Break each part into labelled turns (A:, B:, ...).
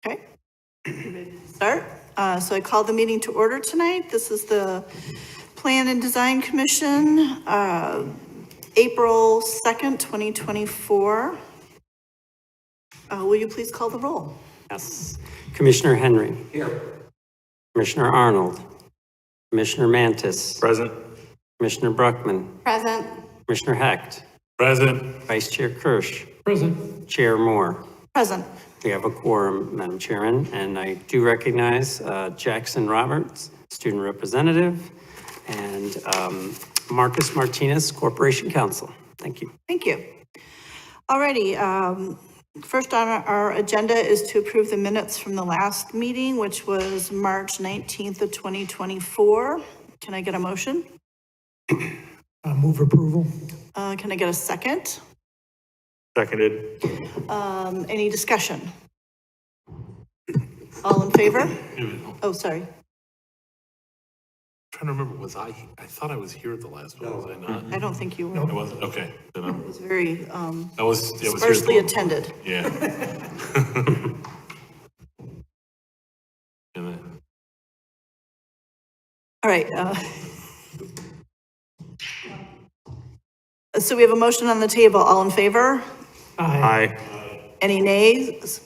A: Okay, ready to start? So I called the meeting to order tonight. This is the Plan and Design Commission, April 2nd, 2024. Will you please call the roll?
B: Yes. Commissioner Henry.
C: Here.
B: Commissioner Arnold. Commissioner Mantis.
C: Present.
B: Commissioner Bruckman.
A: Present.
B: Commissioner Hecht.
C: Present.
B: Vice Chair Kirsch.
C: Present.
B: Chair Moore.
A: Present.
B: We have a quorum, Madam Chairman, and I do recognize Jackson Roberts, student representative, and Marcus Martinez, Corporation Counsel. Thank you.
A: Thank you. Alrighty, first on our agenda is to approve the minutes from the last meeting, which was March 19th of 2024. Can I get a motion?
D: Move approval.
A: Can I get a second?
C: Seconded.
A: Any discussion? All in favor? Oh, sorry.
E: Trying to remember, I thought I was here at the last one, was I not?
A: I don't think you were.
E: I wasn't, okay. Then
A: It was very
E: I was here.
A: sparsely attended.
E: Yeah. And then,
A: All right. So we have a motion on the table. All in favor?
C: Aye.
A: Any nays?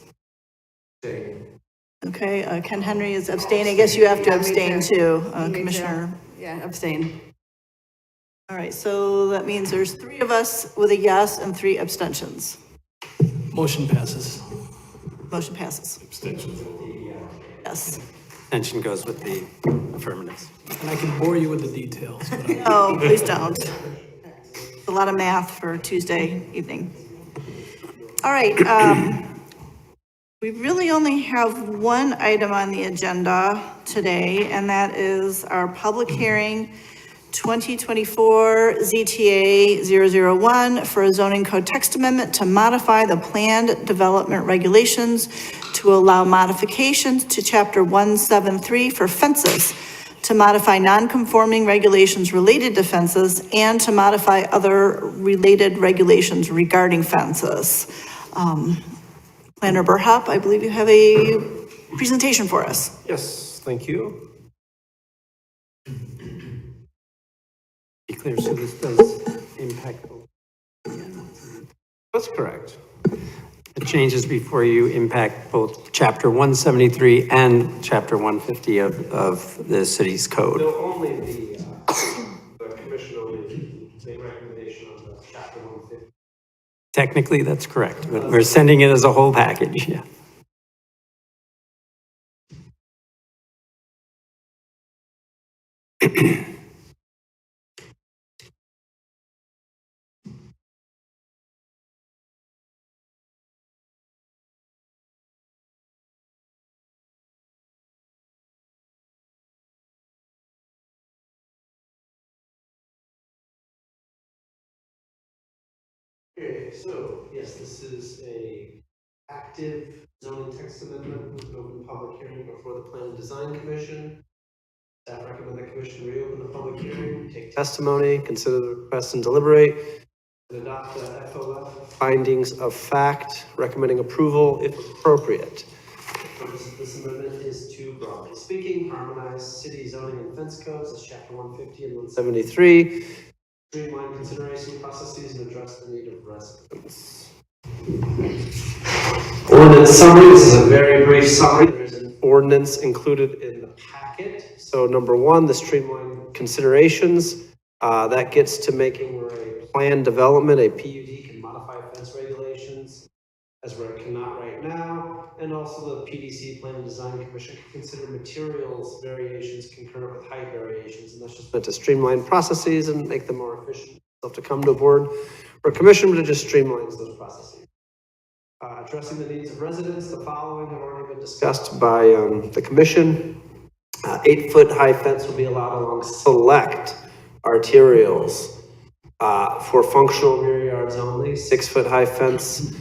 A: Okay, Ken Henry is abstaining. I guess you have to abstain too, Commissioner.
F: Yeah, abstain.
A: All right, so that means there's 3 of us with a yes and 3 abstentions.
D: Motion passes.
A: Motion passes.
E: abstentions.
A: Yes.
B: Abstention goes with the affirmatives.
D: And I can bore you with the details, but
A: Oh, please don't. A lot of math for Tuesday evening. All right, we really only have one item on the agenda today, and that is our public hearing 2024 ZTA 001 for a zoning code text amendment to modify the planned development regulations to allow modifications to chapter 173 for fences, to modify non-conforming regulations related to fences, and to modify other related regulations regarding fences. Planner Burhop, I believe you have a presentation for us.
G: Yes, thank you.
B: Be clear, so this does impact.
G: That's correct.
B: The changes before you impact both chapter 173 and chapter 150 of the city's code.
G: They'll only be, the commission only make recommendation on the chapter 150.
B: Technically, that's correct, but we're sending it as a whole package, yeah.
G: Okay, so, yes, this is a active zoning text amendment with an open public hearing before the Plan and Design Commission. Staff recommend the commission reopen the public hearing, take testimony, consider the request and deliberate, and adopt the FOF findings of fact, recommending approval if appropriate. The purpose of this amendment is to, broadly speaking, harmonize city zoning and fence codes as chapter 150 and 173, streamline consideration processes and address the need of residents. Ordinance summary, this is a very brief summary. There's an ordinance included in the packet. So number 1, the streamline considerations. That gets to making where a planned development, a PUD, can modify fence regulations as where it cannot right now. And also the PDC, Plan and Design Commission, can consider materials variations concurrent with height variations. And that's just meant to streamline processes and make them more efficient. So to come to a board or commission, but it just streamlines those processes. Addressing the needs of residents, the following have already been discussed by the commission. 8-foot high fence will be allowed along select arterials for functional rear yards only. 6-foot high fence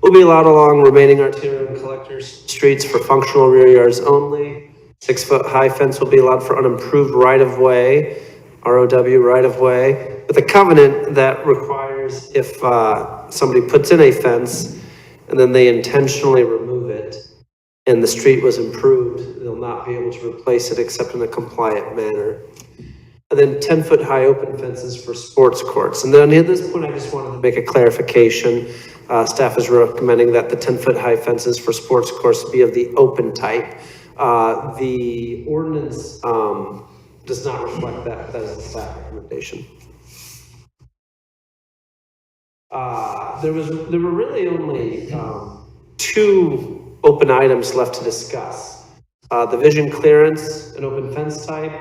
G: will be allowed along remaining arterial and collector streets for functional rear yards only. 6-foot high fence will be allowed for unimproved right-of-way, ROW right-of-way, with a covenant that requires if somebody puts in a fence and then they intentionally remove it, and the street was improved, they'll not be able to replace it except in a compliant manner. And then 10-foot high open fences for sports courts. And then at this point, I just wanted to make a clarification. Staff is recommending that the 10-foot high fences for sports courts be of the open type. The ordinance does not reflect that. That is the staff recommendation. There were really only two open items left to discuss. The vision clearance and open fence type,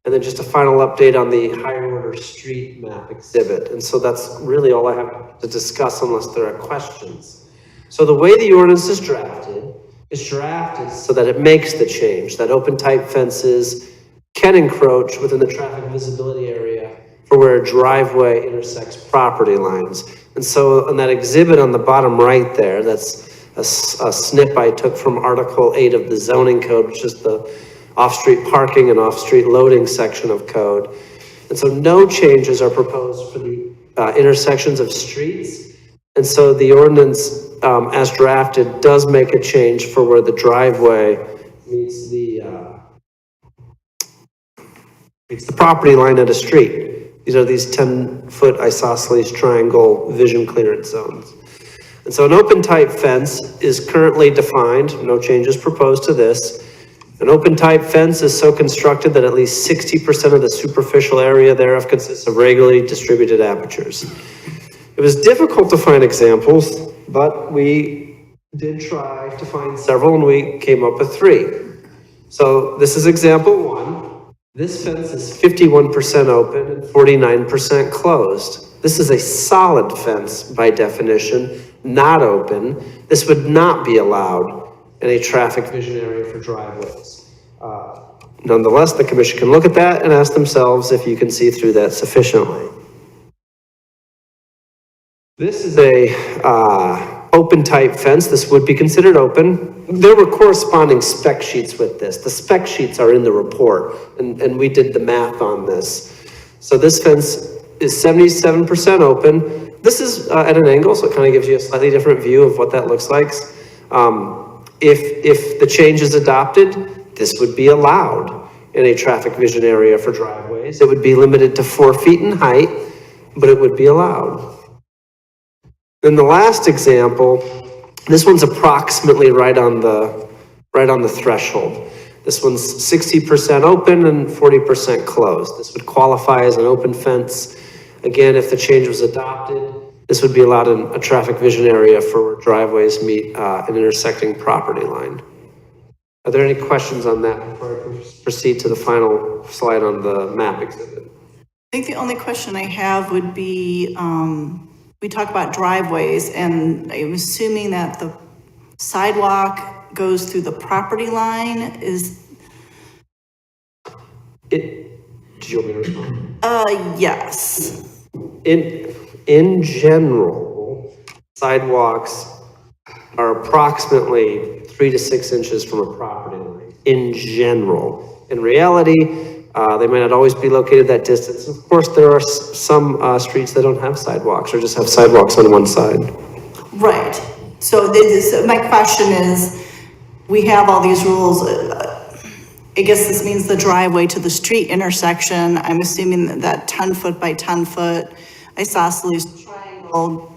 G: and then just a final update on the higher order street map exhibit. And so that's really all I have to discuss unless there are questions. So the way the ordinance is drafted so that it makes the change, that open type fences can encroach within the traffic visibility area for where a driveway intersects property lines. And so on that exhibit on the bottom right there, that's a snip I took from Article 8 of the zoning code, which is the off-street parking and off-street loading section of code. And so no changes are proposed for the intersections of streets. And so the ordinance, as drafted, does make a change for where the driveway meets the property line at a street. These are these 10-foot isosceles triangle vision clearance zones. And so an open type fence is currently defined, no changes proposed to this. An open type fence is so constructed that at least 60% of the superficial area thereof consists of regularly distributed apertures. It was difficult to find examples, but we did try to find several and we came up with 3. So this is example 1. This fence is 51% open and 49% closed. This is a solid fence by definition, not open. This would not be allowed in a traffic vision area for driveways. Nonetheless, the commission can look at that and ask themselves if you can see through that sufficiently. This is a open type fence. This would be considered open. There were corresponding spec sheets with this. The spec sheets are in the report, and we did the math on this. So this fence is 77% open. This is at an angle, so it kind of gives you a slightly different view of what that looks like. If the change is adopted, this would be allowed in a traffic vision area for driveways. It would be limited to 4 feet in height, but it would be allowed. Then the last example, this one's approximately right on the threshold. This one's 60% open and 40% closed. This would qualify as an open fence. Again, if the change was adopted, this would be allowed in a traffic vision area for where driveways meet an intersecting property line. Are there any questions on that before I proceed to the final slide on the map exhibit?
A: I think the only question I have would be, we talk about driveways, and I'm assuming that the sidewalk goes through the property line.
G: Did you want me to respond?
A: Yes.
G: In general, sidewalks are approximately 3 to 6 inches from a property line. In general, in reality, they might not always be located that distance. Of course, there are some streets that don't have sidewalks or just have sidewalks on one side.
A: Right. So my question is, we have all these rules. I guess this means the driveway to the street intersection. I'm assuming that 10-foot by 10-foot isosceles triangle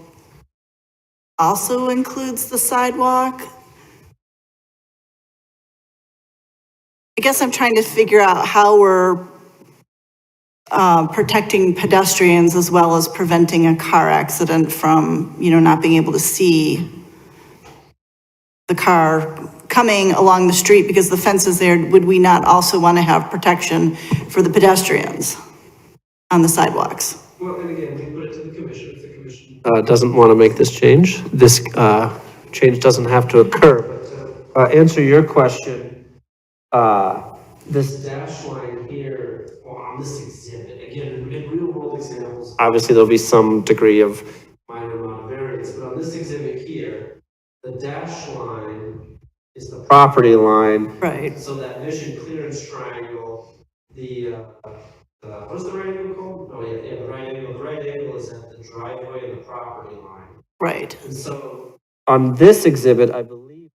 A: also includes the sidewalk. I guess I'm trying to figure out how we're protecting pedestrians as well as preventing a car accident from, not being able to see the car coming along the street because the fence is there. Would we not also want to have protection for the pedestrians on the sidewalks?
G: Well, and again, we put it to the commission. If the commission doesn't want to make this change, this change doesn't have to occur. But to answer your question, this dash line here on this exhibit, again, in real world examples, obviously there'll be some degree of minor amount of variance, but on this exhibit here, the dash line is the property line.
A: Right.
G: So that vision clearance triangle, what is the right angle called? Oh yeah, the right angle. The right angle is at the driveway and the property line.
A: Right.
G: And so on this exhibit, I believe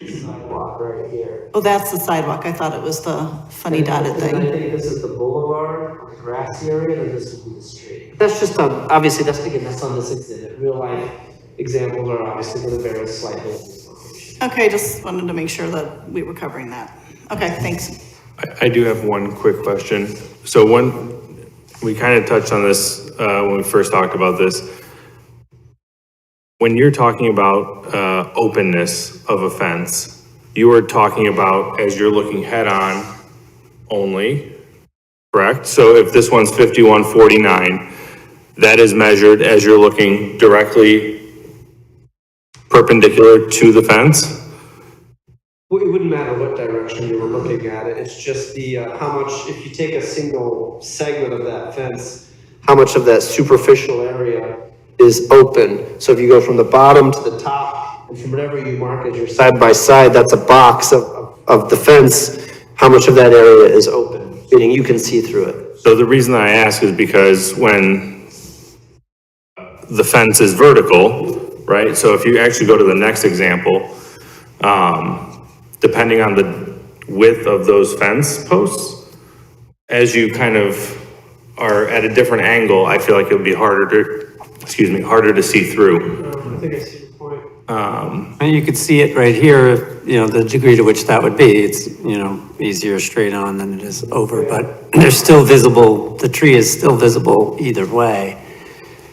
G: Sidewalk right here.
A: Oh, that's the sidewalk. I thought it was the funny dotted
G: And I
A: thing.
G: think this is the boulevard, the grassy area, and this would be the street. That's just on, obviously, that's on this exhibit. Real life examples are obviously going to vary slightly.
A: Okay, just wanted to make sure that we were covering that. Okay, thanks.
C: I do have one quick question. So we kind of touched on this, when we first talked about this. When you're talking about, openness of a fence, you are talking about as you're looking head on only, correct? So if this one's 5149, that is measured as you're looking directly perpendicular to the fence?
G: Well, it wouldn't matter what direction you were looking at it. It's just the, how much, if you take a single segment of that fence, how much of that superficial area is open. So if you go from the bottom to the top, and from whatever you mark as your side by side, that's a box of the fence, how much of that area is open, meaning you can see through it.
C: So the reason I ask is because when the fence is vertical, right? So if you actually go to the next example, depending on the width of those fence posts, as you kind of are at a different angle, I feel like it would be harder to see through.
G: I think I see your point.
B: And you could see it right here, the degree to which that would be. It's, easier straight on than it is over, but they're still visible. The tree is still visible either way.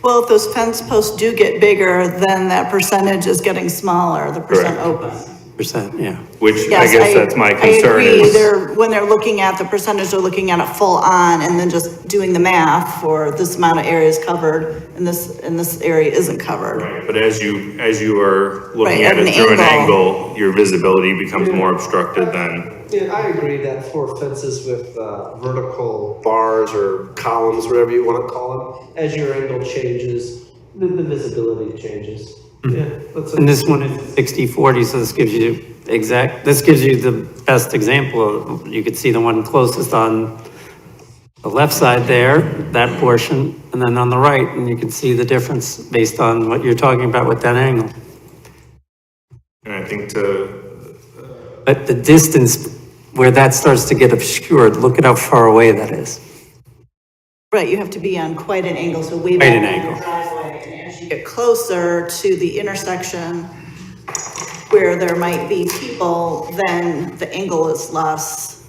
A: Well, if those fence posts do get bigger, then that percentage is getting smaller, the percent
C: Correct.
A: open.
B: Percent, yeah.
C: Which I
A: Yes,
C: guess that's my concern
A: I agree.
C: is,
A: When they're looking at the percentage, they're looking at it full on and then just doing the math for this amount of area is covered and this area isn't covered.
C: right, but as you are looking
A: Right,
C: at
A: at
C: it
A: an
C: through an
A: angle.
C: angle, your visibility becomes more obstructed than,
G: Yeah, I agree that for fences with vertical bars or columns, whatever you want to call them, as your angle changes, the visibility changes. Yeah, that's
B: And this one is 60/40, so this gives you the best example. You could see the one closest on the left side there, that portion, and then on the right, and you can see the difference based on what you're talking about with that angle.
C: and I think
B: But the distance where that starts to get obscured, look at how far away that is.
A: Right, you have to be on quite an angle, so way
B: Quite
A: back
B: an
A: in your
B: angle.
A: driveway. And as you get closer to the intersection where there might be people, then the angle is less,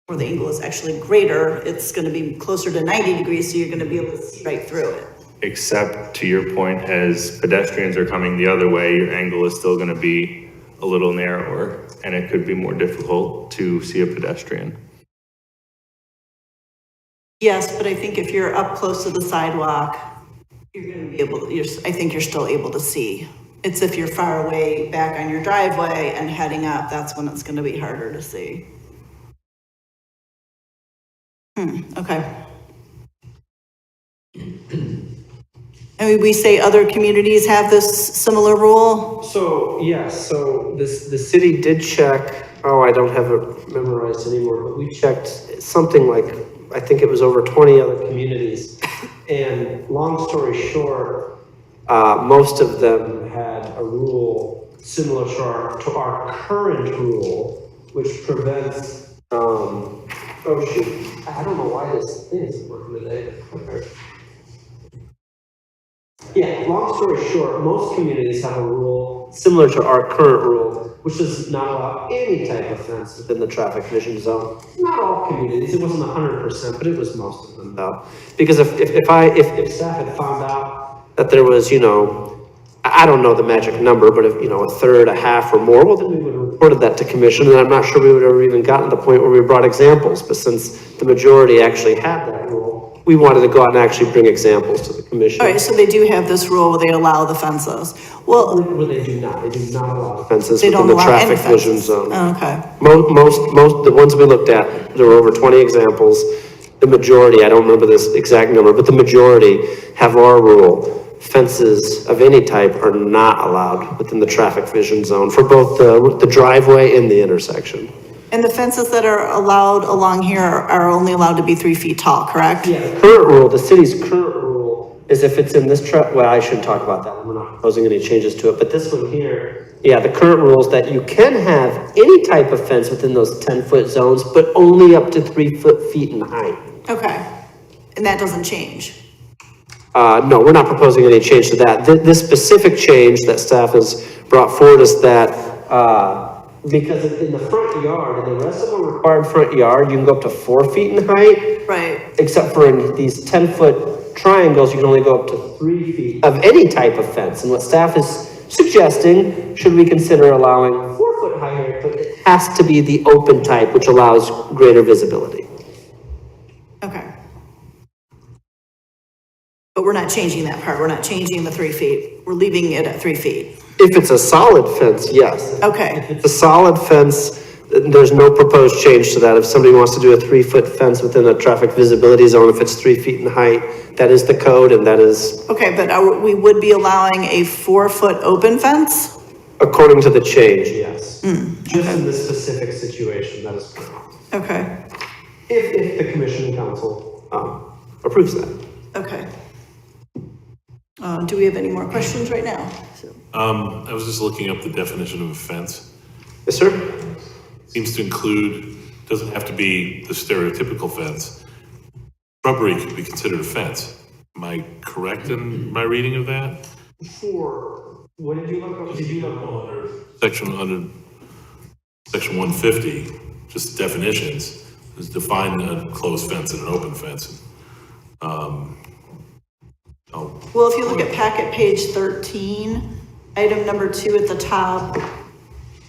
A: or the angle is actually greater. It's gonna be closer to 90 degrees, so you're gonna be able to see right through it.
C: except to your point, as pedestrians are coming the other way, your angle is still gonna be a little narrower, and it could be more difficult to see a pedestrian.
A: Yes, but I think if you're up close to the sidewalk, you're gonna be able, I think you're still able to see. It's if you're far away back on your driveway and heading up, that's when it's gonna be harder to see. Okay. And we say other communities have this similar rule?
G: So, yes, so the city did check, I don't have it memorized anymore, but we checked something like, I think it was over 20 other communities. And long story short, most of them had a rule similar to our current rule, which prevents, oh shoot, I don't know why this thing isn't working today. Yeah, long story short, most communities have a rule similar to our current rule, which does not allow any type of fence within the traffic vision zone. Not all communities, it wasn't 100%, but it was most of them though. Because if staff had found out that there was, I don't know the magic number, but if, a third, a half or more, well, then we would have reported that to commission, and I'm not sure we would have ever even gotten to the point where we brought examples, but since the majority actually had that rule, we wanted to go out and actually bring examples to the commission.
A: All right, so they do have this rule where they allow the fences. Well,
G: Where they do not allow fences
A: they
G: within
A: don't
G: the
A: allow any
G: traffic vision
A: fences.
G: zone.
A: Okay.
G: Most, the ones we looked at, there were over 20 examples. The majority, I don't remember this exact number, but the majority have our rule. Fences of any type are not allowed within the traffic vision zone for both the driveway and the intersection.
A: And the fences that are allowed along here are only allowed to be 3 feet tall, correct?
G: Yeah. Current rule, the city's current rule is if it's in this well, I shouldn't talk about that. I'm gonna not proposing any changes to it. But this one here, yeah, the current rules that you can have any type of fence within those 10-foot zones, but only up to 3 feet in height.
A: Okay, and that doesn't change?
G: No, we're not proposing any change to that. This specific change that staff has brought forward is that, because in the front yard, in the rest of the required front yard, you can go up to 4 feet in height.
A: Right,
G: Except for in these 10-foot triangles, you can only go up to 3 feet of any type of fence. And what staff is suggesting, should we consider allowing 4-foot higher, but it has to be the open type, which allows greater visibility.
A: okay. But we're not changing that part, we're not changing the 3 feet, we're leaving it at 3 feet.
G: If it's a solid fence, yes.
A: Okay,
G: If it's a solid fence, there's no proposed change to that. If somebody wants to do a 3-foot fence within a traffic visibility zone, if it's 3 feet in height, that is the code and that is
A: okay, but we would be allowing a 4-foot open fence?
G: according to the change, yes. Just in this specific situation, that is correct.
A: Okay,
G: If the commission and council approves that.
A: okay. Do we have any more questions right now?
E: I was just looking up the definition of a fence.
G: Yes, sir?
E: Seems to include, doesn't have to be the stereotypical fence. Shrubbery could be considered a fence. Am I correct in my reading of that?
G: For, what did you look up? Did you look up?
E: Section 150, just definitions, is define a closed fence and an open fence.
A: Well, if you look at packet page 13, item number 2 at the top,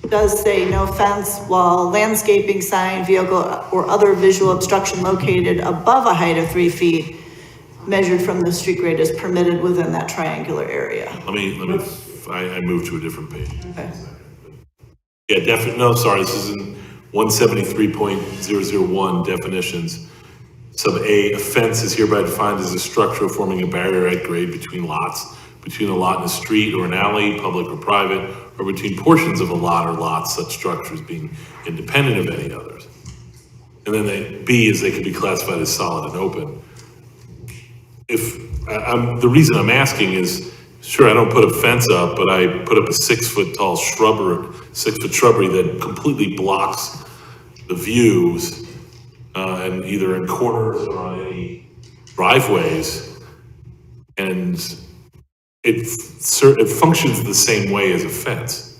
A: does say no fence, wall, landscaping, sign, vehicle, or other visual obstruction located above a height of 3 feet measured from the street grade is permitted within that triangular area.
E: I moved to a different page.
A: Okay.
E: Yeah, no, sorry, this is in 173.001 definitions. Sub A, a fence is hereby defined as a structure forming a barrier at grade between lots, between a lot and a street or an alley, public or private, or between portions of a lot or lots, such structures being independent of any others. And then B is they can be classified as solid and open. The reason I'm asking is, sure, I don't put a fence up, but I put up a 6-foot tall shrubbery that completely blocks the views, and either in corners or on any driveways, and it functions the same way as a fence.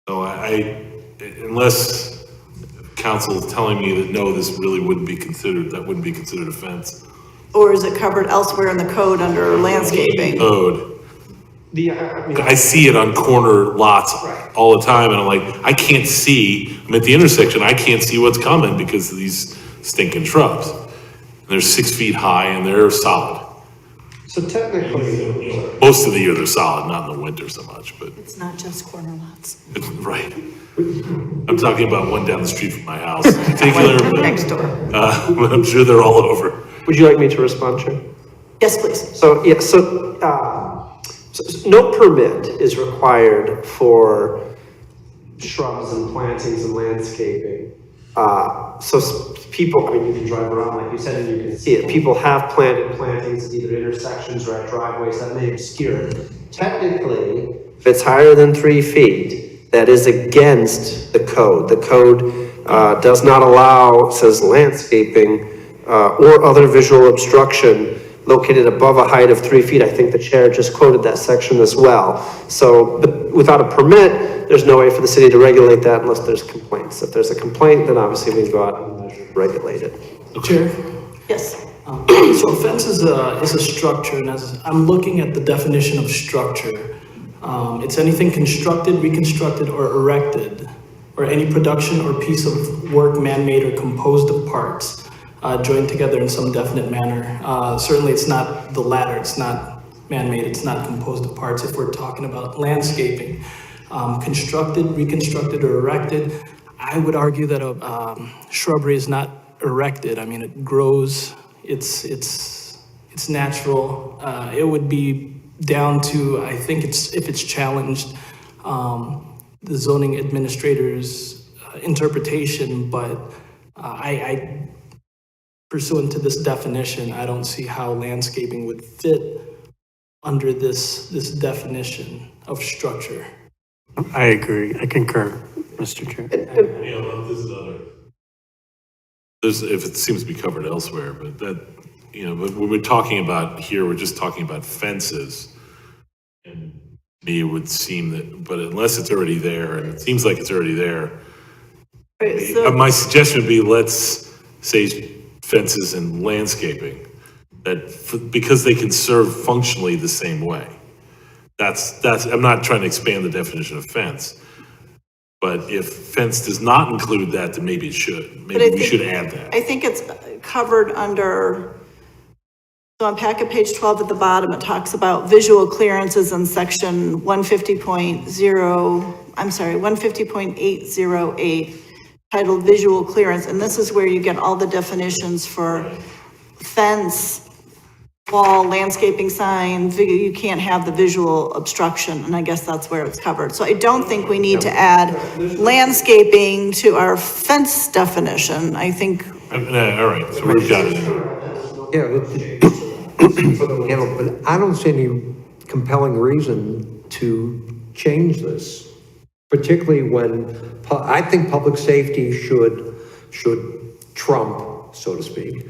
E: So unless council is telling me that no, this really wouldn't be considered a fence.
A: Or is it covered elsewhere in the code under landscaping?
E: Code. I see it on corner lots all the time, and I'm like, I can't see, I'm at the intersection, I can't see what's coming because of these stinking shrubs. And they're 6 feet high and they're solid.
G: So technically,
E: Most of the year they're solid, not in the winter so much, but,
A: It's not just corner lots.
E: right. I'm talking about one down the street from my house in particular,
A: Next door.
E: but I'm sure they're all over.
G: would you like me to respond, Chair?
A: Yes, please.
G: So, yeah, so no permit is required for shrubs and plantings and landscaping. People, I mean, you can drive around, like you said, and you can see it. People have planted plantings at either intersections or at driveways that may obscure it. Technically, if it's higher than 3 feet, that is against the code. The code does not allow, says landscaping, or other visual obstruction located above a height of 3 feet. I think the chair just quoted that section as well. So, but without a permit, there's no way for the city to regulate that unless there's complaints. If there's a complaint, then obviously we go out and regulate it.
D: Chair?
A: Yes.
D: So a fence is a structure, and as I'm looking at the definition of structure, it's anything constructed, reconstructed, or erected, or any production or piece of work man-made or composed of parts, joined together in some definite manner. Certainly it's not the latter, it's not man-made, it's not composed of parts. If we're talking about landscaping, constructed, reconstructed, or erected, I would argue that a shrubbery is not erected. I mean, it grows, it's natural. It would be down to, I think if it's challenged, the zoning administrator's interpretation, but I pursuant to this definition, I don't see how landscaping would fit under this definition of structure.
B: I agree. I concur, Mr. Chair.
E: Yeah, well, this is other. If it seems to be covered elsewhere, but that, but when we're talking about here, we're just talking about fences. And me, it would seem that, but unless it's already there, and it seems like it's already there,
A: Right, so-
E: my suggestion would be, let's say fences and landscaping, because they can serve functionally the same way. I'm not trying to expand the definition of fence. But if fence does not include that, then maybe it should. Maybe we should add that.
A: I think it's covered under, so on packet page 12 at the bottom, it talks about visual clearances in section 150.808, titled visual clearance. And this is where you get all the definitions for fence, wall, landscaping sign, you can't have the visual obstruction, and I guess that's where it's covered. So I don't think we need to add landscaping to our fence definition. I think,
E: All right, so we've got it.
F: But I don't see any compelling reason to change this, particularly when, I think public safety should trump, so to speak,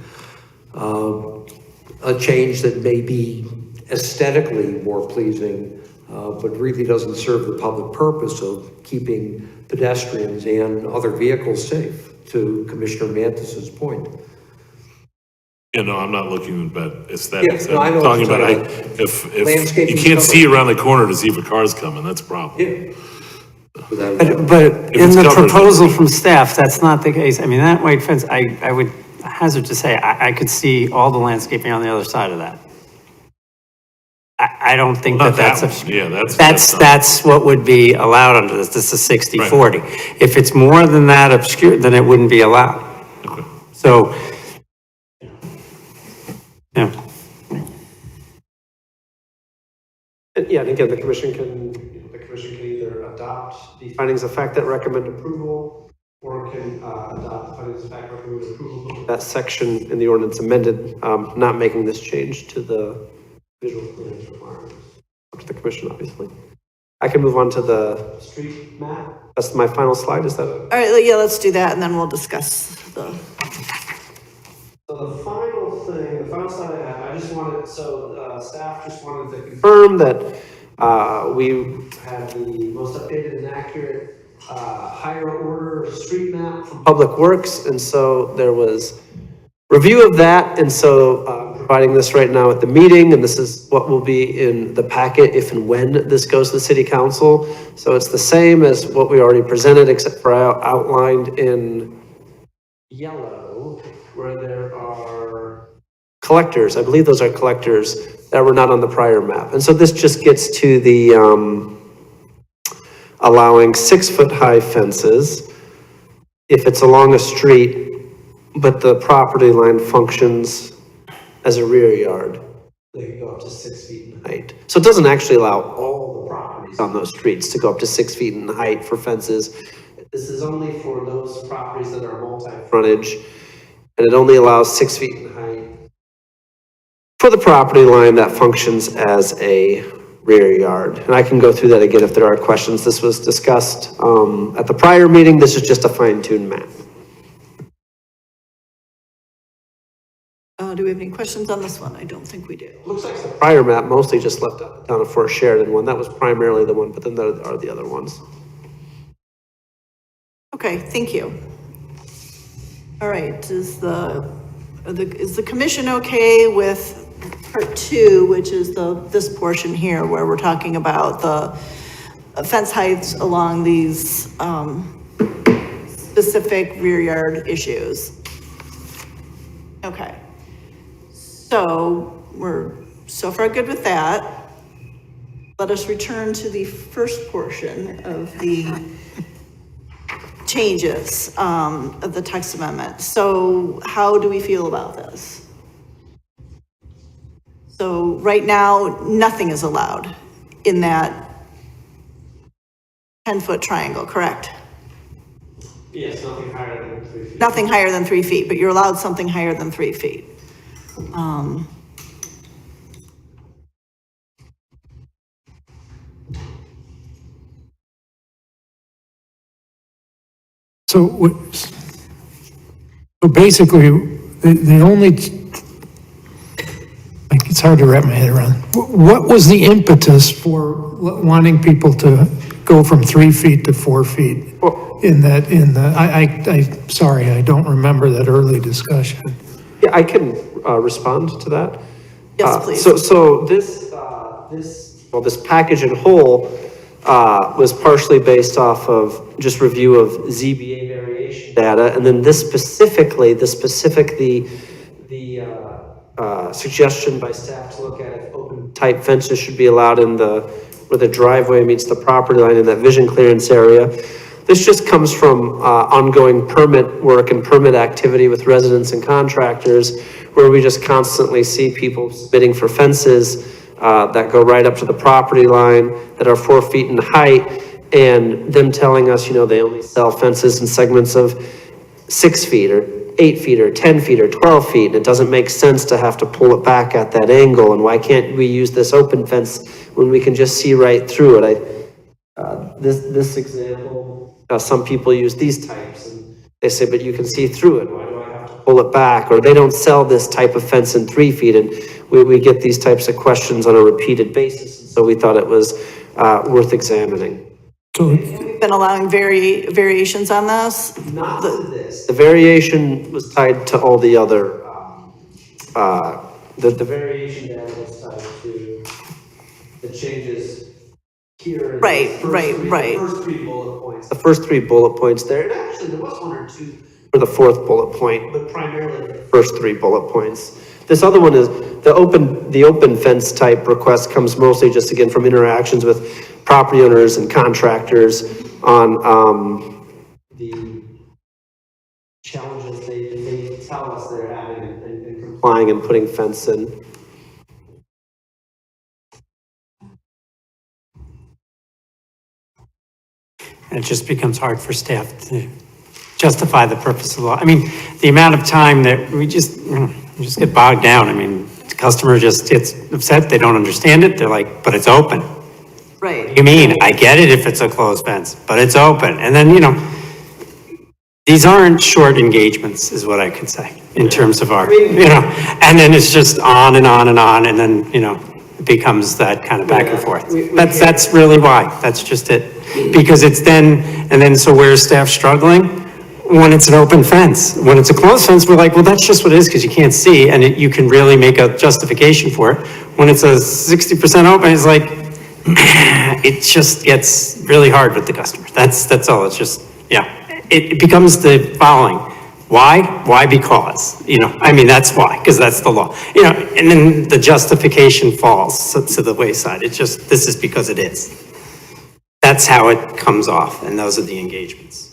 F: a change that may be aesthetically more pleasing, but really doesn't serve the public purpose of keeping pedestrians and other vehicles safe, to Commissioner Mantis's point.
E: I'm not looking about aesthetics.
F: Yeah, no, I know
E: I'm
F: what
E: talking
F: you're
E: about,
F: talking about.
E: if
F: Landscaping
E: you can't
F: stuff.
E: see around the corner to see if a car's coming, that's a problem.
F: Yeah. Without-
B: But in
E: it's
B: the
E: covered,
B: proposal from staff, that's not the case. I mean, that white fence, I would hazard to say, I could see all the landscaping on the other side of that. I don't think
E: Not
B: that
E: that
B: that's,
E: one. Yeah, not-
B: that's what would be allowed under this. This is 60/40. If it's more than that obscure, then it wouldn't be allowed.
E: Okay.
B: So, yeah.
G: Yeah, and again, the commission can either adopt the findings of fact that recommend approval, or can adopt the findings of fact recommend approval. That section in the ordinance amended, not making this change to the visual clearance requirements. Up to the commission, obviously. I can move on to the street map. That's my final slide, is that?
A: all right, yeah, let's do that, and then we'll discuss the,
G: So the final slide I have, I just wanted, staff just wanted to confirm that we have the most updated and accurate higher order street map from Public Works, and so there was review of that, and so providing this right now at the meeting, and this is what will be in the packet if and when this goes to the city council. So it's the same as what we already presented, except for outlined in yellow, where there are collectors. I believe those are collectors that were not on the prior map. And so this just gets to the allowing 6-foot-high fences if it's along a street, but the property line functions as a rear yard. They can go up to 6 feet in height. So it doesn't actually allow all the properties on those streets to go up to 6 feet in height for fences. This is only for those properties that are multi-frontage, and it only allows 6 feet in height for the property line that functions as a rear yard. And I can go through that again if there are questions. This was discussed at the prior meeting. This is just a fine-tuned map.
A: do we have any questions on this one? I don't think we do.
G: Looks like the prior map mostly just left out the town of Fort Sheridan one. That was primarily the one, but then there are the other ones.
A: Okay, thank you. All right, is the commission okay with part 2, which is this portion here where we're talking about the fence heights along these specific rear yard issues? Okay, so we're so far good with that. Let us return to the first portion of the changes of the text amendment. So how do we feel about this? So right now, nothing is allowed in that 10-foot triangle, correct?
G: Yes, nothing higher than 3 feet.
A: Nothing higher than 3 feet, but you're allowed something higher than 3 feet.
H: So basically, the only, like, it's hard to wrap my head around. What was the impetus for wanting people to go from 3 feet to 4 feet? Sorry, I don't remember that early discussion.
G: Yeah, I can respond to that.
A: Yes, please.
G: So this package in whole was partially based off of just review of ZBA variation data, and then the suggestion by staff to look at if open type fences should be allowed in where the driveway meets the property line in that vision clearance area. This just comes from ongoing permit work and permit activity with residents and contractors, where we just constantly see people submitting for fences that go right up to the property line, that are 4 feet in height, and them telling us, they only sell fences in segments of 6 feet or 8 feet or 10 feet or 12 feet, and it doesn't make sense to have to pull it back at that angle, and why can't we use this open fence when we can just see right through it? This example, some people use these types, and they say, but you can see through it, why do I have to pull it back? Or they don't sell this type of fence in 3 feet, and we get these types of questions on a repeated basis, so we thought it was worth examining.
A: We've been allowing variations on this.
G: Not to this. The variation was tied to all the other, the variation data was tied to the changes here.
A: Right.
G: The first three bullet points there, and actually there was one or two for the fourth bullet point, but primarily the first 3 bullet points. This other one is the open fence type request comes mostly just again from interactions with property owners and contractors on the challenges they tell us they're having in complying and putting fence in.
B: It just becomes hard for staff to justify the purpose of law. I mean, the amount of time that we just get bogged down. I mean, the customer just gets upset. They don't understand it. They're like, but it's open.
A: Right.
B: What do you mean? I get it if it's a closed fence, but it's open. And then, these aren't short engagements is what I could say in terms of our, and then it's just on and on and on. And then, it becomes that kind of back and forth. That's really why. That's just it. Because it's so where's staff struggling? When it's an open fence. When it's a closed fence, we're like, well, that's just what it is because you can't see and you can really make a justification for it. When it's a 60% open, it's like, it just gets really hard with the customer. That's all. It's just, it becomes the following. Why? Why? Because, that's why, because that's the law, and then the justification falls to the wayside. It's just, this is because it is. That's how it comes off. And those are the engagements.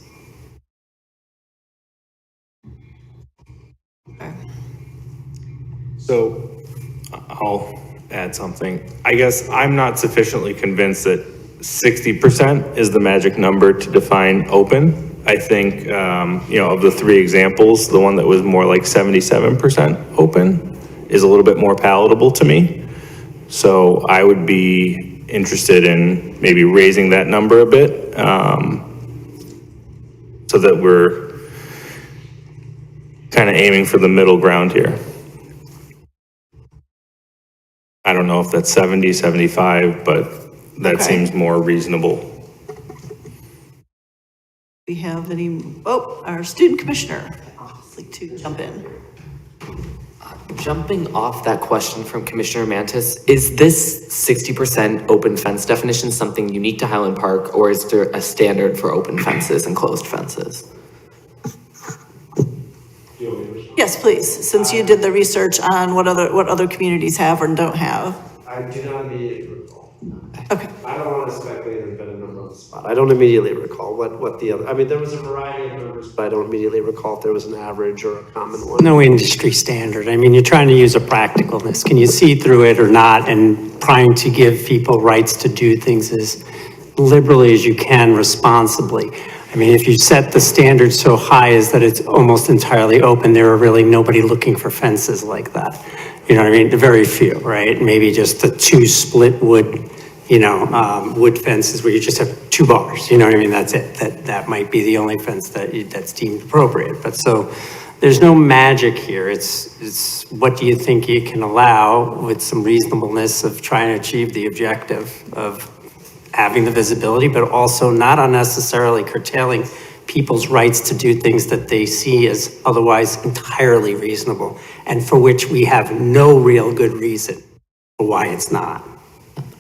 C: So I'll add something. I guess I'm not sufficiently convinced that 60% is the magic number to define open. I think, of the 3 examples, the one that was more like 77% open is a little bit more palatable to me. So I would be interested in maybe raising that number a bit, so that we're kind of aiming for the middle ground here. I don't know if that's 70, 75, but that seems more reasonable.
A: We have our student commissioner, I'd like to jump in.
I: Jumping off that question from Commissioner Mantis, is this 60% open fence definition something unique to Highland Park, or is there a standard for open fences and closed fences?
A: Yes, please, since you did the research on what other communities have or don't have.
G: I do not immediately recall.
A: Okay.
G: I don't want to speculate and put a number on the spot. I don't immediately recall what the other, there was a variety of numbers, but I don't immediately recall if there was an average or a common one.
B: No industry standard. You're trying to use a practicalness. Can you see through it or not? And trying to give people rights to do things as liberally as you can responsibly. If you set the standard so high as that it's almost entirely open, there are really nobody looking for fences like that. Very few, right? Maybe just the 2 split wood wood fences where you just have 2 bars, you know what I mean? That's it. That might be the only fence that's deemed appropriate. But so there's no magic here. It's what do you think you can allow with some reasonableness of trying to achieve the objective of having the visibility, but also not unnecessarily curtailing people's rights to do things that they see as otherwise entirely reasonable and for which we have no real good reason for why it's not.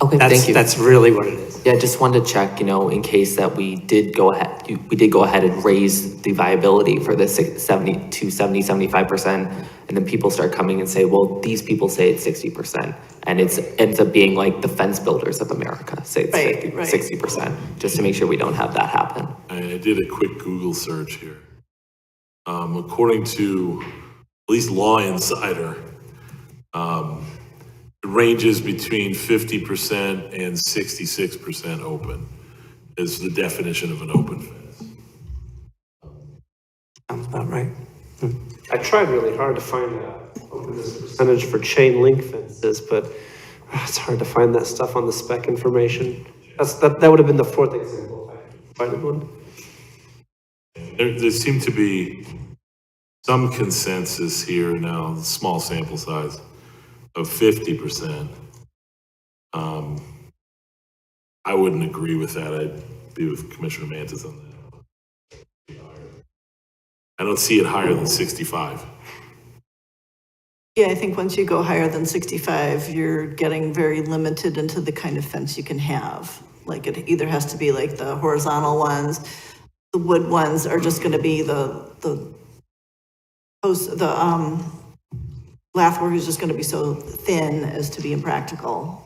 I: Okay, thank you.
B: That's really what it is.
I: Yeah, just wanted to check, in case that we did go ahead and raise the viability for the 75%, and then people start coming and say, well, these people say it's 60%, and it ends up being like the fence builders of America say it's
A: Right, right.
I: 60%, just to make sure we don't have that happen.
E: I did a quick Google search here. According to at least Law Insider, it ranges between 50% and 66% open is the definition of an open fence.
B: Sounds about right.
G: I tried really hard to find a openness percentage for chain link fences, but it's hard to find that stuff on the spec information. That would have been the 4th example if I could find one.
E: There seemed to be some consensus here now, small sample size, of 50%. I wouldn't agree with that. I'd be with Commissioner Mantis on that. I don't see it higher than 65.
A: Yeah, I think once you go higher than 65, you're getting very limited into the kind of fence you can have. Like it either has to be like the horizontal ones, the wood ones are just going to be the lathwork is just going to be so thin as to be impractical.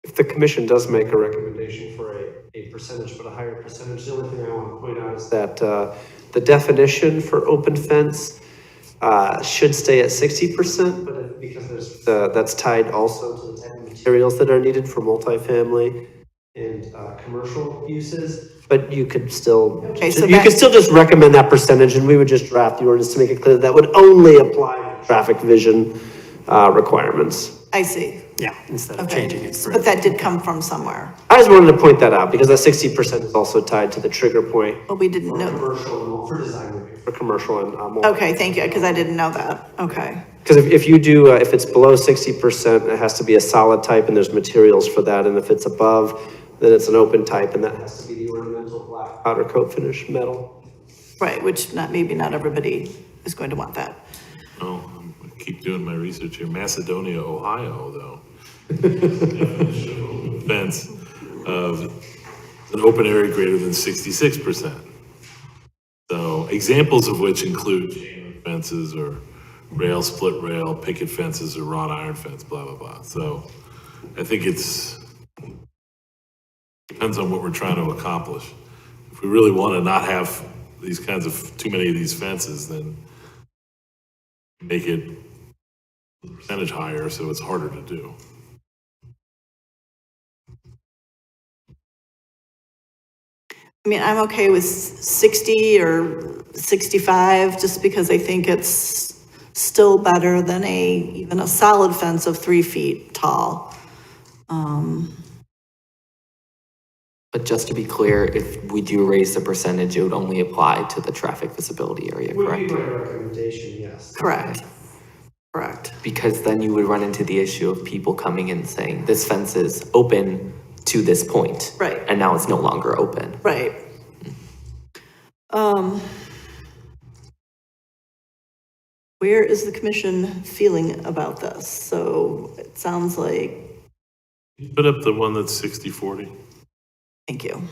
G: If the commission does make a recommendation for a percentage, but a higher percentage, the only thing I want to point out is that the definition for open fence should stay at 60%, but because that's tied also to the type of materials that are needed for multifamily and commercial uses. But you could still,
A: Okay, so
G: you could still just recommend that percentage, and we would just draft the ordinance to make it clear that would only apply to traffic vision requirements.
A: I see.
B: Yeah, instead of
A: Okay.
B: changing it.
A: But that did come from somewhere,
G: I just wanted to point that out because that 60% is also tied to the trigger point
A: but we didn't know.
G: commercial for design review, for commercial and
A: Okay, thank you, because I didn't know that. Okay.
G: Because if you do, if it's below 60%, it has to be a solid type and there's materials for that. And if it's above, then it's an open type and that has to be the ornamental black powder coat finish metal.
A: Right, which maybe not everybody is going to want that.
E: Oh, I keep doing my research here. Macedonia, Ohio, though. Definition of open fence of an open area greater than 66%. So examples of which include chain link fences or rail, split rail, picket fences, or wrought iron fence, blah, blah, blah. So I think depends on what we're trying to accomplish. If we really want to not have these kinds of, too many of these fences, then make it the percentage higher so it's harder to do.
A: I mean, I'm okay with 60 or 65, just because I think it's still better than even a solid fence of 3 feet tall.
I: But just to be clear, if we do raise the percentage, it would only apply to the traffic visibility area, correct?
G: my recommendation, yes.
A: Correct. Correct.
I: Because then you would run into the issue of people coming in saying, this fence is open to this point.
A: Right.
I: And now it's no longer open.
A: Right. Where is the commission feeling about this? So it sounds like,
E: Put up the one that's 60-40.
A: thank you.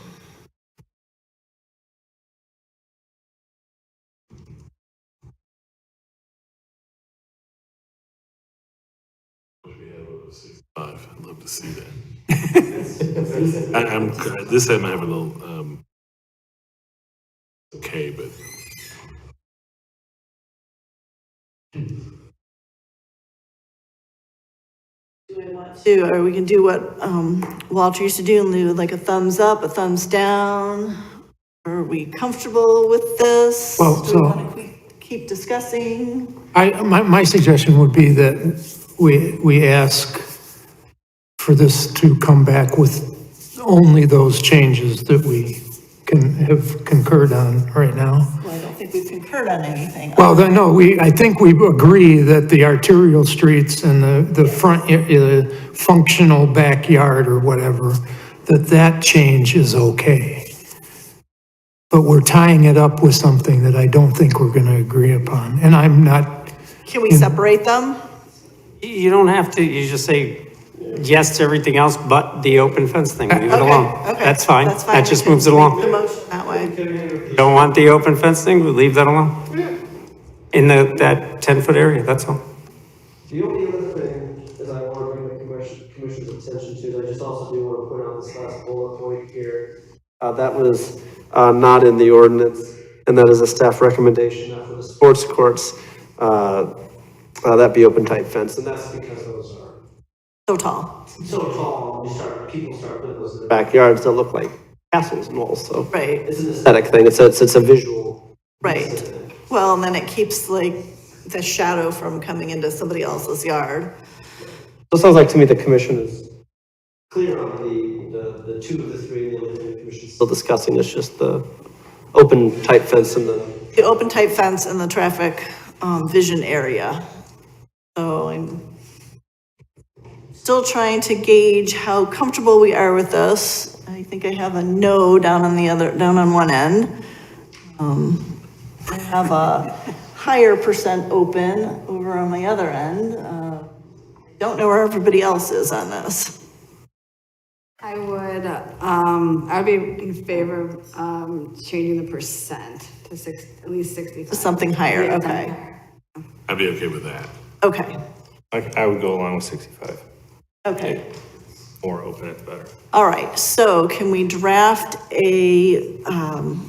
E: I'd love to see that. This I'm having a little, okay, but.
A: Or we can do what Walter used to do and do like a thumbs up, a thumbs down. Are we comfortable with this?
H: Well,
A: Do we want to keep discussing?
H: My suggestion would be that we ask for this to come back with only those changes that we can have concurred on right now.
A: Well, I don't think we've concurred on anything.
H: Well, then, no, I think we agree that the arterial streets and the front, functional backyard or whatever, that change is okay. But we're tying it up with something that I don't think we're gonna agree upon, and I'm not,
A: Can we separate them?
B: You don't have to, you just say yes to everything else but the open fence thing, leave it
A: Okay,
B: alone.
A: okay.
B: That's fine,
A: That's fine.
B: that
A: We
B: just
A: can
B: moves it
A: make
B: along.
A: the motion that way.
B: Don't want the open fence thing, we leave that alone. In that 10-foot area, that's all.
G: The only other thing is I want to bring the commission's attention to, I just also do want to put on this last bullet point here. That was not in the ordinance, and that is a staff recommendation that for the sports courts, that be open type fence, and that's because those are
A: So tall.
G: so tall, people start putting those in their backyards that look like castles and walls, so.
A: Right,
G: It's an aesthetic thing, it's a visual.
A: right. Well, and then it keeps like the shadow from coming into somebody else's yard.
G: So it sounds like to me the commission is clear on the two of the three, the only thing the commission is still discussing is just the open type fence and
A: The open type fence in the traffic vision area. So I'm still trying to gauge how comfortable we are with this. I think I have a no down on one end. I have a higher percent open over on my other end. Don't know where everybody else is on this.
J: I would be in favor of changing the percent to at least 65.
A: Something higher,
J: Yeah,
A: okay.
E: I'd be okay with that.
A: Okay,
C: I would go along with 65.
A: okay.
C: More open, it's better.
A: All right, so can we draft a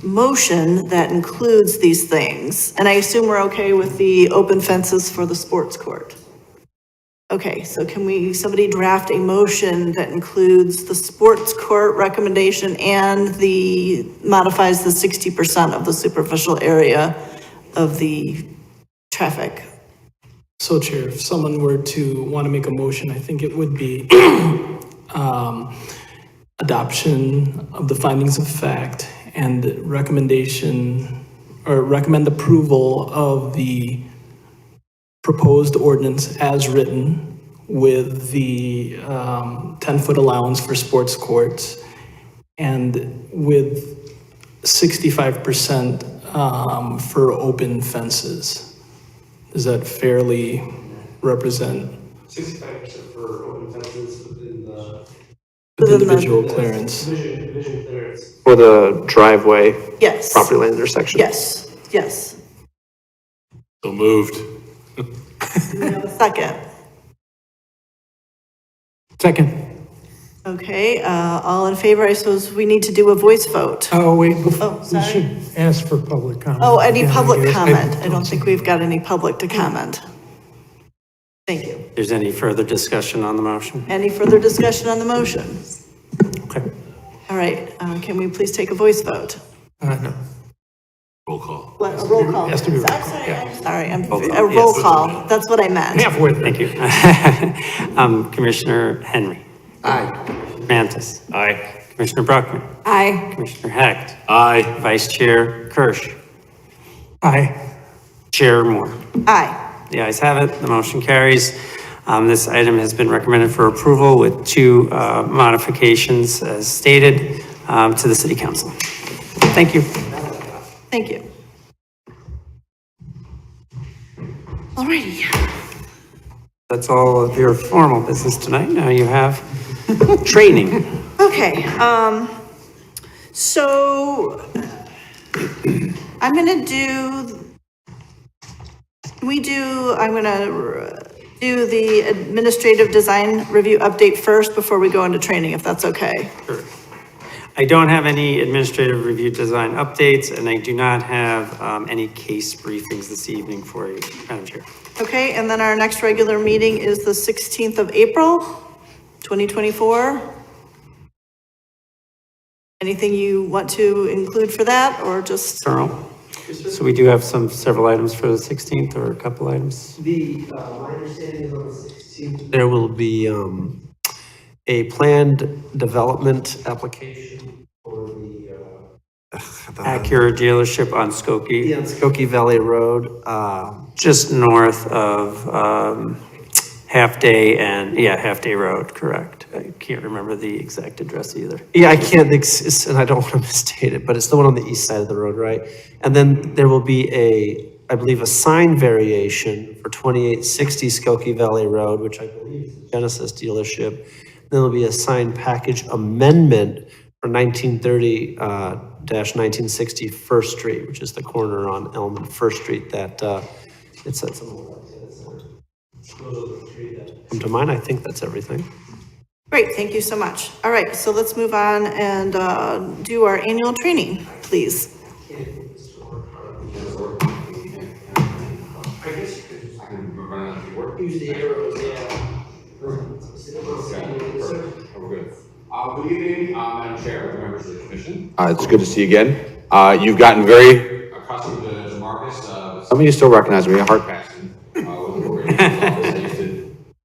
A: motion that includes these things? And I assume we're okay with the open fences for the sports court? Okay, so can somebody draft a motion that includes the sports court recommendation and modifies the 60% of the superficial area of the traffic?
D: So Chair, if someone were to want to make a motion, I think it would be adoption of the findings of fact and recommendation or recommend approval of the proposed ordinance as written with the 10-foot allowance for sports courts and with 65% for open fences. Does that fairly represent
G: 65% for open fences within the
D: individual clearance?
G: vision clearance. For the driveway,
A: Yes.
G: property line intersection.
A: Yes, yes.
E: So moved.
A: Do we have a second?
H: second.
A: Okay, all in favor, I suppose we need to do a voice vote.
H: Oh, wait,
A: Oh,
H: we
A: sorry.
H: should ask for public comment.
A: Oh, any
H: again, I
A: public
H: guess.
A: comment? I don't think we've got any public to comment. Thank you.
B: There's any further discussion on the motion?
A: Any further discussion on the motion?
B: Okay.
A: All right, can we please take a voice vote?
H: No.
E: Roll call.
A: A roll call.
H: Has to be a roll
A: I'm
H: call,
A: sorry,
H: yeah.
A: I'm sorry,
B: Roll call,
A: a roll
B: yes.
A: call, that's what I meant.
H: Halfway.
B: Thank you. Commissioner Henry.
F: Aye.
B: Mantis.
C: Aye.
B: Commissioner Brockman.
J: Aye.
B: Commissioner Hecht.
E: Aye.
B: Vice Chair Kirsch.
H: Aye.
B: Chair Moore.
A: Aye.
B: The ayes have it, the motion carries. This item has been recommended for approval with two modifications as stated to the City Council. Thank you.
A: Thank you. All righty.
B: That's all of your formal business tonight. Now you have training.
A: Okay, so I'm gonna do the administrative design review update first before we go into training, if that's okay.
B: Sure. I don't have any administrative review design updates, and I do not have any case briefings this evening for you, Madam Chair.
A: Okay, and then our next regular meeting is the 16th of April, 2024. Anything you want to include for that, or just?
B: Earl? So we do have several items for the 16th, or a couple items.
G: My understanding is on the 16th.
K: There will be
G: a planned development application for the
B: Acura dealership on Skokie,
G: Skokie Valley Road.
B: just north of Half Day Road, correct. I can't remember the exact address either.
G: Yeah, I can't, and I don't want to misstate it, but it's the one on the east side of the road, right? And then there will be I believe, a sign variation for 2860 Skokie Valley Road, which I believe is the Genesis dealership. Then there'll be a sign package amendment for 1930-1960 First Street, which is the corner on Elm and First Street that it said something about. Those are the three that come to mind. I think that's everything.
A: Great, thank you so much. All right, so let's move on and do our annual training, please.
G: Use the arrows, yeah.
K: Good evening, Madam Chair, members of the commission. It's good to see you again. You've gotten very accustomed to Marcus. Some of you still recognize me, Hart Paxton. I used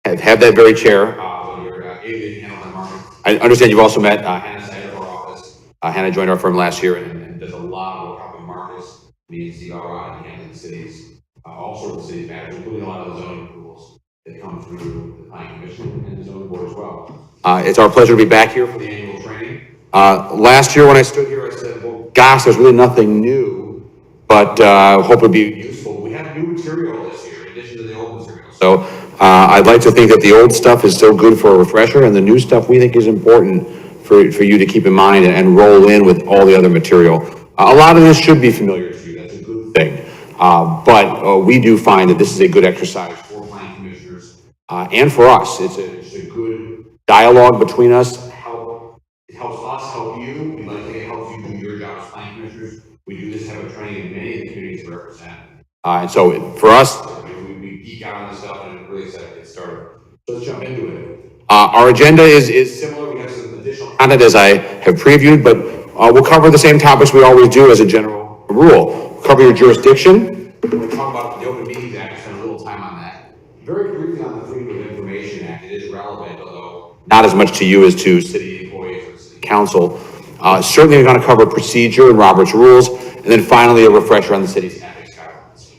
K: to have that very chair. When you're able to handle that Marcus. I understand you've also met Hannah Snyder of our office. Hannah joined our firm last year and does a lot of work helping Marcus, me, and Steve Alrod, and handling cities, all sorts of city matters, including a lot of the zoning approvals that come through the planning commission and the zoning board as well. It's our pleasure to be back here for the annual training. Last year when I stood here, I said, well, gosh, there's really nothing new, but hope it'd be useful. We have new material this year in addition to the old material. So I'd like to think that the old stuff is still good for a refresher, and the new stuff we think is important for you to keep in mind and roll in with all the other material. A lot of this should be familiar to you. That's a good thing. But we do find that this is a good exercise for planning commissioners and for us. It's a good dialogue between us. It helps us help you. We'd like to think it helps you do your job as planning commissioners. We do this type of training in many of the communities we represent. And so for us, we geek out on this stuff and I'm really excited to get started. So let's jump into it. Our agenda is similar. We have some additional content as I have previewed, but we'll cover the same topics we always do as a general rule. Cover your jurisdiction. When we talk about the Open Meetings Act, spend a little time on that. Very briefly on the Freedom of Information Act, it is relevant, although not as much to you as to city employees or city council. Certainly we're going to cover procedure and Robert's rules, and then finally a refresher on the city's ethics guidelines.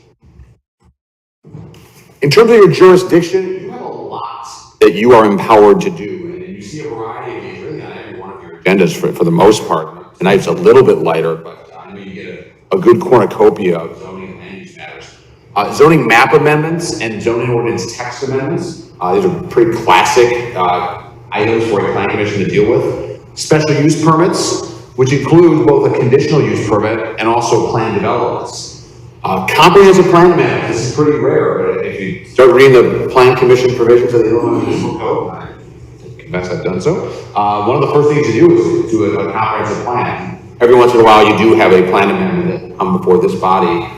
K: In terms of your jurisdiction, you have a lot that you are empowered to do, and you see a variety of these really on every one of your agendas for the most part. Tonight's a little bit lighter, but I know you get a good cornucopia of zoning and land use matters. Zoning map amendments and zoning ordinance text amendments. These are pretty classic items for a planning commission to deal with. Special use permits, which include both a conditional use permit and also planned developments. Comprehensive plan amendment, this is pretty rare, but if you start reading the plan commission provisions of the Illinois Municipal Code, I confess I've done so. One of the first things to do is do a comprehensive plan. Every once in a while, you do have a plan amendment that come before this body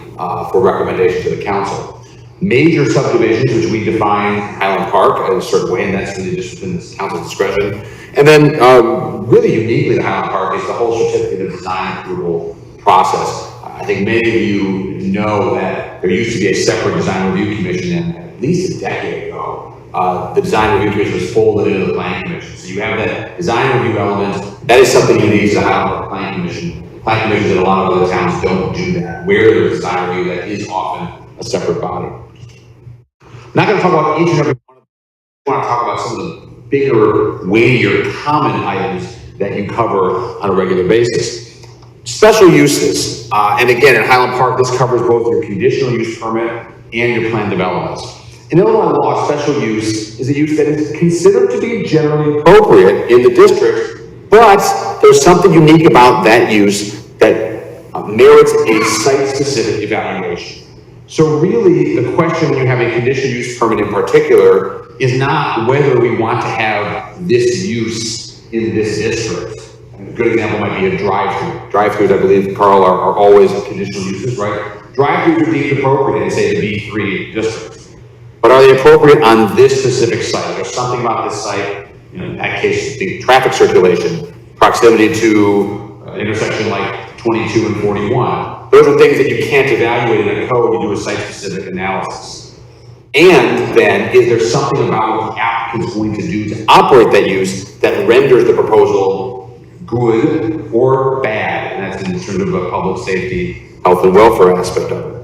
K: for recommendation to the council. Major subdivisions, which we define Highland Park as a certain way, and that's really just within this council's discretion. And then really uniquely to Highland Park is the whole certificate of design approval process. I think many of you know that there used to be a separate design review commission, and at least a decade ago, the design review commission was folded into the planning commission. So you have that design review element. That is something unique to Highland Park Planning Commission. Planning commissions in a lot of other towns don't do that. Where there's design review, that is often a separate body. I'm not going to talk about each and every one of them. I want to talk about some of the bigger, weightier, common items that you cover on a regular basis. Special uses, and again, in Highland Park, this covers both your conditional use permit and your planned developments. In Illinois law, special use is a use that is considered to be generally appropriate in the district, but there's something unique about that use that merits a site-specific evaluation. So really, the question when you have a conditional use permit in particular is not whether we want to have this use in this district. A good example might be a drive-through. Drive-throughs, I believe, Carl, are always conditional uses, right? Drive-throughs are deemed appropriate in, say, the B3 district. But are they appropriate on this specific site? There's something about this site, in that case, the traffic circulation, proximity to an intersection like 22 and 41. Those are things that you can't evaluate in a code. You do a site-specific analysis. And then, is there something about what the applicant's going to do to operate that use that renders the proposal good or bad? And that's in terms of a public safety, health and welfare aspect of it.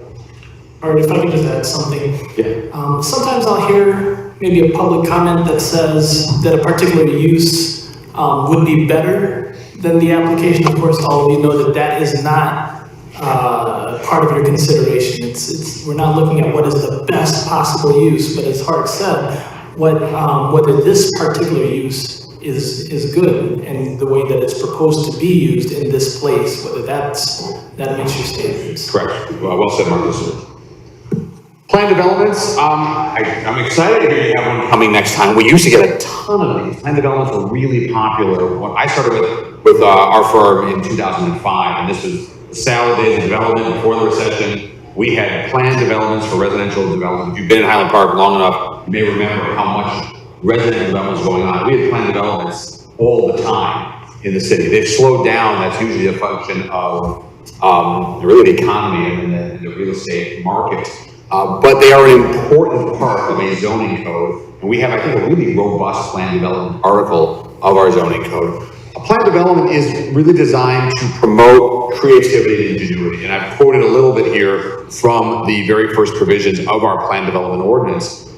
D: Or if I could just add something.
K: Yeah.
D: Sometimes I'll hear maybe a public comment that says that a particular use would be better than the application. Of course, all of you know that that is not part of your consideration. We're not looking at what is the best possible use, but as Hart said, whether this particular use is good and the way that it's proposed to be used in this place, whether that meets your standards.
K: Correct. Well said, Marcus. Plan developments, I'm excited to hear you have one coming next time. We used to get a ton of these. Plan developments were really popular. When I started with our firm in 2005, and this was the salad days of development before the recession. We had plan developments for residential development. If you've been in Highland Park long enough, you may remember how much residential development was going on. We had plan developments all the time in the city. They've slowed down. That's usually a function of really the economy and the real estate market. But they are an important part of a zoning code. And we have, I think, a really robust plan development article of our zoning code. A plan development is really designed to promote creativity and ingenuity. And I've quoted a little bit here from the very first provisions of our plan development ordinance.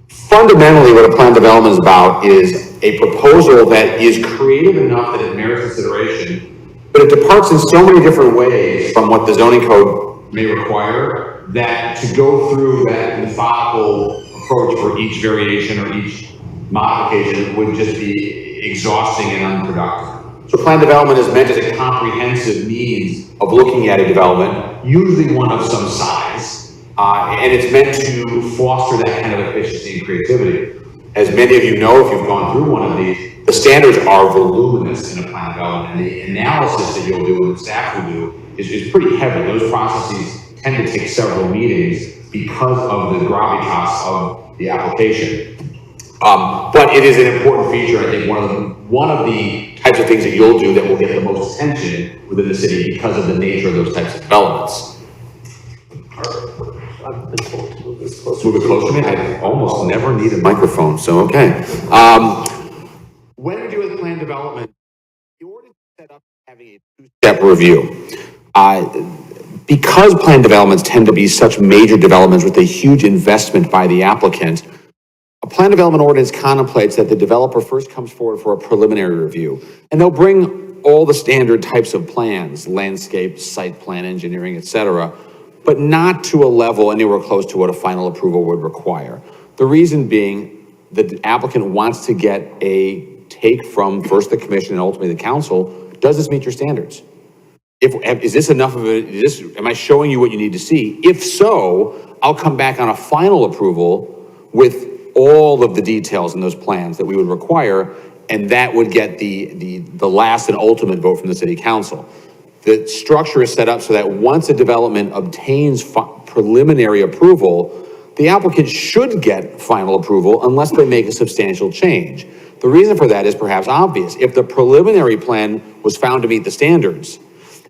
K: Fundamentally, what a plan development is about is a proposal that is creative enough that it merits consideration, but it departs in so many different ways from what the zoning code may require that to go through that methodical approach for each variation or each modification would just be exhausting and unproductive. So plan development is meant as a comprehensive means of looking at a development, usually one of some size, and it's meant to foster that kind of efficiency and creativity. As many of you know, if you've gone through one of these, the standards are voluminous in a plan development, and the analysis that you'll do and the staff will do is pretty heavy. Those processes tend to take several meetings because of the gravitas of the application. But it is an important feature. I think one of the types of things that you'll do that will get the most attention within the city because of the nature of those types of developments.
G: I've been told to move this closer.
K: Move it closer to me. I almost never need a microphone, so okay. When we do a plan development, the ordinance is set up having a two-step review. Because plan developments tend to be such major developments with a huge investment by the applicant, a plan development ordinance contemplates that the developer first comes forward for a preliminary review, and they'll bring all the standard types of plans, landscape, site plan, engineering, etc., but not to a level anywhere close to what a final approval would require. The reason being the applicant wants to get a take from first the commission and ultimately the council. Does this meet your standards? Is this enough of am I showing you what you need to see? If so, I'll come back on a final approval with all of the details in those plans that we would require, and that would get the last and ultimate vote from the city council. The structure is set up so that once a development obtains preliminary approval, the applicant should get final approval unless they make a substantial change. The reason for that is perhaps obvious. If the preliminary plan was found to meet the standards,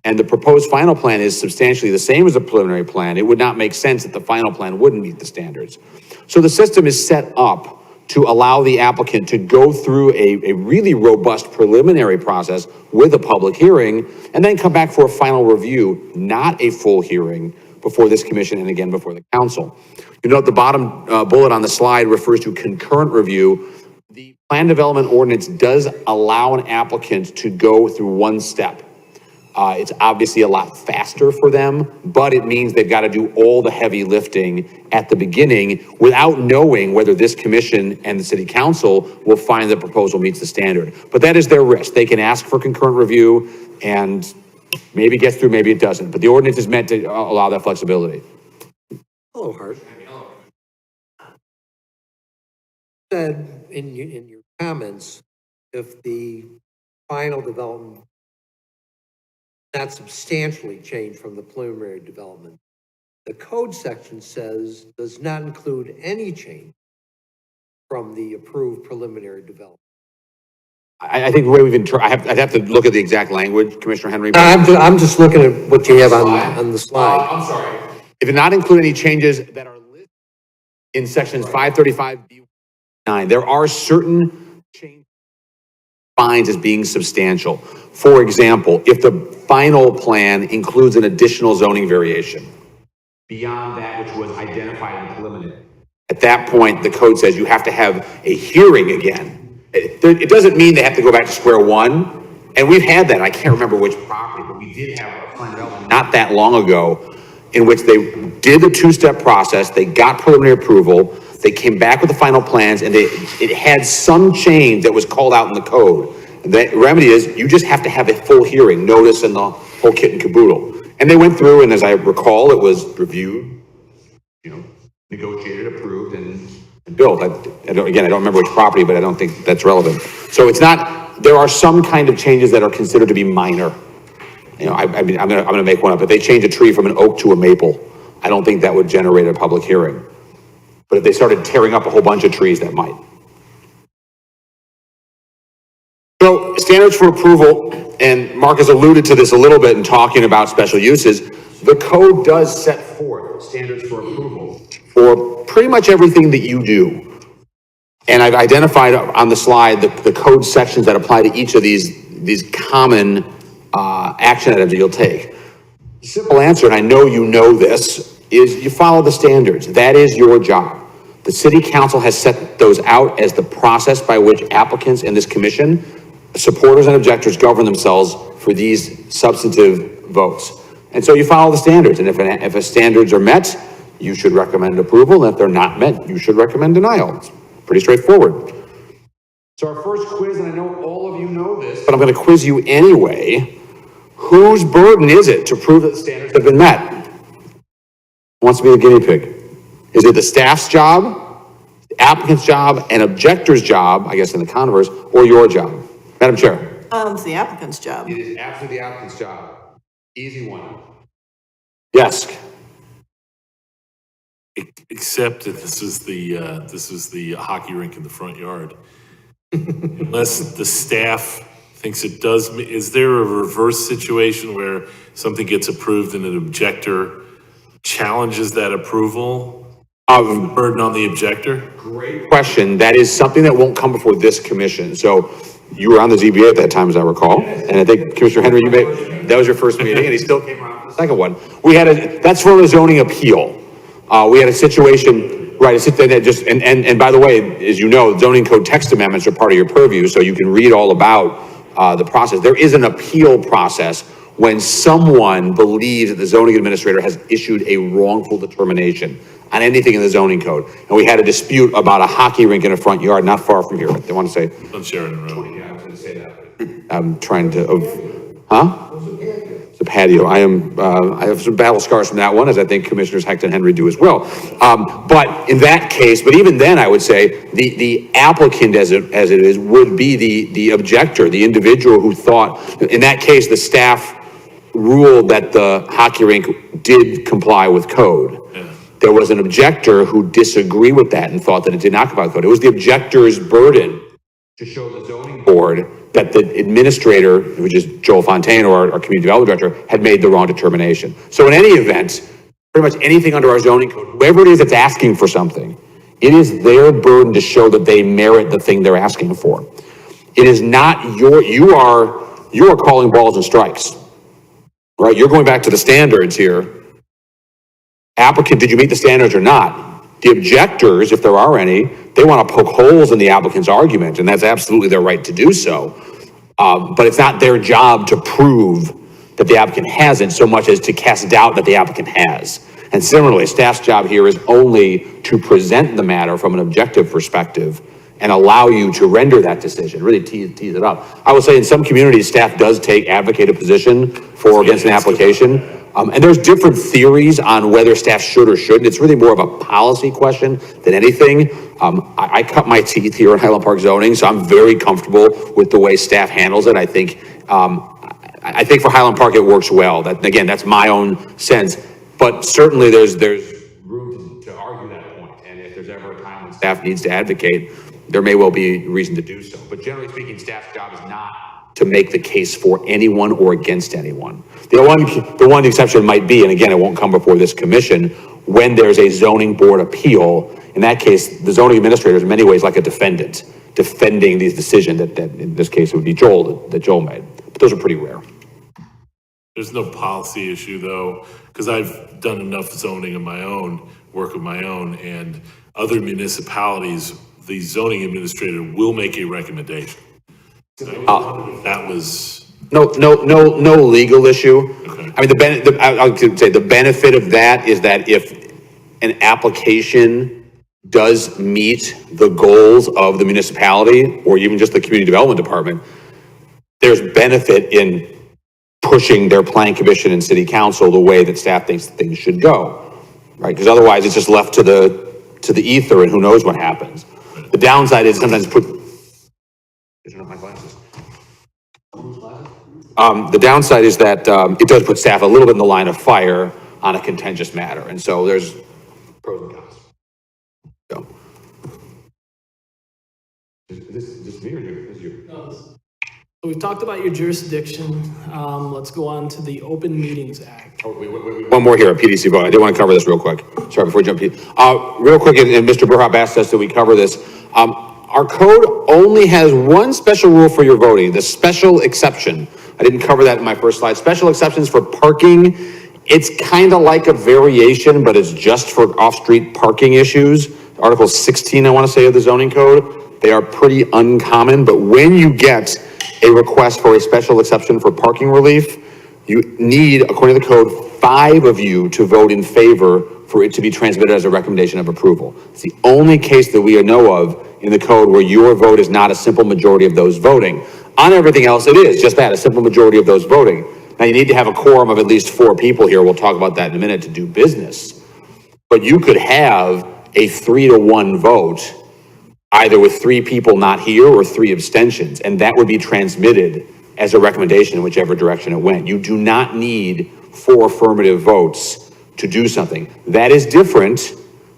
K: and the proposed final plan is substantially the same as a preliminary plan, it would not make sense that the final plan wouldn't meet the standards. So the system is set up to allow the applicant to go through a really robust preliminary process with a public hearing, and then come back for a final review, not a full hearing before this commission and again before the council. You note the bottom bullet on the slide refers to concurrent review. The plan development ordinance does allow an applicant to go through one step. It's obviously a lot faster for them, but it means they've got to do all the heavy lifting at the beginning without knowing whether this commission and the city council will find the proposal meets the standard. But that is their risk. They can ask for concurrent review and maybe it gets through, maybe it doesn't. But the ordinance is meant to allow that flexibility.
F: Hello, Hart. Said in your comments, if the final development not substantially changed from the preliminary development, the code section says does not include any change from the approved preliminary development.
K: I think the way I'd have to look at the exact language, Commissioner Henry.
F: I'm just looking at what you have on the slide.
K: I'm sorry. If it not include any changes that are in sections 535B9, there are certain changes defined as being substantial. For example, if the final plan includes an additional zoning variation beyond that which was identified in preliminary, at that point, the code says you have to have a hearing again. It doesn't mean they have to go back to square one. And we've had that. I can't remember which property, but we did have a plan development not that long ago in which they did the two-step process. They got preliminary approval. They came back with the final plans, and it had some change that was called out in the code. The remedy is you just have to have a full hearing, notice, and the whole kit and caboodle. And they went through, and as I recall, it was reviewed, negotiated, approved, and built. I don't remember which property, but I don't think that's relevant. So it's not, there are some kind of changes that are considered to be minor. I'm gonna make one up. If they change a tree from an oak to a maple, I don't think that would generate a public hearing. But if they started tearing up a whole bunch of trees, that might. So standards for approval, and Mark has alluded to this a little bit in talking about special uses. The code does set forth standards for approval for pretty much everything that you do. And I've identified on the slide the code sections that apply to each of these common action items that you'll take. The simple answer, and I know you know this, is you follow the standards. That is your job. The city council has set those out as the process by which applicants in this commission, supporters and objectors, govern themselves for these substantive votes. And so you follow the standards, and if the standards are met, you should recommend approval, and if they're not met, you should recommend denial. It's pretty straightforward. So our first quiz, and I know all of you know this, but I'm going to quiz you anyway. Whose burden is it to prove that the standards have been met? Who wants to be the guinea pig? Is it the staff's job, the applicant's job, an objector's job, I guess in the converse, or your job? Madam Chair.
A: It's the applicant's job.
K: It is absolutely the applicant's job. Easy one. Yes.
E: Except that this is the hockey rink in the front yard. Unless the staff thinks it does, is there a reverse situation where something gets approved and an objector challenges that approval? Burden on the objector?
K: Great question. That is something that won't come before this commission. So you were on the ZBA at that time, as I recall. And I think Commissioner Henry, that was your first meeting, and he still came around for the second one. That's for a zoning appeal. We had a situation, right, and by the way, as you know, zoning code text amendments are part of your purview, so you can read all about the process. There is an appeal process when someone believes that the zoning administrator has issued a wrongful determination on anything in the zoning code. And we had a dispute about a hockey rink in a front yard, not far from here. They want to say.
E: On Sheridan Road.
K: Yeah, I was going to say that. I'm trying to, It's a patio. I have some battle scars from that one, as I think Commissioners Hecht and Henry do as well. But in that case, but even then, I would say the applicant, as it is, would be the objector, the individual who thought, in that case, the staff ruled that the hockey rink did comply with code. Yeah. There was an objector who disagreed with that and thought that it did not comply with code. It was the objector's burden to show the zoning board that the administrator, which is Joel Fontaine or our community development director, had made the wrong determination. So in any event, pretty much anything under our zoning code, whoever it is that's asking for something, it is their burden to show that they merit the thing they're asking for. It is not you are calling balls and strikes, right? You're going back to the standards here. Applicant, did you meet the standards or not? The objectors, if there are any, they want to poke holes in the applicant's argument, and that's absolutely their right to do so. But it's not their job to prove that the applicant hasn't so much as to cast doubt that the applicant has. And similarly, staff's job here is only to present the matter from an objective perspective and allow you to render that decision, really tease it up. I will say in some communities, staff does advocate a position for or against an application. And there's different theories on whether staff should or shouldn't. It's really more of a policy question than anything. I cut my teeth here in Highland Park zoning, so I'm very comfortable with the way staff handles it. I think for Highland Park it works well. Again, that's my own sense. But certainly there's room to argue that point. And if there's ever a time when staff needs to advocate, there may well be reason to do so. But generally speaking, staff's job is not to make the case for anyone or against anyone. The one exception might be, and again, it won't come before this commission, when there's a zoning board appeal. In that case, the zoning administrator is in many ways like a defendant, defending these decisions that in this case, it would be Joel, that Joel made. But those are pretty rare.
E: There's no policy issue though, because I've done enough zoning of my own, work of my own, and other municipalities, the zoning administrator will make a recommendation. That was,
K: No legal issue.
E: Okay.
K: I mean, I could say the benefit of that is that if an application does meet the goals of the municipality or even just the community development department, there's benefit in pushing their plan commission and city council the way that staff thinks things should go, right? Because otherwise it's just left to the ether and who knows what happens. The downside is sometimes the downside is that it does put staff a little bit in the line of fire on a contentious matter, and so there's pros and cons. So. Is this me or you?
D: So we've talked about your jurisdiction. Let's go on to the Open Meetings Act.
K: Oh, wait. One more here, a PDC vote. I did want to cover this real quick. Sorry, before we jump in. Real quick, and Mr. Burhop asked us that we cover this. Our code only has one special rule for your voting, the special exception. I didn't cover that in my first slide. Special exceptions for parking. It's kind of like a variation, but it's just for off-street parking issues. Article 16, I want to say, of the zoning code. They are pretty uncommon, but when you get a request for a special exception for parking relief, you need, according to the code, 5 of you to vote in favor for it to be transmitted as a recommendation of approval. It's the only case that we know of in the code where your vote is not a simple majority of those voting. On everything else, it is just that, a simple majority of those voting. Now, you need to have a quorum of at least 4 people here. We'll talk about that in a minute to do business. But you could have a 3-to-1 vote, either with 3 people not here or 3 abstentions, and that would be transmitted as a recommendation in whichever direction it went. You do not need 4 affirmative votes to do something. That is different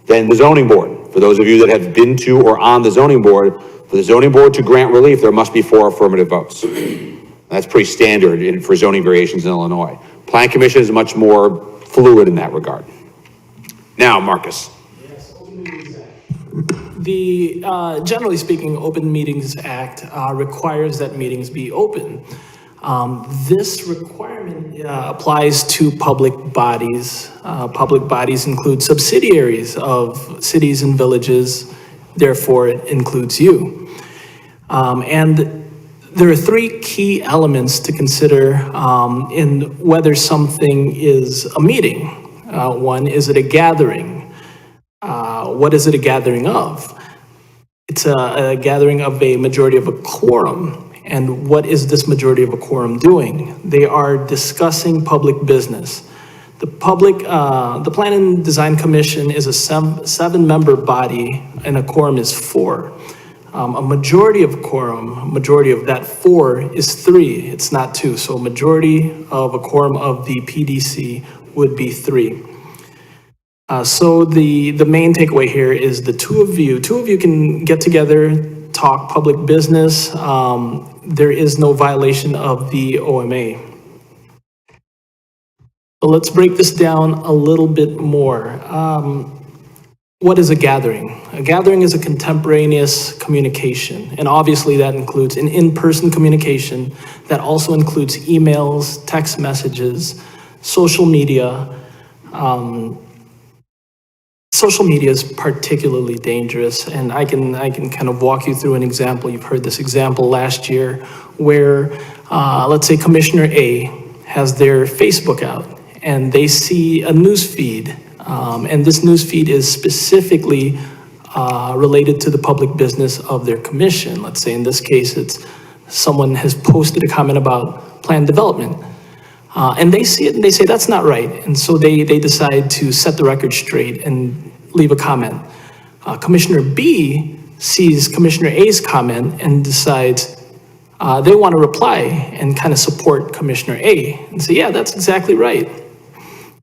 K: than the zoning board. For those of you that have been to or on the zoning board, for the zoning board to grant relief, there must be 4 affirmative votes. That's pretty standard for zoning variations in Illinois. Plan commission is much more fluid in that regard. Now, Marcus.
D: The, generally speaking, Open Meetings Act requires that meetings be open. This requirement applies to public bodies. Public bodies include subsidiaries of cities and villages, therefore it includes you. And there are 3 key elements to consider in whether something is a meeting. One, is it a gathering? What is it a gathering of? It's a gathering of a majority of a quorum. And what is this majority of a quorum doing? They are discussing public business. The Plan and Design Commission is a 7-member body, and a quorum is 4. A majority of quorum, a majority of that 4 is 3. It's not 2. So a majority of a quorum of the PDC would be 3. So the main takeaway here is the two of you can get together, talk public business. There is no violation of the OMA. But let's break this down a little bit more. What is a gathering? A gathering is a contemporaneous communication, and obviously that includes an in-person communication. That also includes emails, text messages, social media. Social media is particularly dangerous, and I can kind of walk you through an example. You've heard this example last year where, let's say Commissioner A has their Facebook out, and they see a news feed, and this news feed is specifically related to the public business of their commission. Let's say in this case, it's someone has posted a comment about planned development. And they see it and they say, that's not right. And so they decide to set the record straight and leave a comment. Commissioner B sees Commissioner A's comment and decides they want to reply and kind of support Commissioner A and say, yeah, that's exactly right.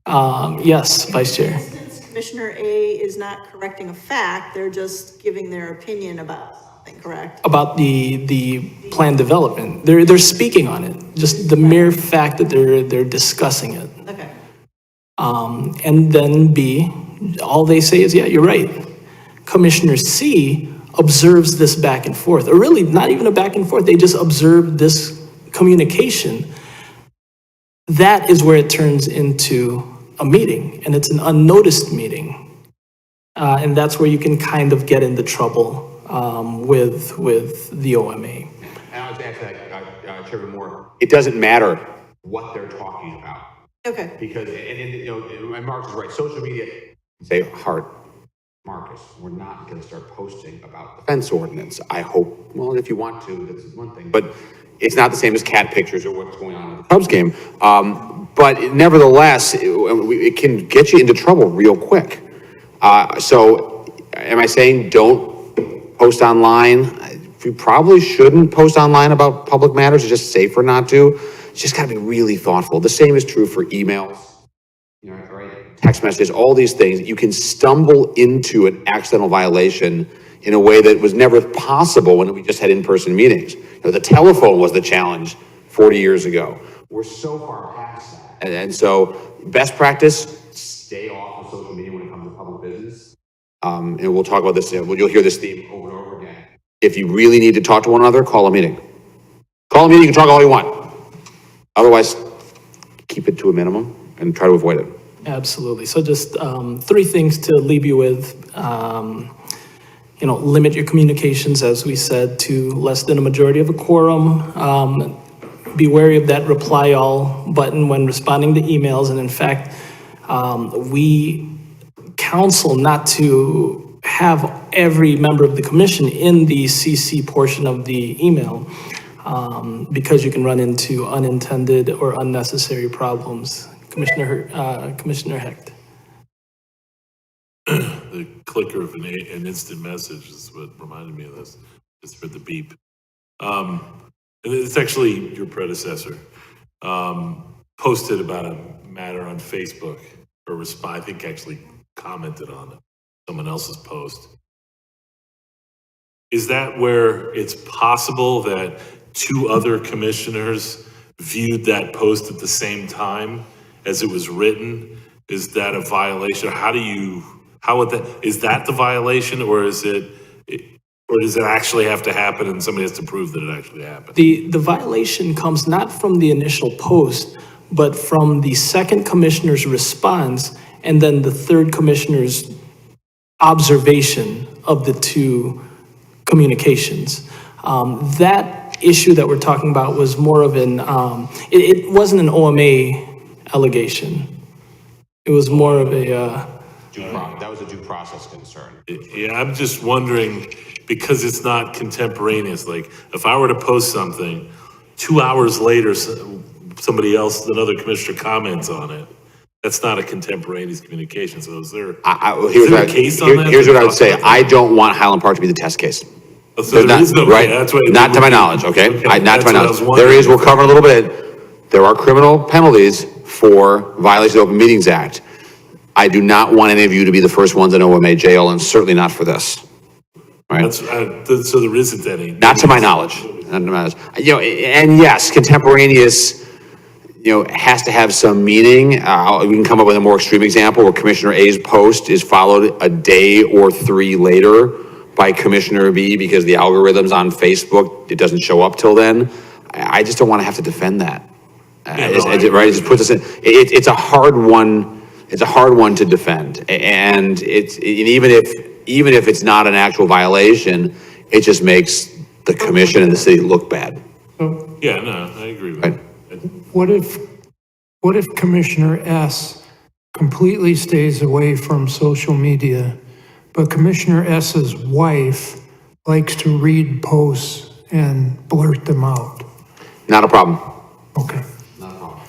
D: Yes, Vice Chair.
A: Commissioner A is not correcting a fact, they're just giving their opinion about something, correct?
D: About the planned development. They're speaking on it. Just the mere fact that they're discussing it.
A: Okay.
D: And then B all they say is, yeah, you're right. Commissioner C observes this back and forth, or really not even a back and forth, they just observe this communication. That is where it turns into a meeting, and it's an unnoticed meeting. And that's where you can kind of get into trouble with the OMA.
K: And I'll just add to that, Chairman Moore, it doesn't matter what they're talking about.
A: Okay.
K: Because, and Marcus is right, social media, say, Marcus, we're not gonna start posting about the fence ordinance. I hope, well, if you want to, that's one thing, but it's not the same as cat pictures or what's going on in the Cubs game. But nevertheless, it can get you into trouble real quick. So am I saying don't post online? You probably shouldn't post online about public matters. It's just safer not to. It's just gotta be really thoughtful. The same is true for emails, right? Text messages, all these things. You can stumble into an accidental violation in a way that was never possible when we just had in-person meetings. The telephone was the challenge 40 years ago. We're so far past that. And so best practice, stay off of social media when it comes to public business. And we'll talk about this, you'll hear this theme over and over again. If you really need to talk to one another, call a meeting. Call a meeting, you can talk all you want. Otherwise, keep it to a minimum and try to avoid it.
D: Absolutely. So just 3 things to leave you with. Limit your communications, as we said, to less than a majority of a quorum. Be wary of that reply all button when responding to emails. And in fact, we counsel not to have every member of the commission in the CC portion of the email, because you can run into unintended or unnecessary problems. Commissioner Hecht.
E: The clicker of an instant message is what reminded me of this, just for the beep. And it's actually your predecessor, posted about a matter on Facebook, or I think actually commented on it, someone else's post. Is that where it's possible that 2 other commissioners viewed that post at the same time as it was written? Is that a violation? Is that the violation, or does it actually have to happen and somebody has to prove that it actually happened?
D: The violation comes not from the initial post, but from the second commissioner's response, and then the third commissioner's observation of the 2 communications. That issue that we're talking about was more of an, it wasn't an OMA allegation. It was more of a,
K: That was a due process concern.
E: Yeah, I'm just wondering, because it's not contemporaneous, like if I were to post something, 2 hours later, somebody else, another commissioner comments on it, that's not a contemporaneous communication. So is there a case on that?
K: Here's what I would say. I don't want Highland Park to be the test case.
E: So there is no,
K: right?
E: that's what,
K: not to my knowledge, okay? Not to my knowledge. There is, we'll cover in a little bit, there are criminal penalties for violation of the Open Meetings Act. I do not want any of you to be the first ones in OMA jail, and certainly not for this. Right?
E: so there isn't any.
K: Not to my knowledge. Not to my knowledge. And yes, contemporaneous, has to have some meaning. We can come up with a more extreme example where Commissioner A's post is followed a day or 3 later by Commissioner B because the algorithms on Facebook, it doesn't show up till then. I just don't want to have to defend that. Right? It just puts us in, it's a hard one. It's a hard one to defend. And even if it's not an actual violation, it just makes the commission and the city look bad.
E: Yeah, no, I agree with that.
H: What if Commissioner S completely stays away from social media, but Commissioner S's wife likes to read posts and blurt them out?
K: Not a problem.
H: Okay.
K: Not a problem.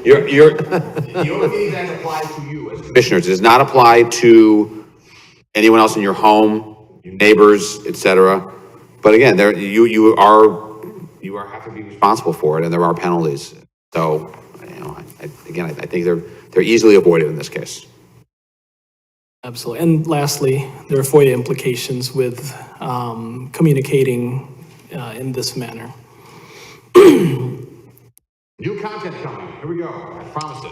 K: The only thing that applies to you as commissioners. It does not apply to anyone else in your home, your neighbors, etc. But again, you have to be responsible for it, and there are penalties. So, I think they're easily avoided in this case.
D: absolutely. And lastly, there are FOIA implications with communicating in this manner.
K: New content coming. Here we go. I promised it.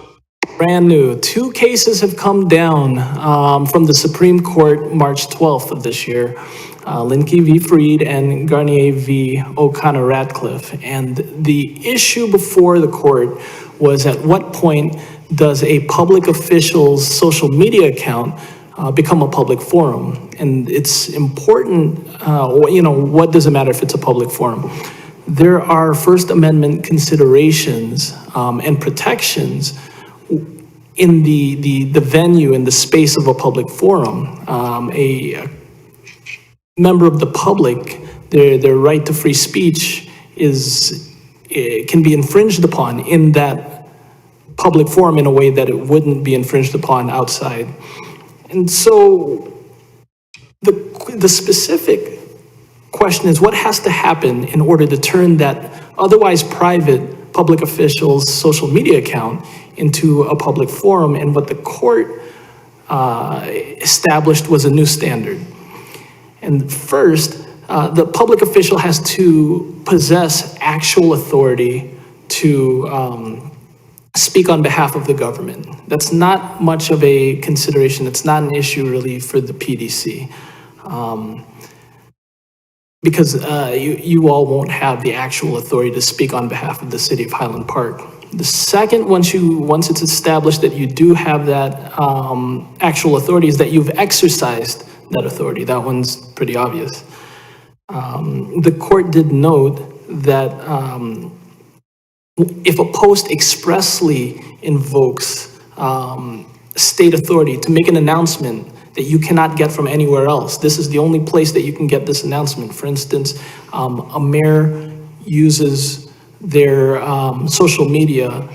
D: Brand new. 2 cases have come down from the Supreme Court March 12th of this year. Linkey v. Freed and Garnier v. O'Connor Radcliffe. And the issue before the court was, at what point does a public official's social media account become a public forum? And it's important, what does it matter if it's a public forum? There are First Amendment considerations and protections in the venue, in the space of a public forum. A member of the public, their right to free speech can be infringed upon in that public forum in a way that it wouldn't be infringed upon outside. And so the specific question is, what has to happen in order to turn that otherwise private public official's social media account into a public forum? And what the court established was a new standard. And first, the public official has to possess actual authority to speak on behalf of the government. That's not much of a consideration. It's not an issue really for the PDC. Because you all won't have the actual authority to speak on behalf of the city of Highland Park. The second, once it's established that you do have that actual authority, is that you've exercised that authority. That one's pretty obvious. The court did note that if a post expressly invokes state authority to make an announcement that you cannot get from anywhere else, this is the only place that you can get this announcement. For instance, a mayor uses their social media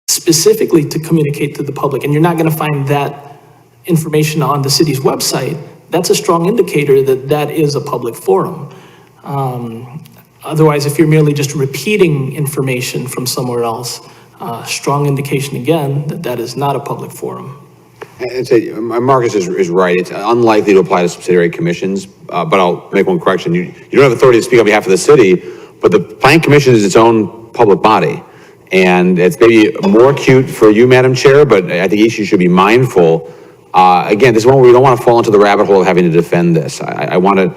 D: specifically to communicate to the public, and you're not going to find that information on the city's website. That's a strong indicator that that is a public forum. Otherwise, if you're merely just repeating information from somewhere else, strong indication again that that is not a public forum.
K: And say, Marcus is right. It's unlikely to apply to subsidiary commissions, but I'll make one correction. You don't have authority to speak on behalf of the city, but the planning commission is its own public body. And it's maybe more acute for you, Madam Chair, but I think each of you should be mindful. Again, this is one where we don't want to fall into the rabbit hole of having to defend this. I want to,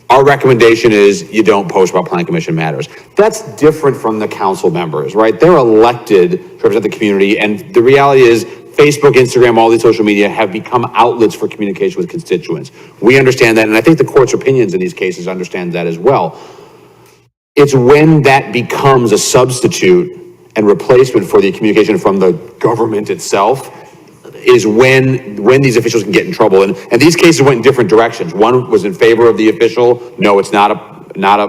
K: our recommendation is you don't post about planning commission matters. That's different from the council members, right? They're elected to represent the community, and the reality is Facebook, Instagram, all these social media have become outlets for communication with constituents. We understand that, and I think the court's opinions in these cases understand that as well. It's when that becomes a substitute and replacement for the communication from the government itself is when these officials can get in trouble. And these cases went in different directions. One was in favor of the official. No, it's not a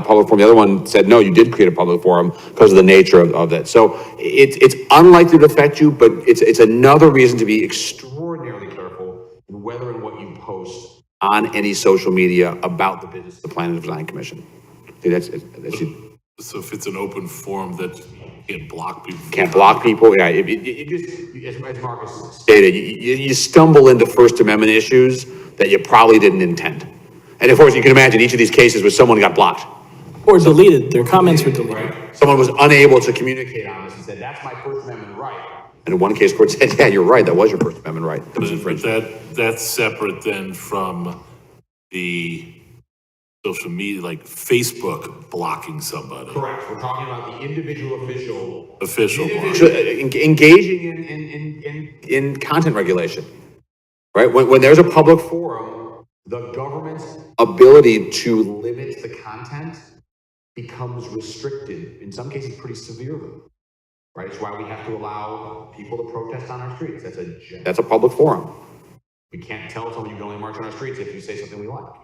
K: public forum. The other one said, no, you did create a public forum because of the nature of that. So it's unlikely to affect you, but it's another reason to be extraordinarily careful in whether and what you post on any social media about the business of the Planning and Design Commission. That's
E: So if it's an open forum that you can't block people.
K: Can't block people, yeah. It just, as Marcus stated, you stumble into First Amendment issues that you probably didn't intend. And of course, you can imagine each of these cases where someone got blocked.
D: Or deleted, their comments were deleted.
K: Right. Someone was unable to communicate on this and said, that's my First Amendment right. And in one case, court said, yeah, you're right, that was your First Amendment right. That was infringed.
E: But that's separate then from the social media, like Facebook blocking somebody.
K: Correct, we're talking about the individual official. Engaging in content regulation, right? When there's a public forum, the government's ability to limit the content becomes restricted, in some cases pretty severely, right? It's why we have to allow people to protest on our streets. That's a public forum. We can't tell someone you can only march on our streets if you say something we like.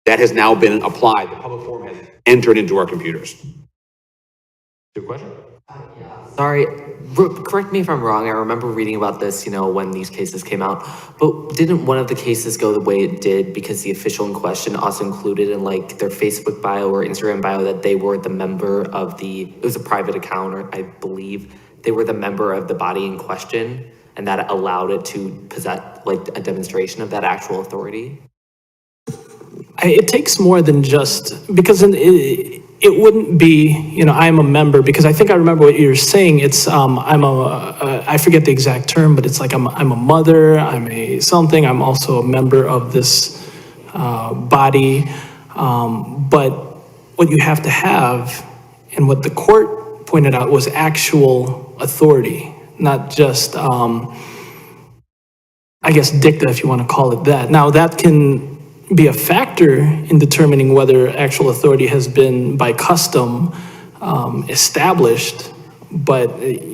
K: That has now been applied. The public forum has entered into our computers. Good question?
I: Sorry, correct me if I'm wrong. I remember reading about this, when these cases came out. But didn't one of the cases go the way it did because the official in question also included in their Facebook bio or Instagram bio that they were the member of it was a private account, or I believe they were the member of the body in question, and that allowed it to possess a demonstration of that actual authority?
D: It takes more than just, because it it wouldn't be, I'm a member, because I think I remember what you're saying. It's, I forget the exact term, but it's like I'm a mother, I'm a something, I'm also a member of this body. But what you have to have, and what the court pointed out, was actual authority, not just, I guess, dicta, if you want to call it that. Now, that can be a factor in determining whether actual authority has been by custom established, but it's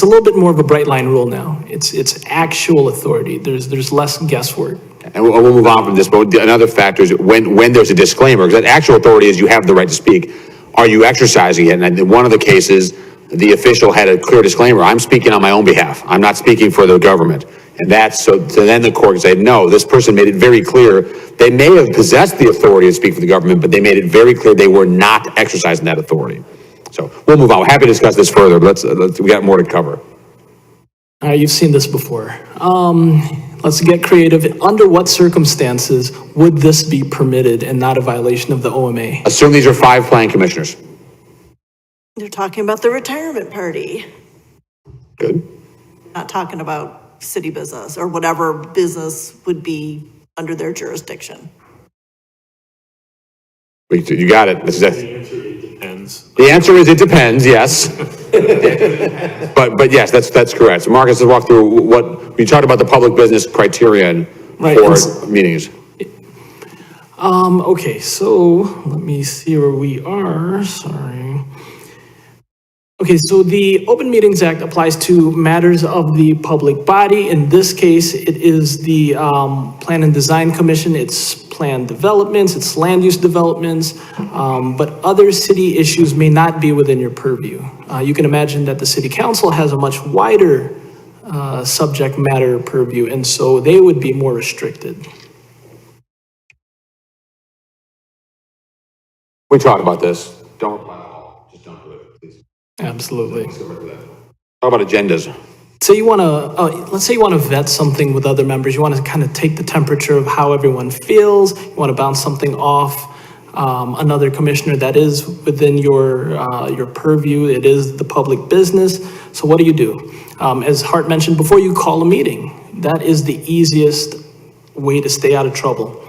D: a little bit more of a bright line rule now. It's actual authority. There's less guesswork.
K: And we'll move on from this, but another factor is when there's a disclaimer, because that actual authority is you have the right to speak. Are you exercising it? And in one of the cases, the official had a clear disclaimer: I'm speaking on my own behalf. I'm not speaking for the government. And that's, so then the court said, no, this person made it very clear. They may have possessed the authority to speak for the government, but they made it very clear they were not exercising that authority. So we'll move on. We're happy to discuss this further, but we got more to cover.
D: You've seen this before. Let's get creative. Under what circumstances would this be permitted and not a violation of the OMA?
K: Assume these are 5 plan commissioners.
A: They're talking about the retirement party,
K: Good.
A: not talking about city business or whatever business would be under their jurisdiction.
K: You got it. This is it.
E: The answer, it depends.
K: The answer is it depends, yes. But yes, that's correct. So Marcus, let's walk through what, we talked about the public business criterion
D: Right,
K: for meetings.
D: Okay, so let me see where we are. Sorry. Okay, so the Open Meetings Act applies to matters of the public body. In this case, it is the Plan and Design Commission, it's plan developments, it's land use developments, but other city issues may not be within your purview. You can imagine that the city council has a much wider subject matter purview, and so they would be more restricted.
K: We talked about this. Don't reply at all. Just don't do it, please.
D: Absolutely.
K: How about agendas?
D: So you want to, let's say you want to vet something with other members. You want to kind of take the temperature of how everyone feels. You want to bounce something off another commissioner that is within your purview. It is the public business. So what do? As Hart mentioned before, you call a meeting. That is the easiest way to stay out of trouble.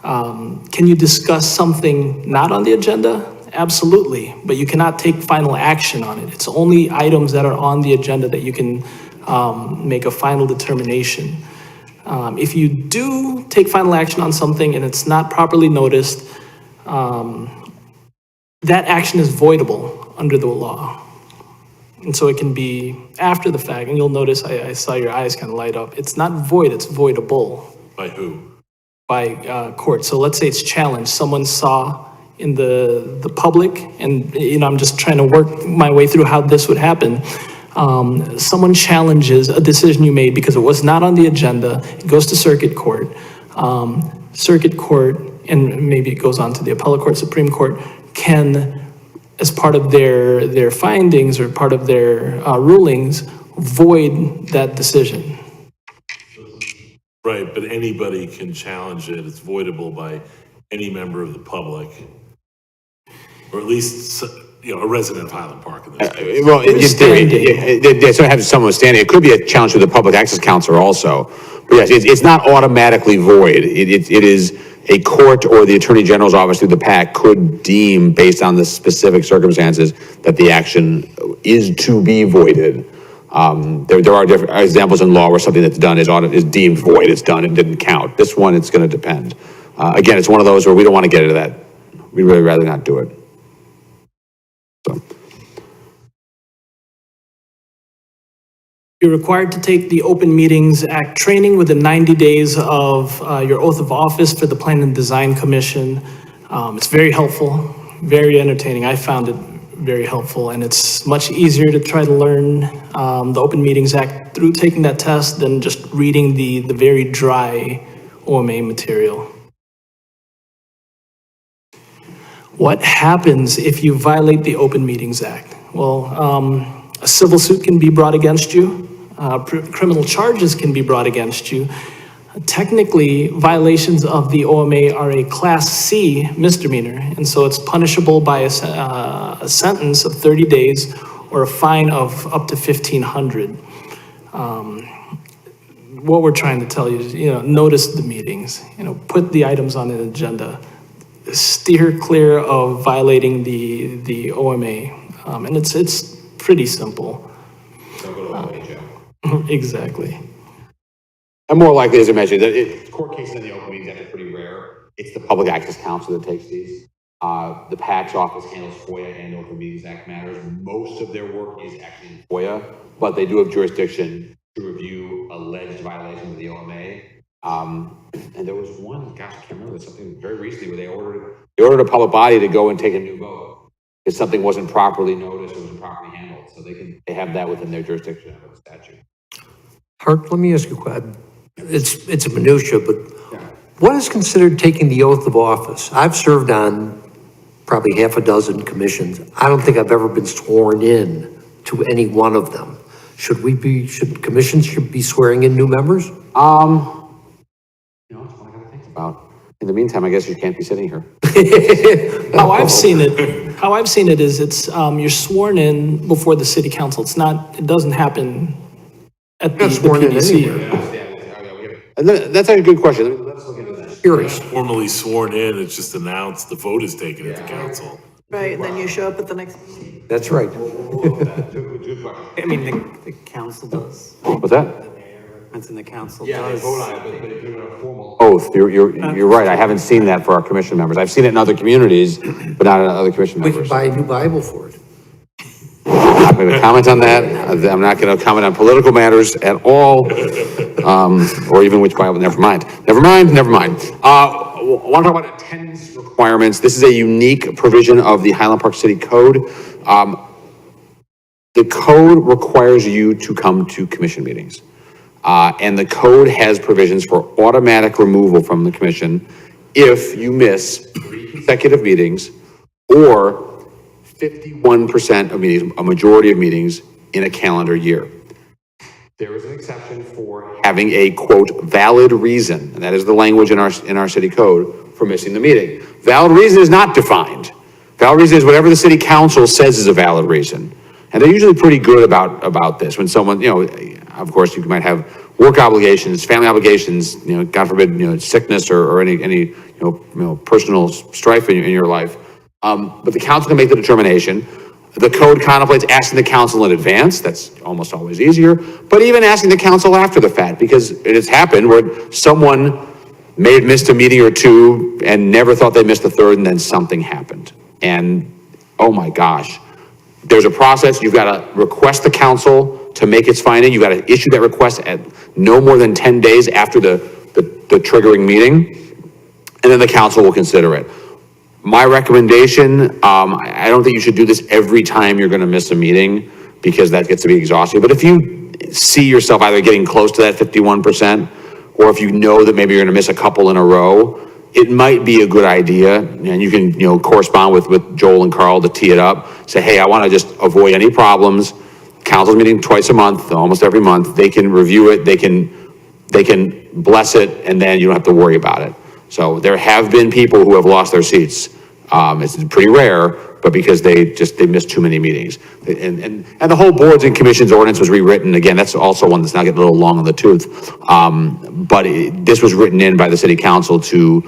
D: Can you discuss something not on the agenda? Absolutely, but you cannot take final action on it. It's only items that are on the agenda that you can make a final determination. If you do take final action on something and it's not properly noticed, that action is voidable under the law. And so it can be after the fact, and you'll notice I saw your eyes kind of light up. It's not void, it's voidable.
E: By who?
D: By court. So let's say it's challenged. Someone saw in the public, and I'm just trying to work my way through how this would happen. Someone challenges a decision you made because it was not on the agenda. It goes to circuit court. Circuit court, and maybe it goes on to the appellate court, Supreme Court, can, as part of their findings or part of their rulings, void that decision.
E: Right, but anybody can challenge it. It's voidable by any member of the public. Or at least, a resident of Highland Park in this case.
K: Well, so have someone standing. It could be a challenge to the Public Access Council also. But yes, it's not automatically void. It is a court or the Attorney General's office through the PAC could deem, based on the specific circumstances, that the action is to be voided. There are different examples in law where something that's done is deemed void. It's done, it didn't count. This one, it's going to depend. Again, it's one of those where we don't want to get into that. We'd really rather not do it. So.
D: You're required to take the Open Meetings Act training within 90 days of your oath of office for the Plan and Design Commission. It's very helpful, very entertaining. I found it very helpful, and it's much easier to try to learn the Open Meetings Act through taking that test than just reading the very dry OMA material. What happens if you violate the Open Meetings Act? Well, a civil suit can be brought against you. Criminal charges can be brought against you. Technically, violations of the OMA are a Class C misdemeanor, and so it's punishable by a sentence of 30 days or a fine of up to $1,500. What we're trying to tell you is, notice the meetings, put the items on an agenda, steer clear of violating the OMA, and it's pretty simple.
K: Don't go to OMA, Joe.
D: Exactly.
K: And more likely, as I mentioned, court cases in the open meetings act are pretty rare. It's the Public Access Council that takes these. The PAC's office handles FOIA and Open Meetings Act matters. Most of their work is actually in FOIA, but they do have jurisdiction to review alleged violations of the OMA. And there was one, gosh, I can't remember, something very recently where they ordered a public body to go and take a new vote if something wasn't properly noticed or wasn't properly handled. So they have that within their jurisdiction of the statute.
F: Hart, let me ask you a question. It's a minutia, but what is considered taking the oath of office? I've served on probably half a dozen commissions. I don't think I've ever been sworn in to any one of them. Should commissions be swearing in new members?
K: It's what I gotta think about. In the meantime, I guess you can't be sitting here.
D: How I've seen it is it's, you're sworn in before the city council. It doesn't happen at the PDC.
K: And that's a good question. Let's look into that.
F: Curious.
E: Formally sworn in, it's just announced, the vote is taken at the council.
A: Right, and then you show up at the next meeting.
F: That's right.
B: I mean, the council does.
K: What's that?
B: It's in the council
K: Yeah, they
B: does.
K: vote on it, but if you're a formal oath, you're right. I haven't seen that for our commission members. I've seen it in other communities, but not in other commission
F: We
K: members.
F: could buy a new Bible for it.
K: I'm not going to comment on that. I'm not going to comment on political matters at all, or even which Bible. Never mind. I want to talk about attendance requirements. This is a unique provision of the Highland Park City Code. The code requires you to come to commission meetings. And the code has provisions for automatic removal from the commission if you miss 3 consecutive meetings or 51% of meetings, a majority of meetings in a calendar year. There is an exception for having a, quote, valid reason, and that is the language in our city code for missing the meeting. Valid reason is not defined. Valid reason is whatever the city council says is a valid reason. And they're usually pretty good about this. When someone, of course, you might have work obligations, family obligations, God forbid, sickness or any personal strife in your life. But the council can make the determination. The code contemplates asking the council in advance. That's almost always easier. But even asking the council after the fact, because it has happened where someone may have missed a meeting or two and never thought they missed the third, and then something happened. And oh my gosh, there's a process. You've got to request the council to make its finding. You've got to issue that request at no more than 10 days after the triggering meeting, and then the council will consider it. My recommendation, I don't think you should do this every time you're going to miss a meeting because that gets to be exhausting. But if you see yourself either getting close to that 51%, or if you know that maybe you're going to miss a couple in a row, it might be a good idea. And you can, correspond with Joel and Carl to tee it up. Say, hey, I want to just avoid any problems. Council's meeting twice a month, almost every month. They can review it. They can bless it, and then you don't have to worry about it. So there have been people who have lost their seats. It's pretty rare, but because they missed too many meetings. And the whole boards and commissions ordinance was rewritten. Again, that's also one that's now getting a little long on the tooth. But this was written in by the city council to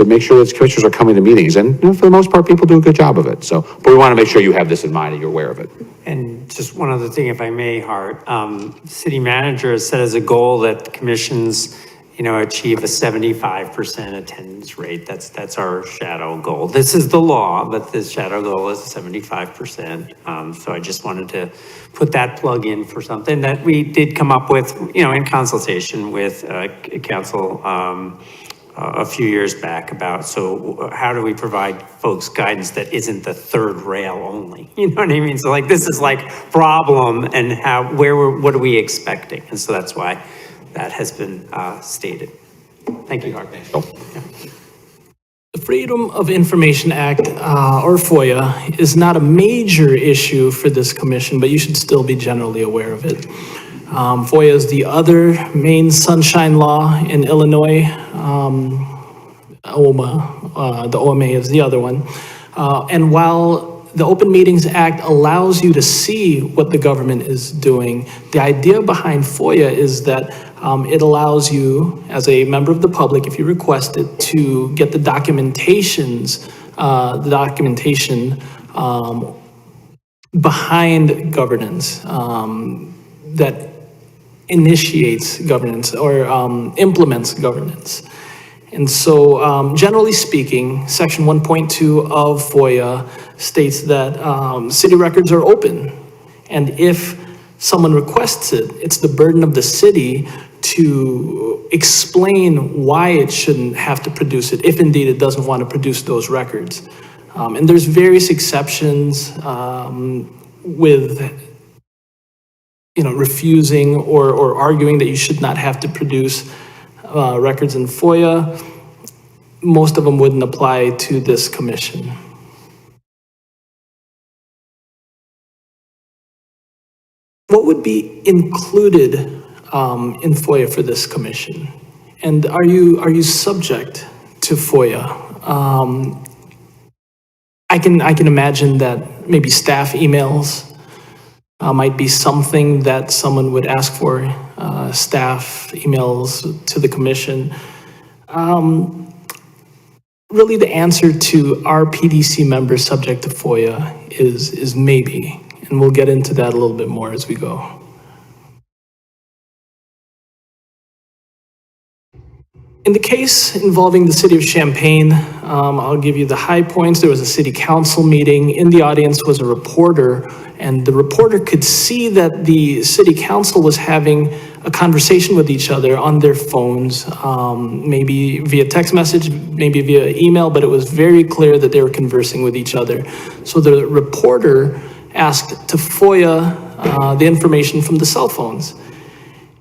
K: make sure that commissioners are coming to meetings. And for the most part, people do a good job of it. So, but we want to make sure you have this in mind and you're aware of it.
B: And just one other thing, if I may, Hart, city manager has set as a goal that the commissions, achieve a 75% attendance rate. That's our shadow goal. This is the law, but the shadow goal is 75%. So I just wanted to put that plug in for something that we did come up with, in consultation with council a few years back about, so how do we provide folks guidance that isn't the third rail only? You know what I mean? So this is problem and what are we expecting? And so that's why that has been stated. Thank you, Hart.
D: The Freedom of Information Act, or FOIA, is not a major issue for this commission, but you should still be generally aware of it. FOIA is the other main sunshine law in Illinois. The OMA is the other one. And while the Open Meetings Act allows you to see what the government is doing, the idea behind FOIA is that it allows you, as a member of the public, if you request it, to get the documentation behind governance that initiates governance or implements governance. And so, generally speaking, Section 1.2 of FOIA states that city records are open. And if someone requests it, it's the burden of the city to explain why it shouldn't have to produce it, if indeed it doesn't want to produce those records. And there's various exceptions with refusing or arguing that you should not have to produce records in FOIA. Most of them wouldn't apply to this commission. What would be included in FOIA for this commission? And are you subject to FOIA? I can imagine that maybe staff emails might be something that someone would ask for, staff emails to the commission. Really, the answer to are PDC members subject to FOIA is maybe, and we'll get into that a little bit more as we go. In the case involving the city of Champaign, I'll give you the high points. There was a city council meeting. In the audience was a reporter, and the reporter could see that the city council was having a conversation with each other on their phones, maybe via text message, maybe via email, but it was very clear that they were conversing with each other. So the reporter asked to FOIA the information from the cell phones.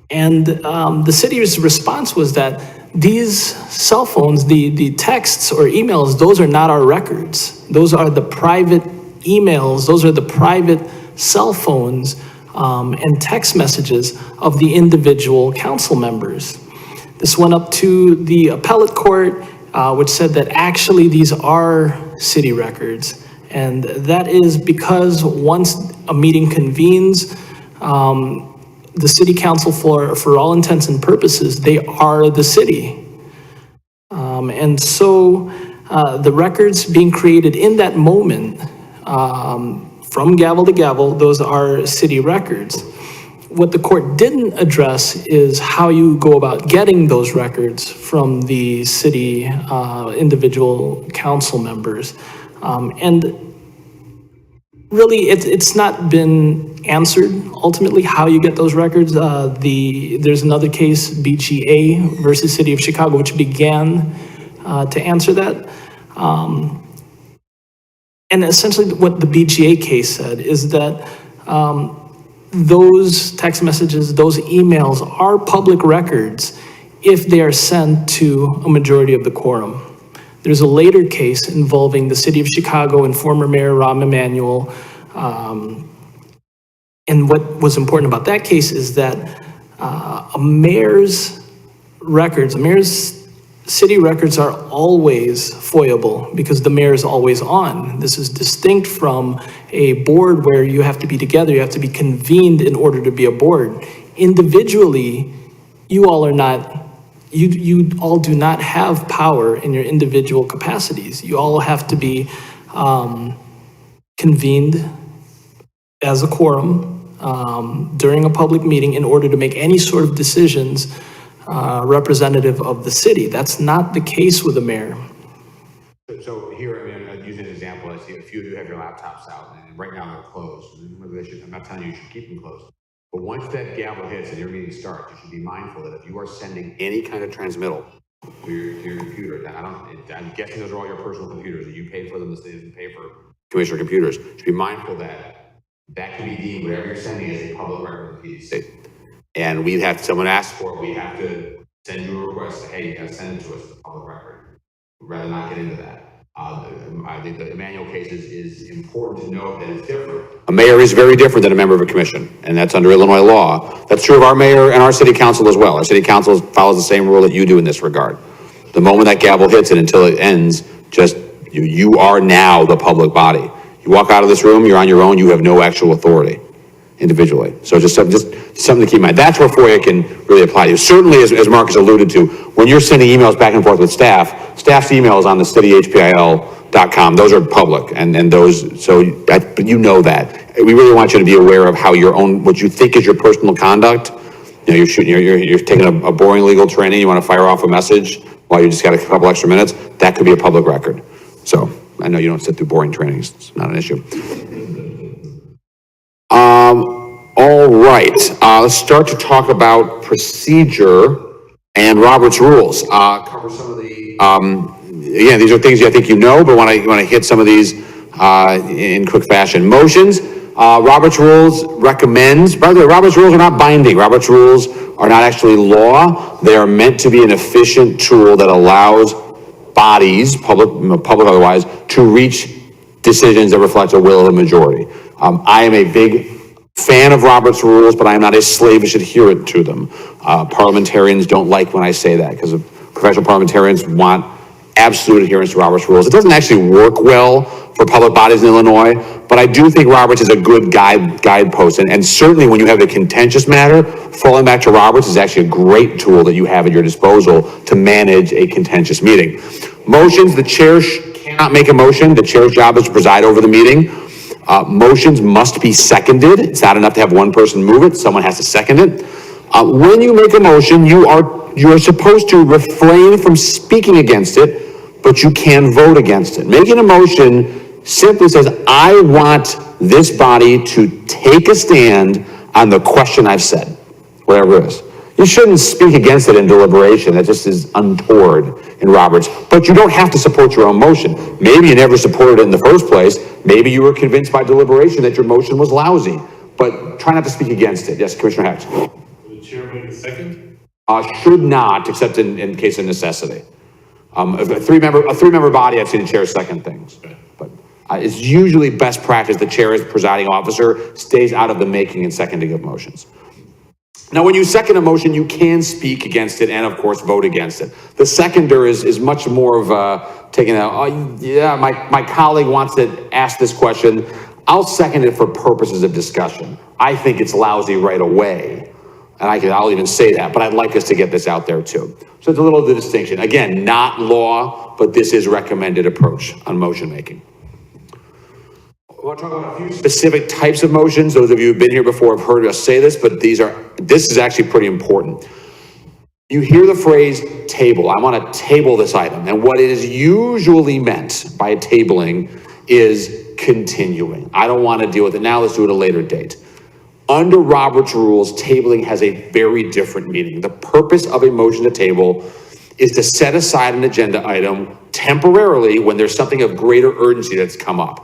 D: And the city's response was that these cell phones, the texts or emails, those are not our records. Those are the private emails, those are the private cell phones and text messages of the individual council members. This went up to the appellate court, which said that actually these are city records. And that is because once a meeting convenes, the city council, for all intents and purposes, they are the city. And so the records being created in that moment, from gavel to gavel, those are city records. What the court didn't address is how you go about getting those records from the city individual council members. And really, it's not been answered ultimately how you get those records. There's another case, BGA versus City of Chicago, which began to answer that. And essentially what the BGA case said is that those text messages, those emails are public records if they are sent to a majority of the quorum. There's a later case involving the City of Chicago and former Mayor Rahm Emanuel. And what was important about that case is that a mayor's records, a mayor's city records are always FOIable because the mayor is always on. This is distinct from a board where you have to be together, you have to be convened in order to be a board. Individually, you all are not, you all do not have power in your individual capacities. You all have to be convened as a quorum during a public meeting in order to make any sort of decisions representative of the city. That's not the case with the mayor.
K: So here, I mean, I'm using an example. I see a few of you have your laptops out, and right now they're closed. I'm not telling you should keep them closed. But once that gavel hits and your meeting starts, you should be mindful that if you are sending any kind of transmittal to your computer, I'm guessing those are all your personal computers, that you paid for them, the city doesn't pay for commissioner computers. You should be mindful that that can be deemed, whatever you're sending, as a public record of the PDC. And we'd have, someone ask for it, we have to send you a request, hey, you gotta send it to us, as a public record. We'd rather not get into that. I think the Emmanuel case is important to note that it's different. A mayor is very different than a member of a commission, and that's under Illinois law. That's true of our mayor and our city council as well. Our city council follows the same rule that you do in this regard. The moment that gavel hits it until it ends, just, you are now the public body. You walk out of this room, you're on your own, you have no actual authority individually. So just something to keep in mind. That's where FOIA can really apply to you. Certainly, as Marcus alluded to, when you're sending emails back and forth with staff's emails on the cityhpil.com, those are public, and those, so you know that. We really want you to be aware of how your own, what you think is your personal conduct. You know, you're taking a boring legal training, you want to fire off a message while you just got a couple extra minutes, that could be a public record. So I know you don't sit through boring trainings, it's not an issue. All right, let's start to talk about procedure and Robert's rules. Cover some of the, again, these are things I think you know, but want to hit some of these in quick fashion. Motions, Robert's rules recommends, by the way, Robert's rules are not binding. Robert's rules are not actually law. They are meant to be an efficient tool that allows bodies, public otherwise, to reach decisions that reflect the will of the majority. I am a big fan of Robert's rules, but I am not a slavish adherent to them. Parliamentarians don't like when I say that, because professional parliamentarians want absolute adherence to Robert's rules. It doesn't actually work well for public bodies in Illinois, but I do think Roberts is a good guidepost. And certainly when you have a contentious matter, falling back to Roberts is actually a great tool that you have at your disposal to manage a contentious meeting. Motions, the chair cannot make a motion. The chair's job is to preside over the meeting. Motions must be seconded. It's not enough to have one person move it. Someone has to second it. When you make a motion, you are supposed to refrain from speaking against it, but you can vote against it. Making a motion simply says, I want this body to take a stand on the question I've said, whatever it is. You shouldn't speak against it in deliberation. That just is untoward in Roberts. But you don't have to support your own motion. Maybe you never supported it in the first place. Maybe you were convinced by deliberation that your motion was lousy. But try not to speak against it. Yes, Commissioner Hecht.
E: Will the chair make a second?
K: Should not, except in case of necessity. A three-member body, I've seen the chair second things. But it's usually best practice the chair as presiding officer stays out of the making and seconding of motions. Now, when you second a motion, you can speak against it and, of course, vote against it. The seconder is much more of taking a, oh, yeah, my colleague wants to ask this question. I'll second it for purposes of discussion. I think it's lousy right away. And I'll even say that, but I'd like us to get this out there too. So it's a little of the distinction. Again, not law, but this is recommended approach on motion making. I want to talk about a few specific types of motions. Those of you who've been here before have heard us say this, but this is actually pretty important. You hear the phrase table. I want to table this item. And what it is usually meant by tabling is continuing. I don't want to deal with it now. Let's do it at a later date. Under Robert's rules, tabling has a very different meaning. The purpose of a motion to table is to set aside an agenda item temporarily when there's something of greater urgency that's come up.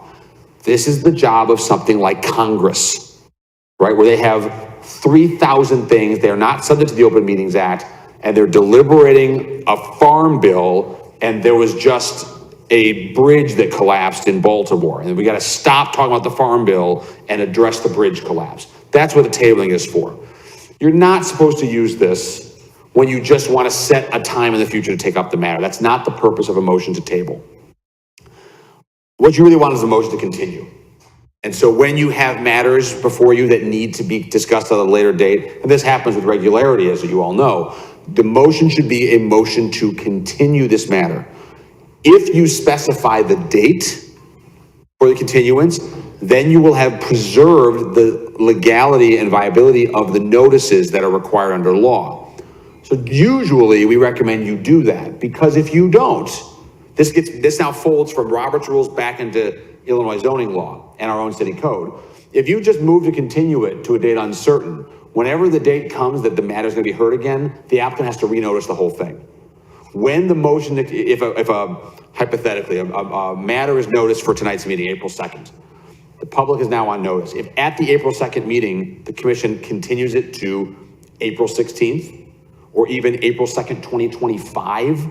K: This is the job of something like Congress, right? Where they have 3,000 things. They're not subject to the Open Meetings Act, and they're deliberating a farm bill, and there was just a bridge that collapsed in Baltimore. And we got to stop talking about the farm bill and address the bridge collapse. That's what the tabling is for. You're not supposed to use this when you just want to set a time in the future to take up the matter. That's not the purpose of a motion to table. What you really want is a motion to continue. And so when you have matters before you that need to be discussed at a later date, and this happens with regularity, as you all know, the motion should be a motion to continue this matter. If you specify the date for the continuance, then you will have preserved the legality and viability of the notices that are required under law. So usually we recommend you do that, because if you don't, this now folds from Robert's rules back into Illinois zoning law and our own city code. If you just move to continue it to a date uncertain, whenever the date comes that the matter is going to be heard again, the applicant has to renotice the whole thing. When the motion, hypothetically, a matter is noticed for tonight's meeting, April 2nd, the public is now on notice. If at the April 2nd meeting, the commission continues it to April 16th, or even April 2nd, 2025,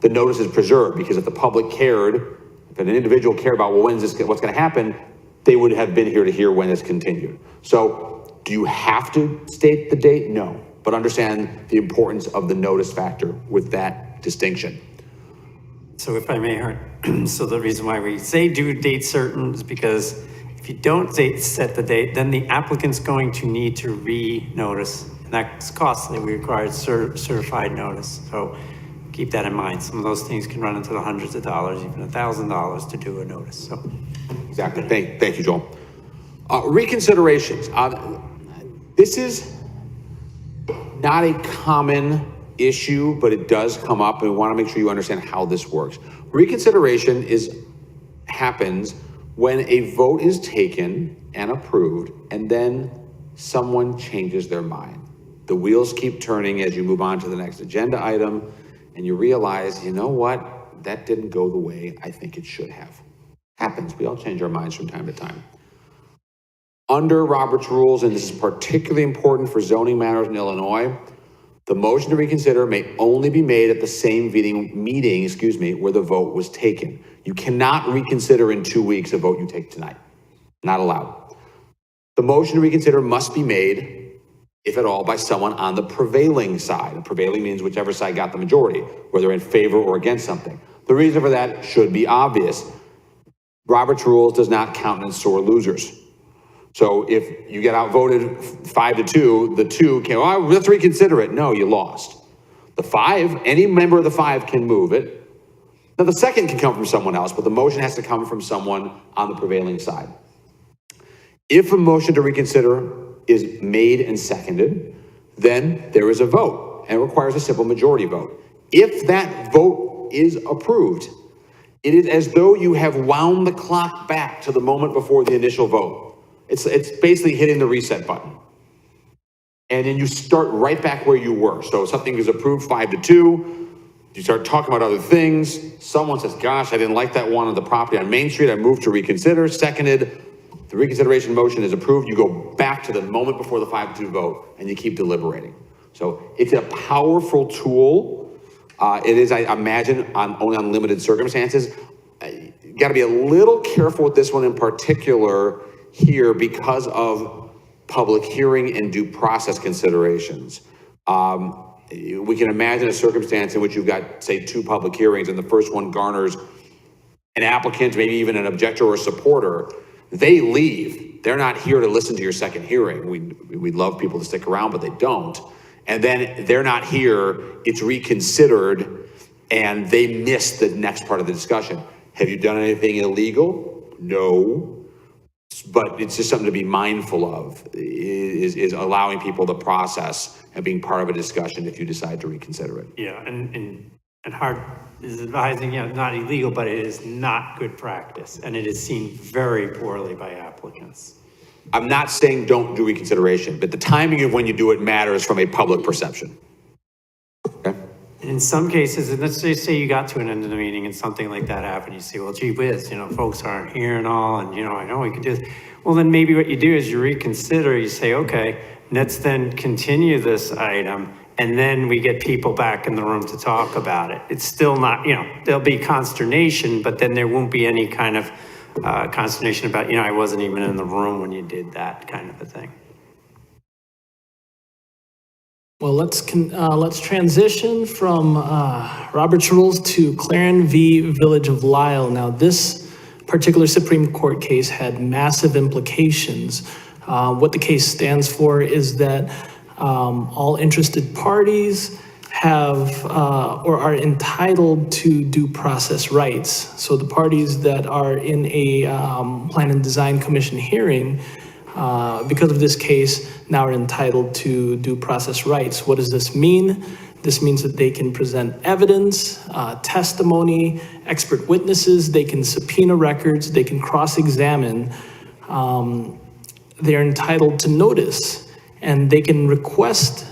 K: the notice is preserved, because if the public cared If an individual cared about, well, when's this, what's going to happen, they would have been here to hear when it's continued. So do you have to state the date? No, but understand the importance of the notice factor with that distinction.
B: So if I may, so the reason why we say do date certain is because if you don't set the date, then the applicant's going to need to re-notice, and that's costly. We require certified notice. So keep that in mind. Some of those things can run into the hundreds of dollars, even $1,000 to do a notice. So
K: exactly. Thank you, Joel. Reconsiderations. This is not a common issue, but it does come up, and we want to make sure you understand how this works. Reconsideration happens when a vote is taken and approved, and then someone changes their mind. The wheels keep turning as you move on to the next agenda item, and you realize, you know what, that didn't go the way I think it should have. Happens. We all change our minds from time to time. Under Robert's rules, and this is particularly important for zoning matters in Illinois, the motion to reconsider may only be made at the same meeting, where the vote was taken. You cannot reconsider in 2 weeks a vote you take tonight. Not allowed. The motion to reconsider must be made, if at all, by someone on the prevailing side. And prevailing means whichever side got the majority, whether in favor or against something. The reason for that should be obvious. Robert's rules does not countenance sore losers. So if you get outvoted 5-2, the 2 can, oh, let's reconsider it. No, you lost. The 5, any member of the 5 can move it. Now the second can come from someone else, but the motion has to come from someone on the prevailing side. If a motion to reconsider is made and seconded, then there is a vote, and it requires a simple majority vote. If that vote is approved, it is as though you have wound the clock back to the moment before the initial vote. It's basically hitting the reset button. And then you start right back where you were. So something is approved 5-2, you start talking about other things. Someone says, gosh, I didn't like that one on the property on Main Street. I moved to reconsider, seconded. The reconsideration motion is approved. You go back to the moment before the 5-2 vote and you keep deliberating. So it's a powerful tool. It is, I imagine, only on limited circumstances. You got to be a little careful with this one in particular here because of public hearing and due process considerations. We can imagine a circumstance in which you've got, say, 2 public hearings and the first one garners an applicant, maybe even an objector or a supporter. They leave. They're not here to listen to your second hearing. We'd love people to stick around, but they don't. And then they're not here, it's reconsidered, and they miss the next part of the discussion. Have you done anything illegal? No. But it's just something to be mindful of, is allowing people the process and being part of a discussion if you decide to reconsider it.
B: yeah, and Hart is advising, not illegal, but it is not good practice, and it is seen very poorly by applicants.
K: I'm not saying don't do reconsideration, but the timing of when you do it matters from a public perception. Okay?
B: In some cases, and let's just say you got to an end of the meeting and something like that happened, you say, well, gee whiz, folks aren't here and all, and I know we could do this. Well, then maybe what you do is you reconsider, you say, okay, let's then continue this item, and then we get people back in the room to talk about it. It's still not, there'll be consternation, but then there won't be any kind of consternation about, I wasn't even in the room when you did that kind of a thing.
D: Well, let's transition from Robert's Rules to Claren v. Village of Lisle. Now, this particular Supreme Court case had massive implications. What the case stands for is that all interested parties have or are entitled to due process rights. So the parties that are in a Plan and Design Commission hearing, because of this case, now are entitled to due process rights. What does this mean? This means that they can present evidence, testimony, expert witnesses, they can subpoena records, they can cross-examine. They're entitled to notice, and they can request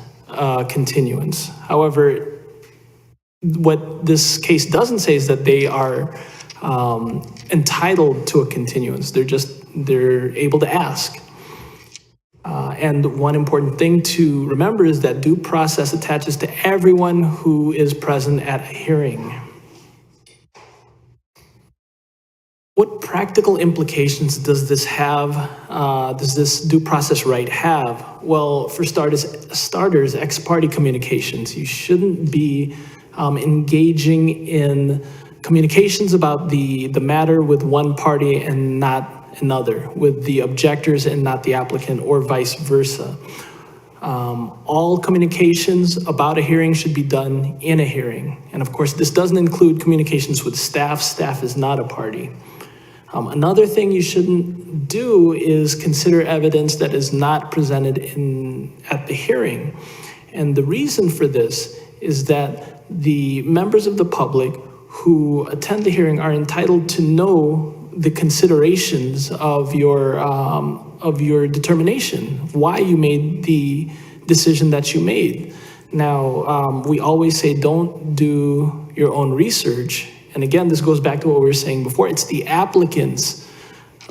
D: continuance. However, what this case doesn't say is that they are entitled to a continuance. They're able to ask. And one important thing to remember is that due process attaches to everyone who is present at a hearing. practical implications does this have, does this due process right have? Well, for starters, ex-parte communications. You shouldn't be engaging in communications about the matter with one party and not another, with the objectors and not the applicant, or vice versa. All communications about a hearing should be done in a hearing. And of course, this doesn't include communications with staff. Staff is not a party. Another thing you shouldn't do is consider evidence that is not presented at the hearing. And the reason for this is that the members of the public who attend the hearing are entitled to know the considerations of your determination, why you made the decision that you made. Now, we always say don't do your own research. And again, this goes back to what we were saying before. It's the applicant's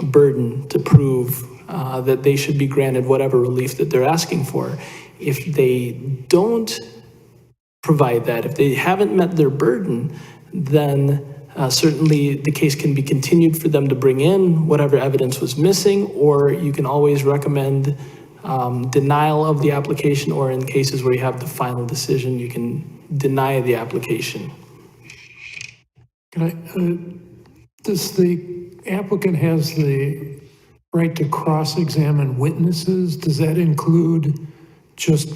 D: burden to prove that they should be granted whatever relief that they're asking for. If they don't provide that, if they haven't met their burden, then certainly the case can be continued for them to bring in whatever evidence was missing, or you can always recommend denial of the application, or in cases where you have the final decision, you can deny the application.
H: Does the applicant has the right to cross-examine witnesses? Does that include just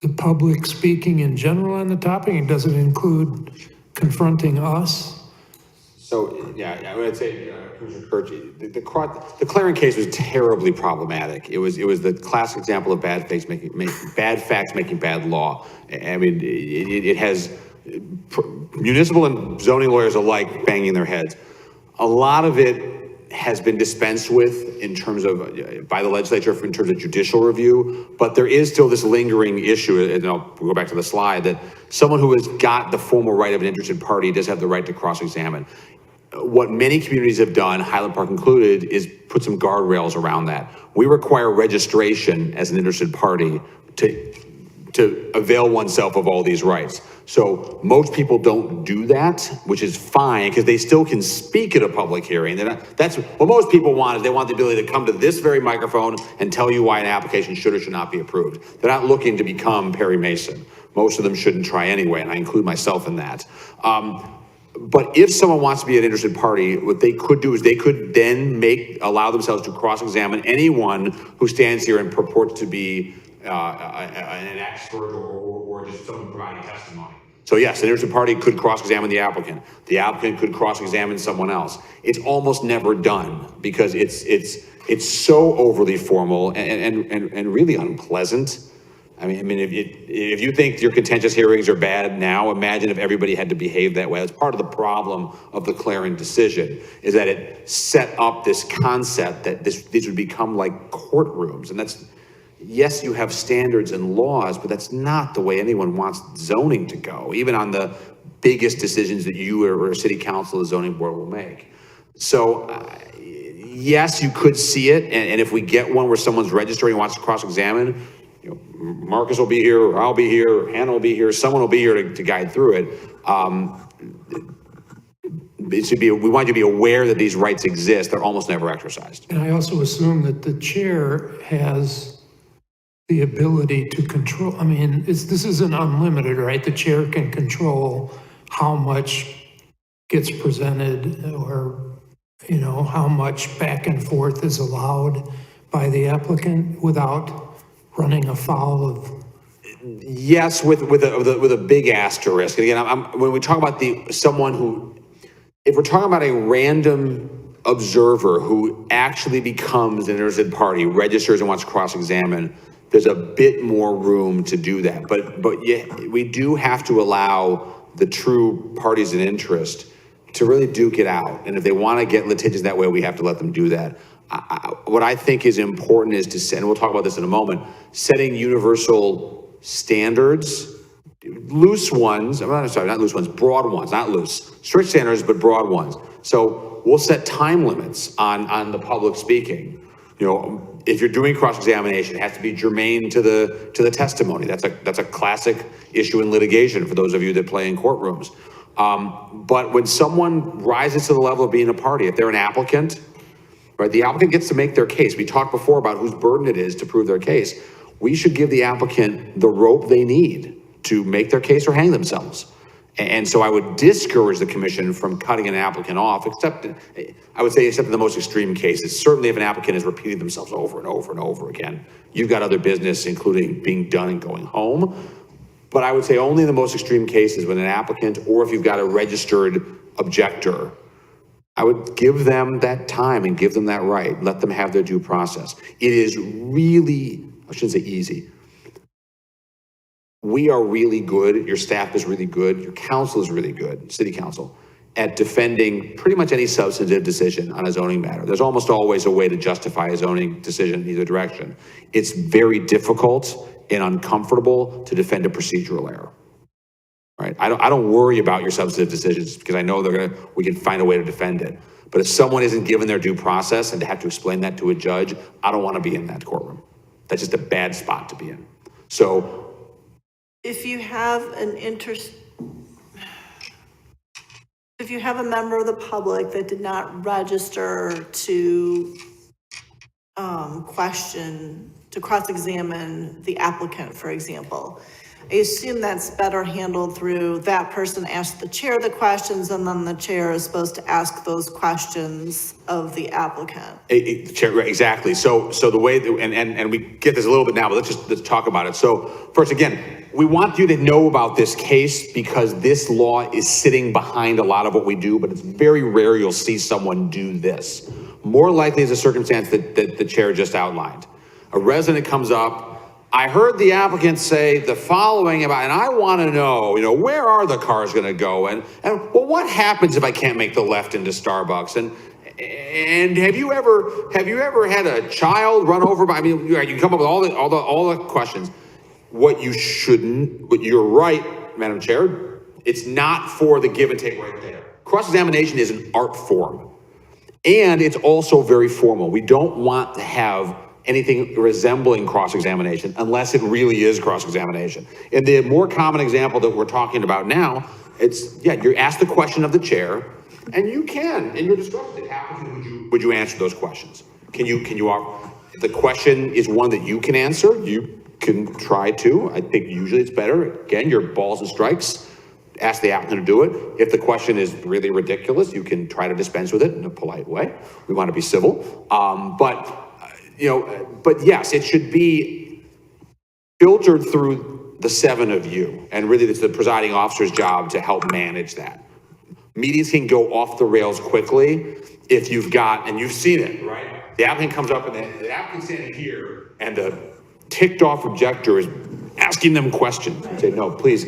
H: the public speaking in general on the topic? And does it include confronting us?
K: So, yeah, I would say, Commissioner Kirch, the Claren case was terribly problematic. It was the classic example of bad facts making bad law. I mean, it has municipal and zoning lawyers alike banging their heads. A lot of it has been dispensed with in terms of, by the legislature in terms of judicial review, but there is still this lingering issue, and I'll go back to the slide, that someone who has got the formal right of an interested party does have the right to cross-examine. What many communities have done, Highland Park included, is put some guardrails around that. We require registration as an interested party to avail oneself of all these rights. So most people don't do that, which is fine, because they still can speak at a public hearing. That's what most people want, is they want the ability to come to this very microphone and tell you why an application should or should not be approved. They're not looking to become Perry Mason. Most of them shouldn't try anyway, and I include myself in that. But if someone wants to be an interested party, what they could do is they could then allow themselves to cross-examine anyone who stands here and purports to be an expert or just someone providing testimony. So yes, an interested party could cross-examine the applicant. The applicant could cross-examine someone else. It's almost never done because it's so overly formal and really unpleasant. I mean, if you think your contentious hearings are bad now, imagine if everybody had to behave that way. That's part of the problem of the Claren decision, is that it set up this concept that these would become like courtrooms. And that's, yes, you have standards and laws, but that's not the way anyone wants zoning to go, even on the biggest decisions that you or a city council or zoning board will make. So, yes, you could see it. And if we get one where someone's registering and wants to cross-examine, you know, Marcus will be here, or I'll be here, or Hannah will be here, someone will be here to guide through it. We want you to be aware that these rights exist. They're almost never exercised.
H: And I also assume that the chair has the ability to control, I mean, this isn't unlimited, right? The chair can control how much gets presented, or, you know, how much back and forth is allowed by the applicant without running afoul of.
K: Yes, with a big asterisk. And again, when we talk about if we're talking about a random observer who actually becomes an interested party, registers and wants to cross-examine, there's a bit more room to do that. But yeah, we do have to allow the true parties in interest to really duke it out. And if they want to get litigious that way, we have to let them do that. What I think is important is to set, and we'll talk about this in a moment, setting universal standards, loose ones, not loose ones, broad ones, not loose, strict standards, but broad ones. So we'll set time limits on the public speaking. You know, if you're doing cross-examination, it has to be germane to the testimony. That's a classic issue in litigation for those of you that play in courtrooms. But when someone rises to the level of being a party, if they're an applicant, right, the applicant gets to make their case. We talked before about whose burden it is to prove their case. We should give the applicant the rope they need to make their case or hang themselves. And so I would discourage the commission from cutting an applicant off, except in the most extreme cases. Certainly if an applicant is repeating themselves over and over and over again, you've got other business, including being done and going home. But I would say only in the most extreme cases when an applicant, or if you've got a registered objector, I would give them that time and give them that right. Let them have their due process. It is really, I shouldn't say easy. We are really good, your staff is really good, your council is really good, city council, at defending pretty much any substantive decision on a zoning matter. There's almost always a way to justify a zoning decision in either direction. It's very difficult and uncomfortable to defend a procedural error, right? I don't worry about your substantive decisions because I know we can find a way to defend it. But if someone isn't given their due process and to have to explain that to a judge, I don't want to be in that courtroom. That's just a bad spot to be in. So,
A: if you have a member of the public that did not register to cross-examine the applicant, for example, I assume that's better handled through that person asks the chair the questions, and then the chair is supposed to ask those questions of the applicant.
K: Exactly. So the way that, and we get this a little bit now, but let's talk about it. So first, again, we want you to know about this case because this law is sitting behind a lot of what we do, but it's very rare you'll see someone do this. More likely is a circumstance that the chair just outlined. A resident comes up, I heard the applicant say the following about, and I want to know, where are the cars going to go? And well, what happens if I can't make the left into Starbucks? And have you ever had a child run over by, you can come up with all the questions. What you're right, Madam Chair, it's not for the give and take right there. Cross-examination is an art form. And it's also very formal. We don't want to have anything resembling cross-examination unless it really is cross-examination. And the more common example that we're talking about now, you're asked the question of the chair, and you can, in your discretion, would you answer those questions? Can you if the question is one that you can answer, you can try to. I think usually it's better. Again, your balls and strikes. Ask the applicant to do it. If the question is really ridiculous, you can try to dispense with it in a polite way. We want to be civil. But yes, it should be filtered through the 7 of you. And really it's the presiding officer's job to help manage that. Meetings can go off the rails quickly if you've got, and you've seen it, right? The applicant comes up and the applicant's standing here and the ticked off objector is asking them questions. Say, no, please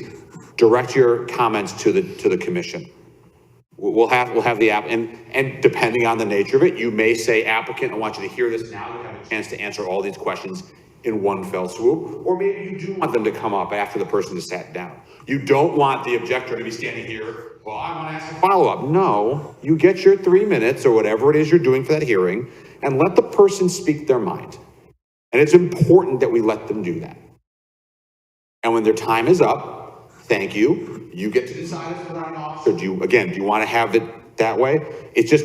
K: direct your comments to the commission. We'll have the app, and depending on the nature of it, you may say, applicant, I want you to hear this now. You have a chance to answer all these questions in one fell swoop. Or maybe you do want them to come up after the person has sat down. You don't want the objector to be standing here, well, I want to ask a follow-up. No, you get your 3 minutes or whatever it is you're doing for that hearing, and let the person speak their mind. And it's important that we let them do that. And when their time is up, thank you. You get to decide as presiding officer. Do you want to have it that way?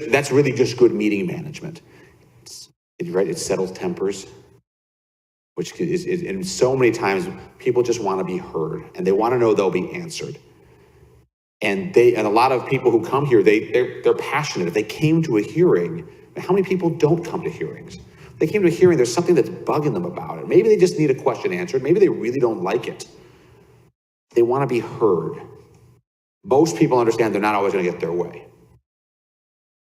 K: That's really just good meeting management. It settles tempers, which is, and so many times people just want to be heard and they want to know they'll be answered. And a lot of people who come here, they're passionate. If they came to a hearing, how many people don't come to hearings? If they came to a hearing, there's something that's bugging them about it. Maybe they just need a question answered. Maybe they really don't like it. They want to be heard. Most people understand they're not always going to get their way.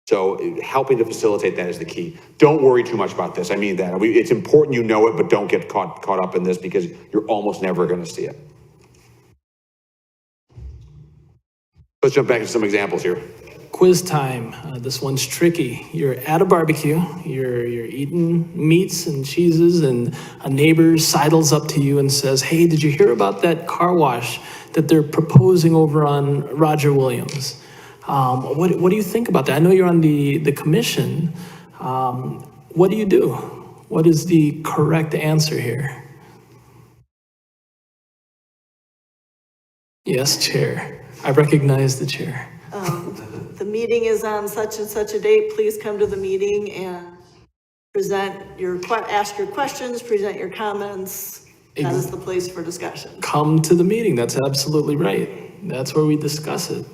K: So helping to facilitate that is the key. Don't worry too much about this. I mean that. It's important you know it, but don't get caught up in this because you're almost never going to see it. Let's jump back to some examples here.
D: Quiz time. This one's tricky. You're at a barbecue. You're eating meats and cheeses, and a neighbor sidles up to you and says, "Hey, did you hear about that car wash that they're proposing over on Roger Williams? What do you think about that? I know you're on the commission. What do you do? What is the correct answer here?" Yes, Chair. I recognize the chair.
A: The meeting is on such and such a date, please come to the meeting and ask your questions, present your comments. That is the place for discussion.
D: Come to the meeting, that's absolutely right. That's where we discuss it.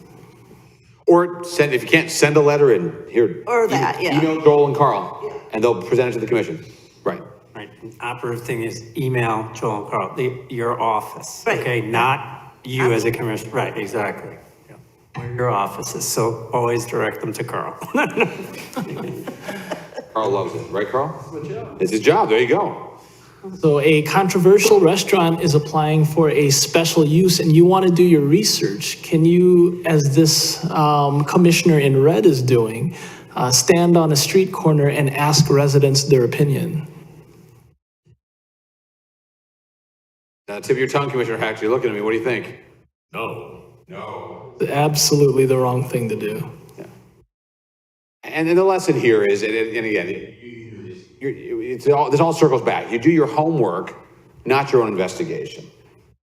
K: Or send, if you can't, send a letter in here.
A: Or that, yeah.
K: Email Joel and Carl, and they'll present it to the commission. Right.
B: Right, the operative thing is email Joel and Carl, your office,
A: Right.
B: okay? Not you as a commissioner, right, exactly. Yeah. Or your offices, so always direct them to Carl.
K: Carl loves it, right, Carl? It's his job, there you go.
D: So a controversial restaurant is applying for a special use and you want to do your research. Can you, as this commissioner in red is doing, stand on a street corner and ask residents their opinion?
K: Tip of your tongue, Commissioner Hatch, you're looking at me, what do you think?
E: No.
D: Absolutely the wrong thing to do.
K: And the lesson here is, and again, this all circles back. You do your homework, not your own investigation.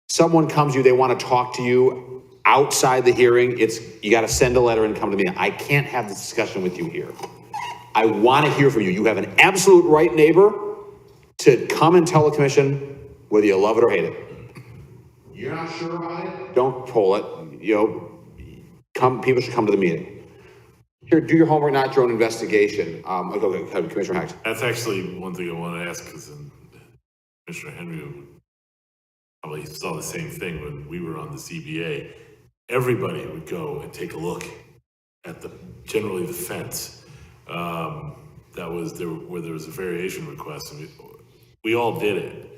K: Someone comes to you, they want to talk to you outside the hearing, you got to send a letter and come to me. I can't have this discussion with you here. I want to hear from you. You have an absolute right, neighbor, to come and tell the commission whether you love it or hate it. You're not sure about it? Don't pull it. People should come to the meeting. Here, do your homework, not your own investigation. Okay, Commissioner Hatch.
E: That's actually one thing I want to ask, because Commissioner Henry probably saw the same thing when we were on the CBA. Everybody would go and take a look at generally the fence. That was where there was a variation request, and we all did it.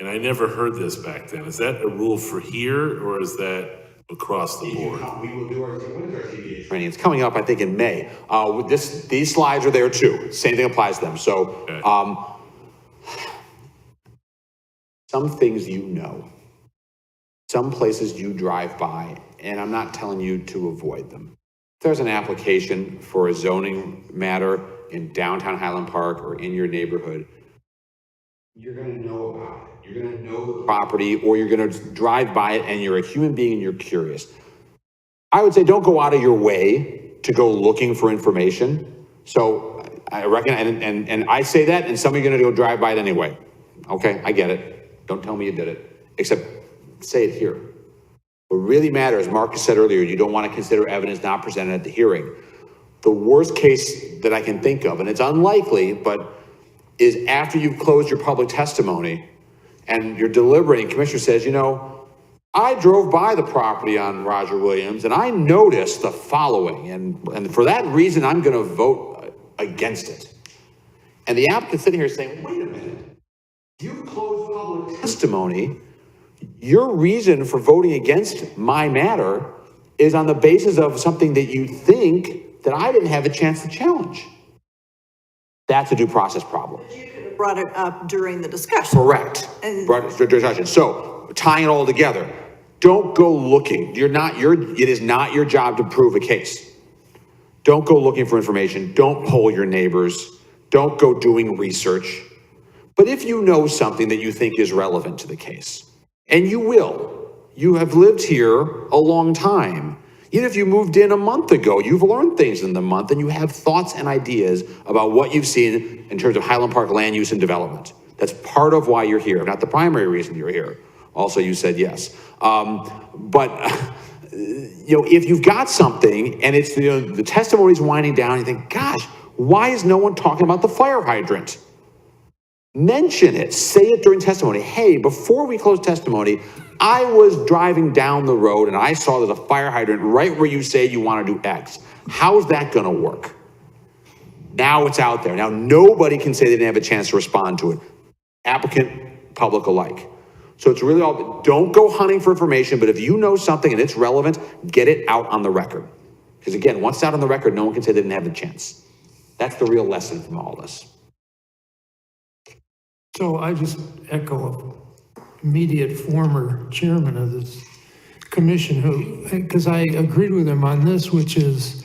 E: And I never heard this back then. Is that a rule for here, or is that across the board?
K: We will do our CBA training. It's coming up, I think, in May. These slides are there too. Same thing applies to them. So, okay. Some things some places you drive by, and I'm not telling you to avoid them. If there's an application for a zoning matter in downtown Highland Park or in your neighborhood, you're going to know about it. You're going to know the property, or you're going to drive by it and you're a human being and you're curious. I would say don't go out of your way to go looking for information. So I reckon, and I say that, and some of you are going to go drive by it anyway. Okay, I get it. Don't tell me you did it, except say it here. What really matters, Marcus said earlier, you don't want to consider evidence not presented at the hearing. The worst case that I can think of, and it's unlikely, but is after you've closed your public testimony and you're deliberating, commissioner says, I drove by the property on Roger Williams and I noticed the following, and for that reason, I'm going to vote against it. And the applicant sitting here saying, wait a minute, you closed public testimony. Your reason for voting against my matter is on the basis of something that you think that I didn't have a chance to challenge. That's a due process problem.
A: You could have brought it up during the discussion.
K: Correct. Brought it during the discussion. So tying it all together, don't go looking. It is not your job to prove a case. Don't go looking for information. Don't poll your neighbors. Don't go doing research. But if you know something that you think is relevant to the case, and you have lived here a long time. Even if you moved in a month ago, you've learned things in the month and you have thoughts and ideas about what you've seen in terms of Highland Park land use and development. That's part of why you're here, not the primary reason you're here. Also, you said yes. If you've got something and it's, the testimony's winding down, you think, gosh, why is no one talking about the fire hydrant? Mention it, say it during testimony. Hey, before we close testimony, I was driving down the road and I saw there's a fire hydrant right where you say you want to do X. How's that going to work? Now it's out there. Now nobody can say they didn't have a chance to respond to it. Applicant, public alike. So it's really all, don't go hunting for information, but if you know something and it's relevant, get it out on the record. Because again, once it's out on the record, no one can say they didn't have a chance. That's the real lesson from all this.
H: So I just echo immediate former chairman of this commission because I agreed with him on this, which is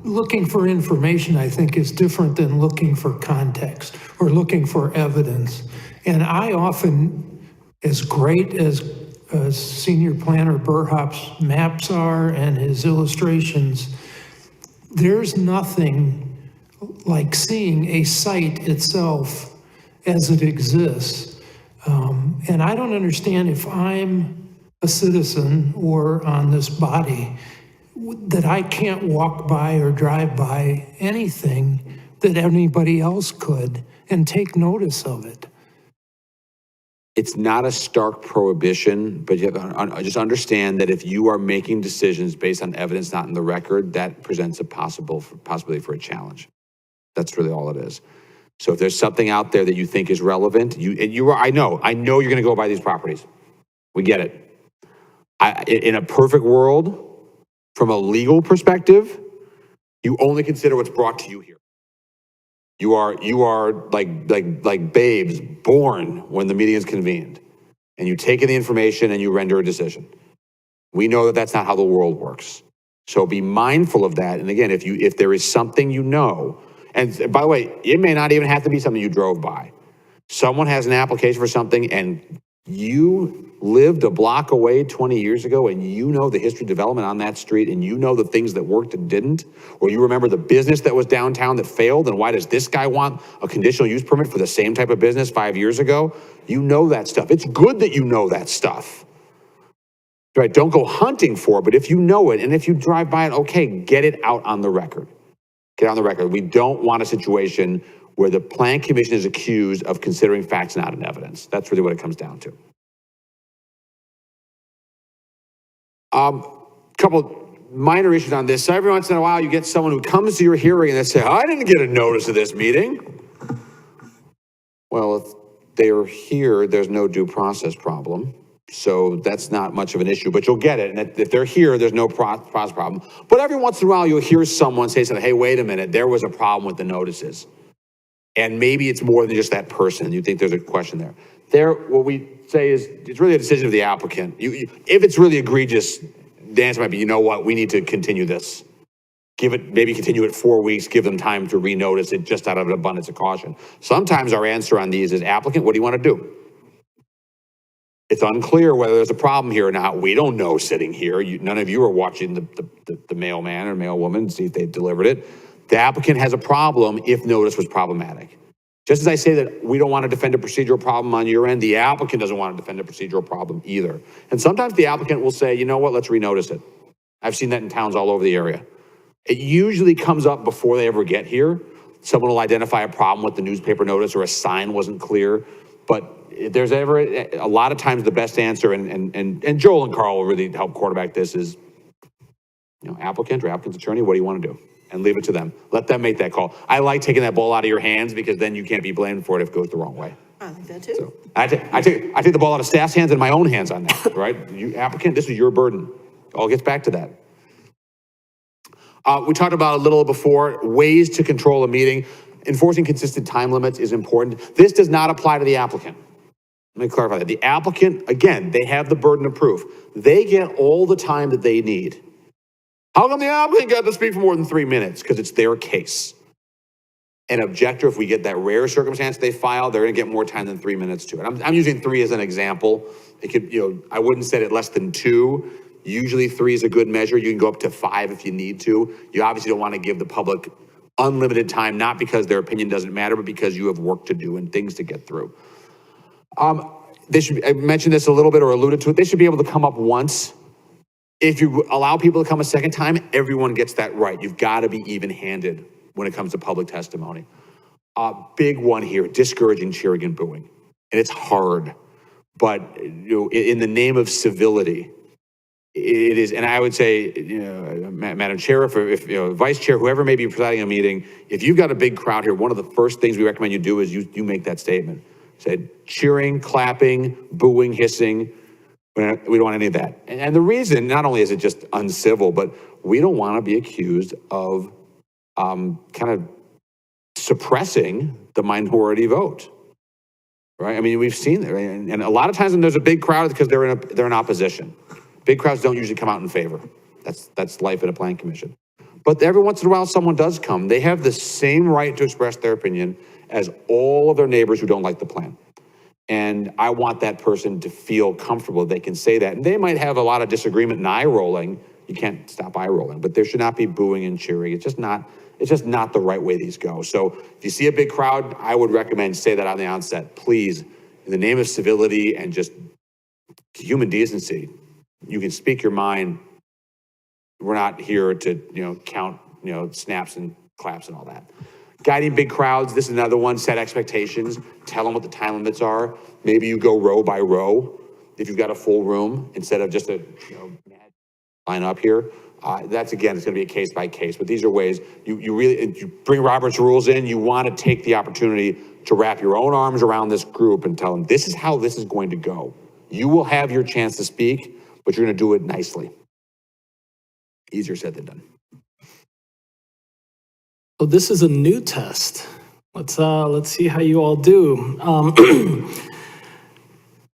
H: looking for information, I think, is different than looking for context or looking for evidence. And I often, as great as Senior Planner Burhop's maps are and his illustrations, there's nothing like seeing a site itself as it exists. And I don't understand, if I'm a citizen or on this body, that I can't walk by or drive by anything that anybody else could and take notice of it.
K: It's not a stark prohibition, but you have to just understand that if you are making decisions based on evidence not in the record, that presents a possibility for a challenge. That's really all it is. So if there's something out there that you think is relevant, I know you're going to go buy these properties. We get it. In a perfect world, from a legal perspective, you only consider what's brought to you here. You are like babes born when the meeting is convened, and you take in the information and you render a decision. We know that that's not how the world works. So be mindful of that. And again, if there is something you know, and by the way, it may not even have to be something you drove by. Someone has an application for something and you lived a block away 20 years ago and you know the history of development on that street and you know the things that worked and didn't, or you remember the business that was downtown that failed, and why does this guy want a conditional use permit for the same type of business 5 years ago? You know that stuff. It's good that you know that stuff. Right? Don't go hunting for it, but if you know it and if you drive by it, okay, get it out on the record. Get on the record. We don't want a situation where the Plan Commission is accused of considering facts not in evidence. That's really what it comes down to. Couple minor issues on this. So every once in a while, you get someone who comes to your hearing and they say, I didn't get a notice of this meeting. Well, if they're here, there's no due process problem. So that's not much of an issue, but you'll get it. And if they're here, there's no process problem. But every once in a while, you'll hear someone say something, hey, wait a minute, there was a problem with the notices. And maybe it's more than just that person. You think there's a question there. What we say is, it's really a decision of the applicant. If it's really egregious, the answer might be, you know what, we need to continue this. Maybe continue it 4 weeks, give them time to renotice it just out of an abundance of caution. Sometimes our answer on these is, applicant, what do you want to do? It's unclear whether there's a problem here or not. We don't know sitting here. None of you are watching the mailman or mailwoman to see if they delivered it. The applicant has a problem if notice was problematic. Just as I say that we don't want to defend a procedural problem on your end, the applicant doesn't want to defend a procedural problem either. And sometimes the applicant will say, you know what, let's renotice it. I've seen that in towns all over the area. It usually comes up before they ever get here. Someone will identify a problem with the newspaper notice or a sign wasn't clear. But if there's ever, a lot of times the best answer, and Joel and Carl will really help quarterback this, is, applicant or applicant's attorney, what do you want to do? And leave it to them. Let them make that call. I like taking that ball out of your hands because then you can't be blamed for it if it goes the wrong way.
A: I think that too.
K: So I take the ball out of staff's hands and my own hands on that, right? You applicant, this is your burden. It all gets back to that. We talked about a little before, ways to control a meeting. Enforcing consistent time limits is important. This does not apply to the applicant. Let me clarify that. The applicant, again, they have the burden of proof. They get all the time that they need. How come the applicant got to speak for more than 3 minutes? Because it's their case. An objector, if we get that rare circumstance they file, they're going to get more time than 3 minutes to it. I'm using 3 as an example. It could, I wouldn't set it less than 2. Usually 3 is a good measure. You can go up to 5 if you need to. You obviously don't want to give the public unlimited time, not because their opinion doesn't matter, but because you have work to do and things to get through. I mentioned this a little bit or alluded to it. They should be able to come up once. If you allow people to come a second time, everyone gets that right. You've got to be even-handed when it comes to public testimony. Big one here, discouraging cheering and booing. And it's hard, but in the name of civility, it is, and I would say, Madam Chair, if Vice Chair, whoever may be presiding a meeting, if you've got a big crowd here, one of the first things we recommend you do is you make that statement. Say cheering, clapping, booing, hissing. We don't want any of that. And the reason, not only is it just uncivil, but we don't want to be accused of kind of suppressing the minority vote. Right? I mean, we've seen that, right? And a lot of times when there's a big crowd, it's because they're in opposition. Big crowds don't usually come out in favor. That's life in a planning commission. But every once in a while, someone does come. They have the same right to express their opinion as all of their neighbors who don't like the plan. And I want that person to feel comfortable they can say that. And they might have a lot of disagreement and eye rolling. You can't stop eye rolling, but there should not be booing and cheering. It's just not the right way these go. So if you see a big crowd, I would recommend say that on the onset, please, in the name of civility and just human decency, you can speak your mind. We're not here to, count, snaps and claps and all that. Guiding big crowds, this is another one, set expectations, tell them what the time limits are. Maybe you go row by row if you've got a full room instead of just a, line up here. That's, again, it's gonna be a case by case, but these are ways you bring Robert's rules in, you wanna take the opportunity to wrap your own arms around this group and tell them, this is how this is going to go. You will have your chance to speak, but you're gonna do it nicely. Easier said than done.
D: So this is a new test. Let's see how you all do.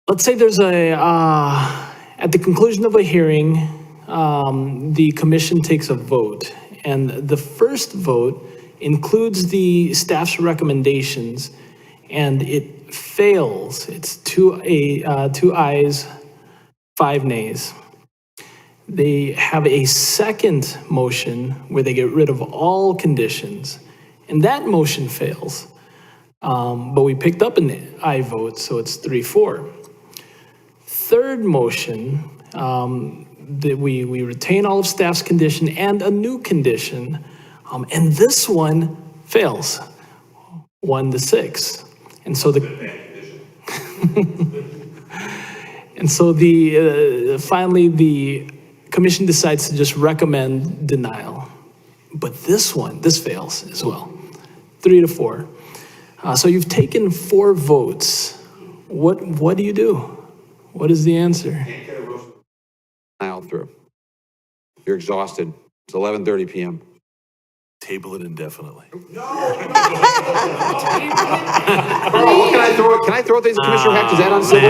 D: Let's say there's at the conclusion of a hearing, the commission takes a vote, and the first vote includes the staff's recommendations, and it fails. It's two ayes, 5 nays. They have a second motion where they get rid of all conditions, and that motion fails. But we picked up an aye vote, so it's 3-4. Third motion, that we retain all of staff's condition and a new condition, and this one fails, 1-6. And so finally the commission decides to just recommend denial. But this fails as well, 3-4. So you've taken 4 votes. What do you do? What is the answer?
K: Denial through. You're exhausted. It's 11:30 p.m.
E: Table it indefinitely.
K: Carl, can I throw things at Commissioner Heck? Is that uncivil?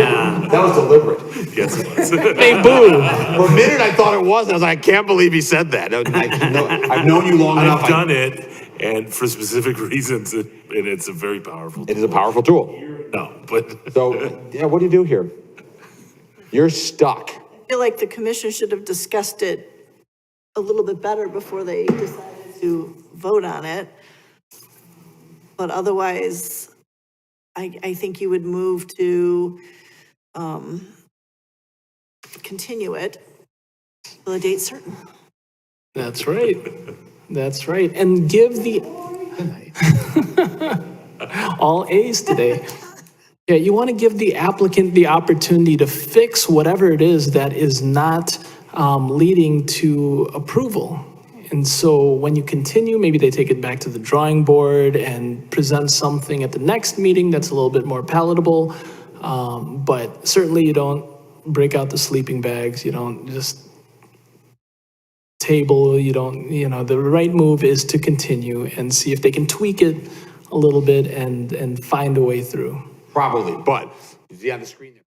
K: That was deliberate.
E: Yes, it was.
D: Hey, boo!
K: For a minute, I thought it was. I was like, I can't believe he said that. I've known you long enough.
E: I've done it, and for specific reasons, and it's a very powerful
K: It is a powerful tool.
E: No, but
K: So, yeah, what do you do here? You're stuck.
A: I feel like the commission should have discussed it a little bit better before they decided to vote on it. But otherwise, I think you would move to continue it till a date certain.
D: That's right. That's right. And give the all A's today. Yeah, you want to give the applicant the opportunity to fix whatever it is that is not leading to approval. And so when you continue, maybe they take it back to the drawing board and present something at the next meeting that's a little bit more palatable. But certainly you don't break out the sleeping bags. You don't just table. You don't, the right move is to continue and see if they can tweak it a little bit and find a way through.
K: Probably, but you see on the screen there.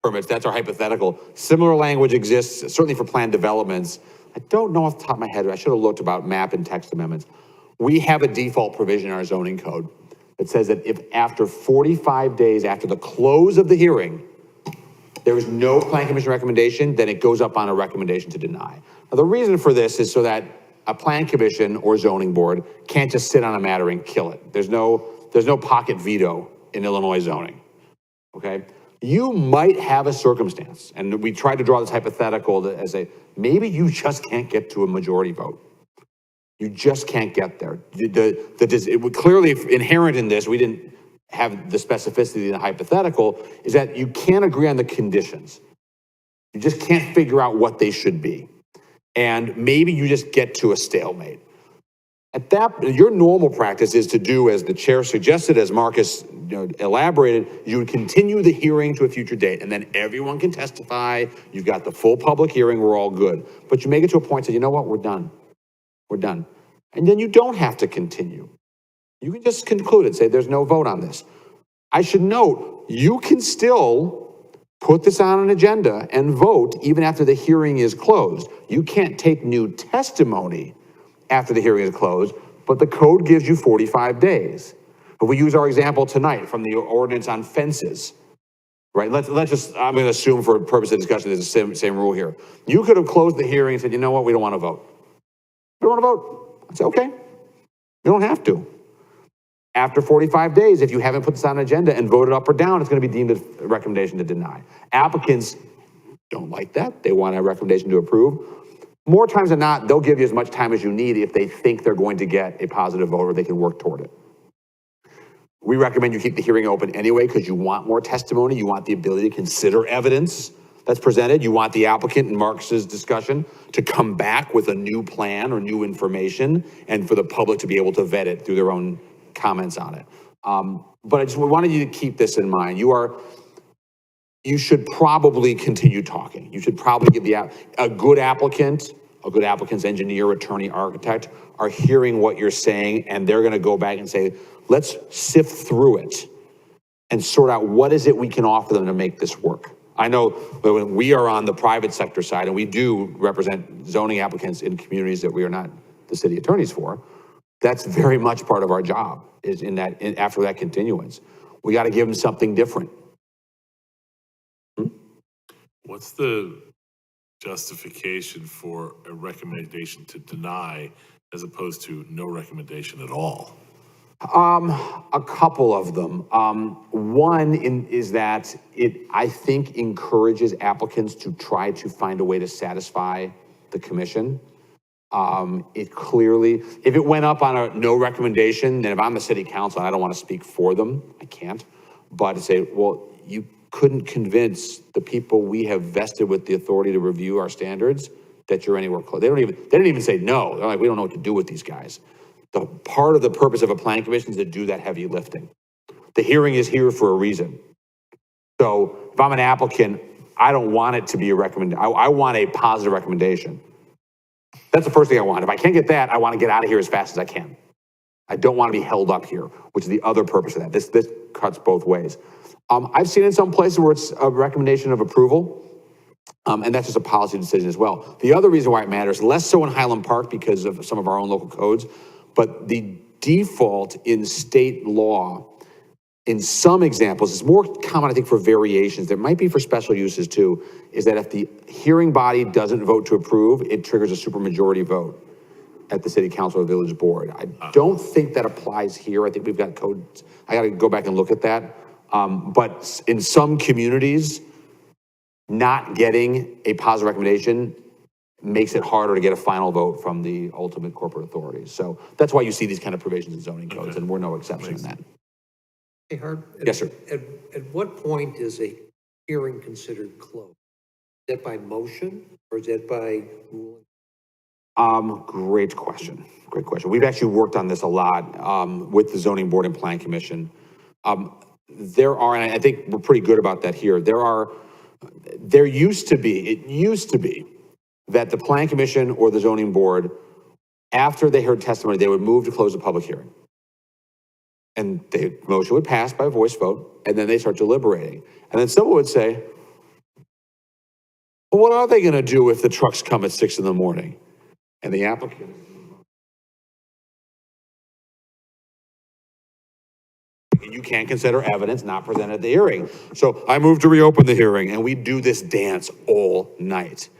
K: Permits, that's our hypothetical. Similar language exists, certainly for planned developments. I don't know off the top of my head, I should have looked about map and text amendments. We have a default provision in our zoning code that says that if after 45 days after the close of the hearing, there is no plan commission recommendation, then it goes up on a recommendation to deny. Now, the reason for this is so that a plan commission or zoning board can't just sit on a matter and kill it. There's no pocket veto in Illinois zoning, okay? You might have a circumstance, and we tried to draw this hypothetical as maybe you just can't get to a majority vote. You just can't get there. It would clearly, inherent in this, we didn't have the specificity in the hypothetical, is that you can't agree on the conditions. You just can't figure out what they should be. And maybe you just get to a stalemate. At that, your normal practice is to do as the chair suggested, as Marcus elaborated, you would continue the hearing to a future date, and then everyone can testify. You've got the full public hearing, we're all good. But you make it to a point, say, you know what, we're done. We're done. And then you don't have to continue. You can just conclude it, say there's no vote on this. I should note, you can still put this on an agenda and vote even after the hearing is closed. You can't take new testimony after the hearing is closed, but the code gives you 45 days. If we use our example tonight from the ordinance on fences, right? Let's just, I'm going to assume for purpose of discussion, there's the same rule here. You could have closed the hearing and said, you know what, we don't want to vote. We don't want to vote. I'd say, okay, you don't have to. After 45 days, if you haven't put this on an agenda and voted up or down, it's going to be deemed a recommendation to deny. Applicants don't like that. They want a recommendation to approve. More times than not, they'll give you as much time as you need if they think they're going to get a positive vote or they can work toward it. We recommend you keep the hearing open anyway because you want more testimony. You want the ability to consider evidence that's presented. You want the applicant in Marcus's discussion to come back with a new plan or new information and for the public to be able to vet it through their own comments on it. But I just wanted you to keep this in mind. You should probably continue talking. You should probably give a good applicant's engineer, attorney, architect are hearing what you're saying, and they're going to go back and say, let's sift through it and sort out what is it we can offer them to make this work. I know when we are on the private sector side, and we do represent zoning applicants in communities that we are not the city attorneys for, that's very much part of our job, is after that continuance. We got to give them something different.
E: What's the justification for a recommendation to deny as opposed to no recommendation at all?
K: A couple of them. One is that it, I think, encourages applicants to try to find a way to satisfy the commission. It clearly, if it went up on a no recommendation, then if I'm the city council, and I don't want to speak for them, I can't, but to say, well, you couldn't convince the people we have vested with the authority to review our standards that you're anywhere close. They didn't even say no. They're like, we don't know what to do with these guys. The part of the purpose of a planning commission is to do that heavy lifting. The hearing is here for a reason. So if I'm an applicant, I don't want it to be a recommendation. I want a positive recommendation. That's the first thing I want. If I can't get that, I want to get out of here as fast as I can. I don't want to be held up here, which is the other purpose of that. This cuts both ways. I've seen in some places where it's a recommendation of approval, and that's just a policy decision as well. The other reason why it matters, less so in Highland Park because of some of our own local codes, but the default in state law, in some examples, it's more common, I think, for variations. There might be for special uses too, is that if the hearing body doesn't vote to approve, it triggers a supermajority vote at the city council or village board. I don't think that applies here. I think we've got codes. I got to go back and look at that. But in some communities, not getting a positive recommendation makes it harder to get a final vote from the ultimate corporate authorities. So that's why you see these kind of provisions in zoning codes, and we're no exception in that.
F: Hey, Hart?
K: Yes, sir.
F: At what point is a hearing considered closed? Is that by motion or is that by ruling?
K: Great question. Great question. We've actually worked on this a lot with the zoning board and plan commission. There are, and I think we're pretty good about that here. It used to be that the plan commission or the zoning board, after they heard testimony, they would move to close the public hearing. And the motion would pass by a voice vote, and then they start deliberating. And then someone would say, well, what are they going to do if the trucks come at 6 in the morning? And the applicant, you can't consider evidence not presented at the hearing. So I move to reopen the hearing, and we do this dance all night.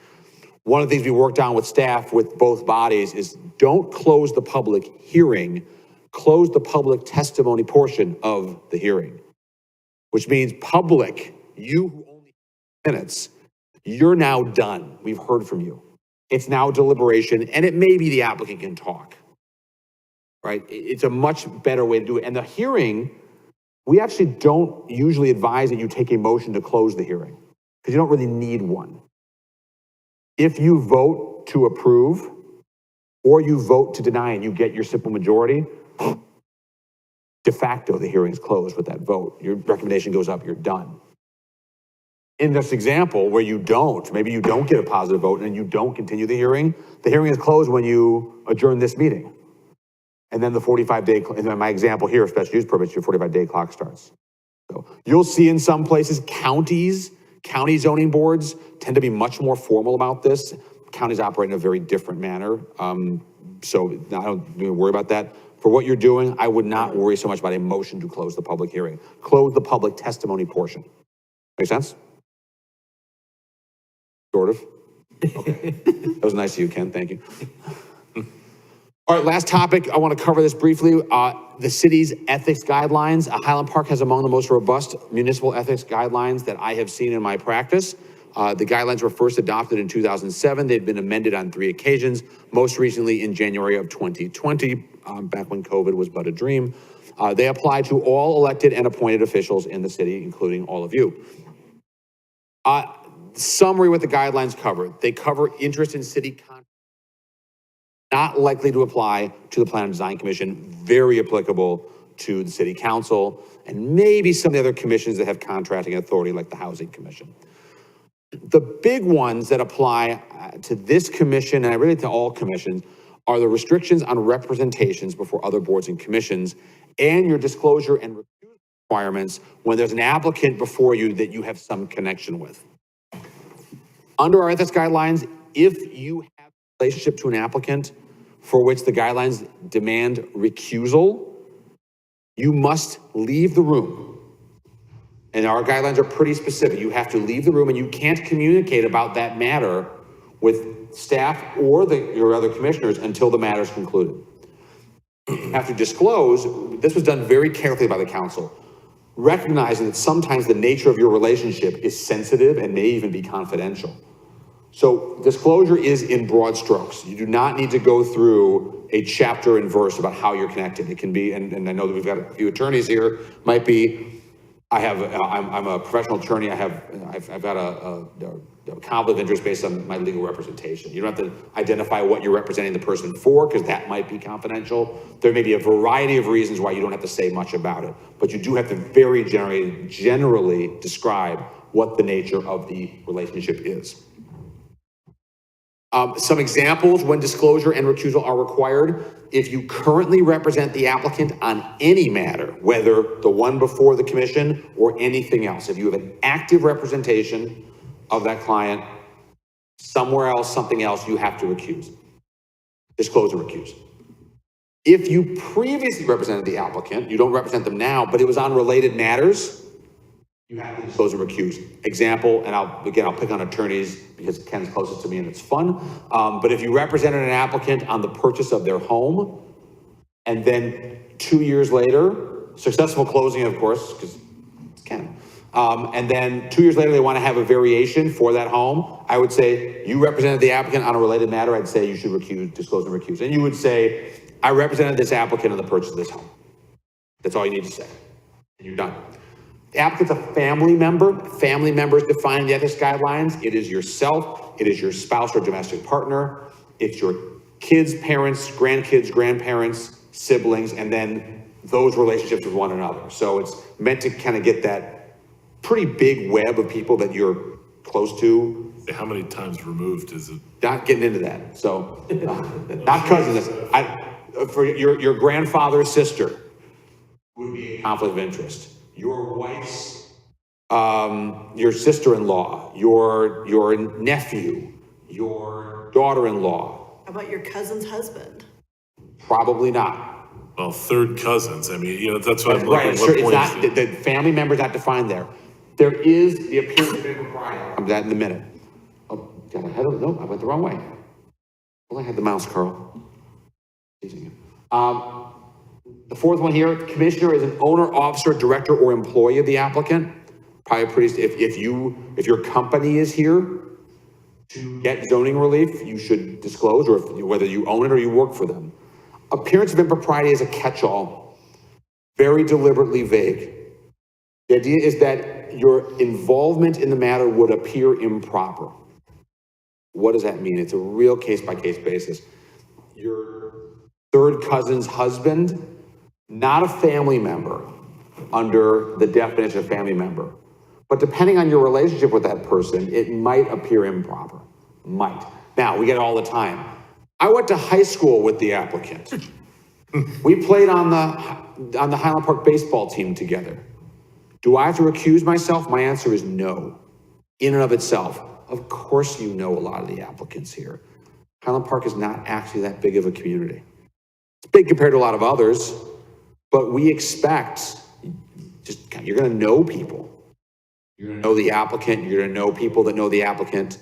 K: One of the things we worked on with staff, with both bodies, is don't close the public hearing, close the public testimony portion of the hearing, which means public, you who only have minutes, you're now done. We've heard from you. It's now deliberation, and it may be the applicant can talk, right? It's a much better way to do it. And the hearing, we actually don't usually advise that you take a motion to close the hearing because you don't really need one. If you vote to approve or you vote to deny and you get your simple majority, de facto, the hearing's closed with that vote. Your recommendation goes up, you're done. In this example where maybe you don't get a positive vote and you don't continue the hearing is closed when you adjourn this meeting. And then the 45-day, in my example here, special use permits, your 45-day clock starts. So you'll see in some places, county zoning boards tend to be much more formal about this. Counties operate in a very different manner. So I don't worry about that. for what you're doing, I would not worry so much about a motion to close the public hearing. Close the public testimony portion. Make sense? Sort of. Okay. That was nice of you, Ken. Thank you. All right, last topic. I want to cover this briefly. The city's ethics guidelines. Highland Park has among the most robust municipal ethics guidelines that I have seen in my practice. The guidelines were first adopted in 2007. They've been amended on 3 occasions, most recently in January of 2020, back when COVID was but a dream. They apply to all elected and appointed officials in the city, including all of you. Summary what the guidelines cover. They cover interest in city contracts not likely to apply to the Plan and Design Commission, very applicable to the City Council, and maybe some of the other commissions that have contracting authority, like the Housing Commission. The big ones that apply to this commission, and really to all commissions, are the restrictions on representations before other boards and commissions, and your disclosure and recusal requirements when there's an applicant before you that you have some connection with. Under our ethics guidelines, if you have a relationship to an applicant for which the guidelines demand recusal, you must leave the room. And our guidelines are pretty specific. You have to leave the room and you can't communicate about that matter with staff or your other commissioners until the matter is concluded. You have to disclose. This was done very carefully by the council, recognizing that sometimes the nature of your relationship is sensitive and may even be confidential. So disclosure is in broad strokes. You do not need to go through a chapter and verse about how you're connected. It can be, and I know that we've got a few attorneys here, might be, I'm a professional attorney. I've got a conflict of interest based on my legal representation. You don't have to identify what you're representing the person for, because that might be confidential. There may be a variety of reasons why you don't have to say much about it, but you do have to very generally describe what the nature of the relationship is. Some examples when disclosure and recusal are required. If you currently represent the applicant on any matter, whether the one before the commission or anything else, if you have an active representation of that client somewhere else, something else, you have to recuse. Disclose or recuse. If you previously represented the applicant, you don't represent them now, but it was on related matters, you have to disclose and recuse. Example, and I'll pick on attorneys because Ken's closest to me and it's fun. But if you represented an applicant on the purchase of their home, and then 2 years later, successful closing, of course, because it's Ken. And then 2 years later, they want to have a variation for that home. I would say, you represented the applicant on a related matter. I'd say you should recuse, disclose and recuse. And you would say, I represented this applicant on the purchase of this home. That's all you need to say. And you're done. The applicant's a family member. Family members defined in the ethics guidelines. It is yourself, it is your spouse or domestic partner, it's your kids, parents, grandkids, grandparents, siblings, and then those relationships with one another. So it's meant to kind of get that pretty big web of people that you're close to.
E: How many times removed is it?
K: Not getting into that. So, not cousins. For your grandfather's sister would be a conflict of interest. Your wife's, your sister-in-law, your nephew, your daughter-in-law.
A: How about your cousin's husband?
K: Probably not.
E: Well, third cousins, I mean, that's what I'm
K: Right,
E: looking
K: sure,
E: at. What
K: it's
E: point
K: not, the family member's not defined there. There is the appearance of impropriety. I'm that in a minute. Oh, got ahead of, nope, I went the wrong way. Well, I had the mouse, Carl. Teasing you. The fourth one here, commissioner is an owner, officer, director, or employee of the applicant. Probably pretty, if your company is here to get zoning relief, you should disclose, or whether you own it or you work for them. Appearance of impropriety is a catch-all, very deliberately vague. The idea is that your involvement in the matter would appear improper. What does that mean? It's a real case-by-case basis. Your third cousin's husband, not a family member under the definition of family member. But depending on your relationship with that person, it might appear improper. Might. Now, we get it all the time. I went to high school with the applicant. We played on the Highland Park baseball team together. Do I have to recuse myself? My answer is no. In and of itself. Of course you know a lot of the applicants here. Highland Park is not actually that big of a community. It's big compared to a lot of others, but we expect, you're gonna know people. You're gonna know the applicant, you're gonna know people that know the applicant.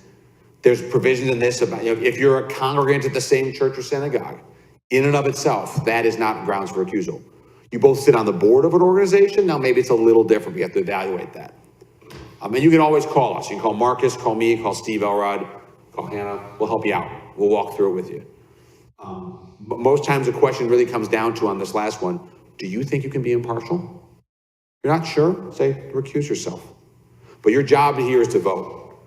K: There's provisions in this about, if you're a congregant at the same church or synagogue, in and of itself, that is not grounds for recusal. You both sit on the board of an organization, now maybe it's a little different, we have to evaluate that. And you can always call us, you can call Marcus, call me, call Steve Elrod, call Hannah, we'll help you out, we'll walk through it with you. But most times the question really comes down to, on this last one, do you think you can be impartial? You're not sure? Say, recuse yourself. But your job here is to vote.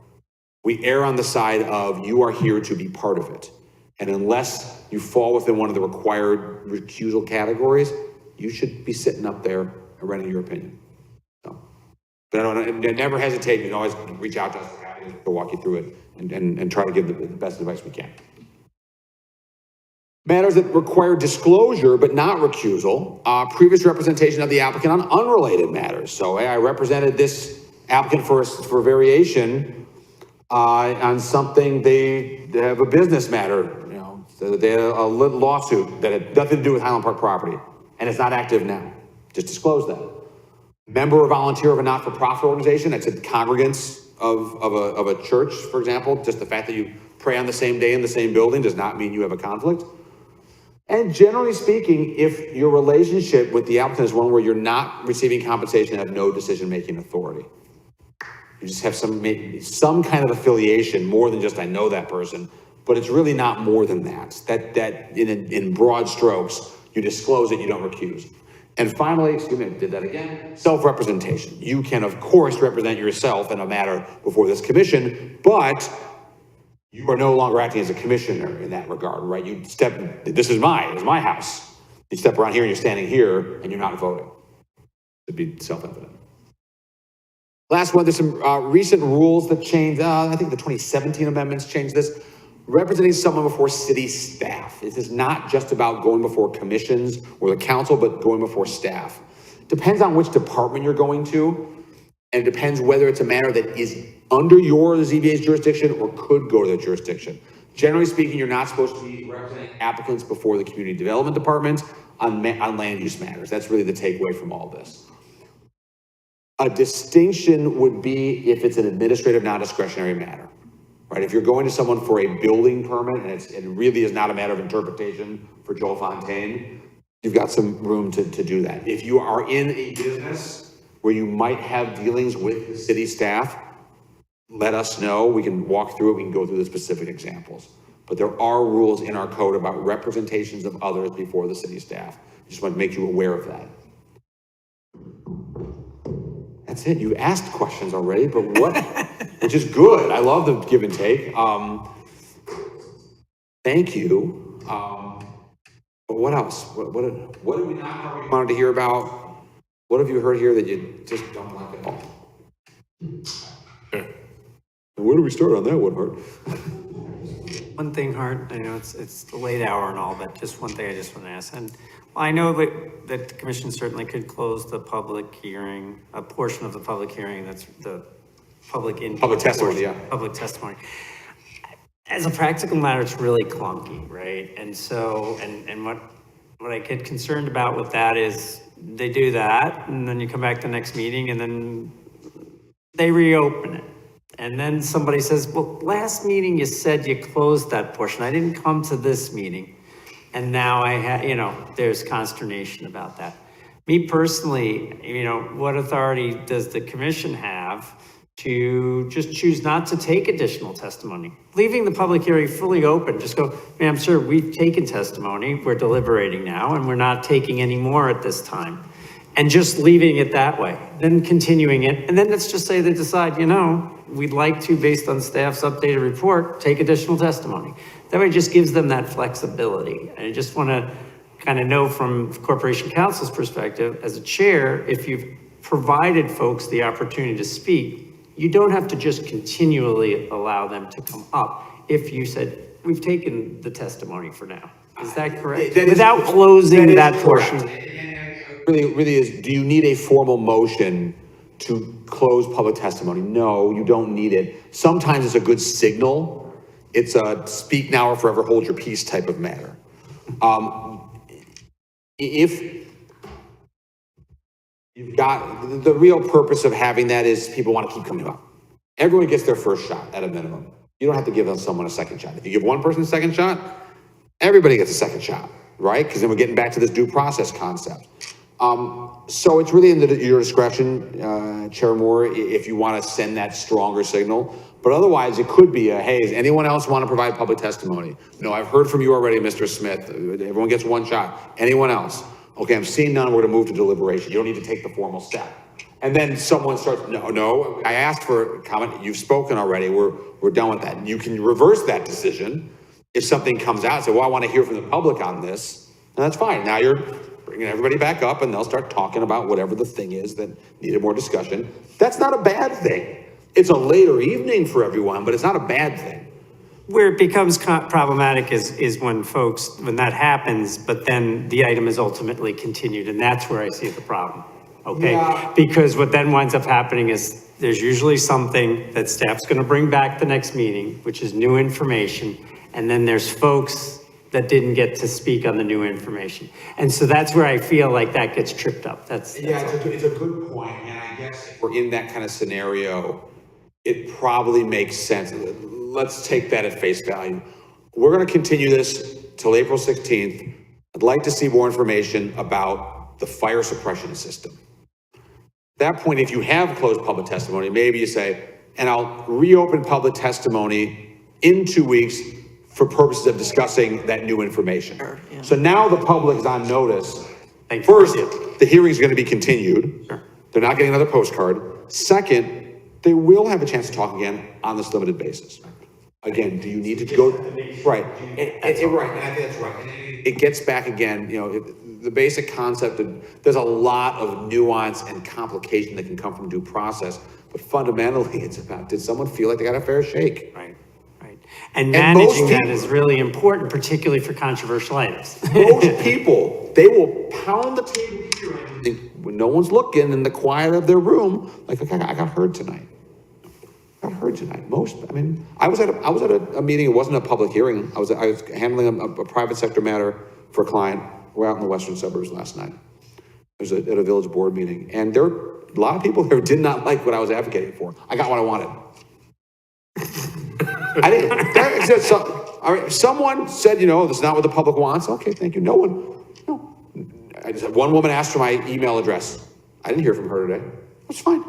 K: We err on the side of you are here to be part of it. And unless you fall within one of the required recusal categories, you should be sitting up there and renting your opinion. So, but I don't know, never hesitate. You can always reach out to us. We'll walk you through it and try to give the best advice we can. Matters that require disclosure but not recusal, previous representation of the applicant on unrelated matters. So hey, I represented this applicant for variation on something, they have a business matter, so they had a lawsuit that had nothing to do with Highland Park property, and it's not active now. Just disclose that. Member or volunteer of a not-for-profit organization, that's congregants of a church, for example. Just the fact that you pray on the same day in the same building does not mean you have a conflict. And generally speaking, if your relationship with the applicant is one where you're not receiving compensation and have no decision-making authority, you just have some kind of affiliation, more than just I know that person, but it's really not more than that. That in broad strokes, you disclose it, you don't recuse. And finally, excuse me, I did that again, self-representation. You can, of course, represent yourself in a matter before this commission, but you are no longer acting as a commissioner in that regard, right? You step, this is my house. You step around here and you're standing here and you're not voting. It'd be self-evident. Last one, there's some recent rules that changed. I think the 2017 amendments changed this. Representing someone before city staff. This is not just about going before commissions or the council, but going before staff. Depends on which department you're going to, and it depends whether it's a matter that is under your ZBA's jurisdiction or could go to the jurisdiction. Generally speaking, you're not supposed to be representing applicants before the community development department on land use matters. That's really the takeaway from all this. A distinction would be if it's an administrative non-discretionary matter, right? If you're going to someone for a building permit and it really is not a matter of interpretation for Joel Fontaine, you've got some room to do that. If you are in a business where you might have dealings with the city staff, let us know. We can walk through it. We can go through the specific examples. But there are rules in our code about representations of others before the city staff. I just want to make you aware of that. That's it. You asked questions already, but what, which is good. I love the give and take. Thank you. But what else? What did we not cover you wanted to hear about? What have you heard here that you just don't like at all? And where do we start on that one, Hart?
B: One thing, Hart, I know it's the late hour and all, but just one thing I just want to ask. And I know that the commission certainly could close the public hearing, a portion of the public hearing, that's the public input.
K: Public testimony, yeah.
B: Public testimony. As a practical matter, it's really clunky, right? And so, and what I get concerned about with that is they do that, and then you come back to the next meeting, and then they reopen it. And then somebody says, well, last meeting you said you closed that portion. I didn't come to this meeting. And now I have, there's consternation about that. Me personally, what authority does the commission have to just choose not to take additional testimony? Leaving the public hearing fully open, just go, ma'am, sir, we've taken testimony. We're deliberating now and we're not taking any more at this time. And just leaving it that way, then continuing it. And then let's just say they decide, we'd like to, based on staff's updated report, take additional testimony. That way it just gives them that flexibility. And I just want to kind of know from Corporation Counsel's perspective, as a chair, if you've provided folks the opportunity to speak, you don't have to just continually allow them to come up. If you said, we've taken the testimony for now. Is that correct? Without closing that portion.
K: Really is, do you need a formal motion to close public testimony? No, you don't need it. Sometimes it's a good signal. It's a speak now or forever hold your peace type of matter. if you've got, the real purpose of having that is people want to keep coming up. Everyone gets their first shot at a minimum. You don't have to give someone a second shot. If you give one person a second shot, everybody gets a second shot, right? Because then we're getting back to this due process concept. So it's really in your discretion, Chair Moore, if you want to send that stronger signal. But otherwise, it could be hey, does anyone else want to provide public testimony? No, I've heard from you already, Mr. Smith. Everyone gets one shot. Anyone else? Okay, I'm seeing none. We're going to move to deliberation. You don't need to take the formal step. And then someone starts, no, I asked for a comment. You've spoken already. We're done with that. And you can reverse that decision if something comes out and say, well, I want to hear from the public on this. And that's fine. Now you're bringing everybody back up and they'll start talking about whatever the thing is that needed more discussion. That's not a bad thing. It's a later evening for everyone, but it's not a bad thing.
B: Where it becomes problematic is when that happens, but then the item is ultimately continued, and that's where I see the problem, okay?
K: Yeah.
B: Because what then winds up happening is there's usually something that staff's gonna bring back the next meeting, which is new information, and then there's folks that didn't get to speak on the new information. And so that's where I feel like that gets tripped up. That's
K: yeah, it's a good point, and I guess if we're in that kind of scenario, it probably makes sense. Let's take that at face value. We're going to continue this till April 16th. I'd like to see more information about the fire suppression system. At that point, if you have closed public testimony, maybe you say, and I'll reopen public testimony in 2 weeks for purposes of discussing that new information.
A: Sure, yeah.
K: So now the public is on notice.
B: Thank you.
K: First, the hearing is going to be continued.
B: Sure.
K: They're not getting another postcard. Second, they will have a chance to talk again on this limited basis. Again, do you need to go? Right, right, and I think that's right. It gets back again, the basic concept of, there's a lot of nuance and complication that can come from due process, but fundamentally it's about, did someone feel like they got a fair shake?
B: Right, right. And
K: most
B: managing that
K: people-
B: is really important, particularly for controversial items.
K: Most people, they will pound the table here when no one's looking in the quiet of their room, like, okay, I got heard tonight. I heard tonight. I was at a meeting. It wasn't a public hearing. I was handling a private sector matter for a client. We're out in the western suburbs last night. I was at a village board meeting, and there were a lot of people there who did not like what I was advocating for. I got what I wanted. I didn't. All right, someone said, this is not what the public wants. Okay, thank you. No. I just had one woman asked for my email address. I didn't hear from her today. That's fine.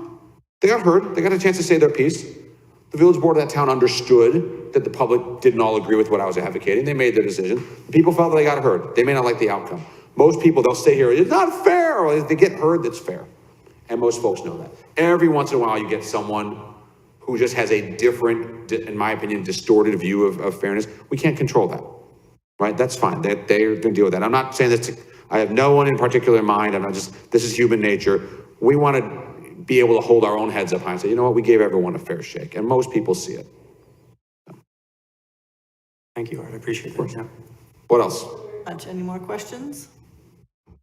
K: They got heard. They got a chance to say their piece. The village board of that town understood that the public didn't all agree with what I was advocating. They made their decision. People felt that they got heard. They may not like the outcome. Most people, they'll stay here. It's not fair. Or if they get heard, that's fair. And most folks know that. Every once in a while, you get someone who just has a different, in my opinion, distorted view of fairness. We can't control that, right? That's fine. They're going to deal with that. I'm not saying this I have no one in particular in mind. This is human nature. We want to be able to hold our own heads up high and say, you know what, we gave everyone a fair shake. And most people see it.
B: Thank you, Art. I appreciate that. Yeah.
K: What else?
A: Any more questions?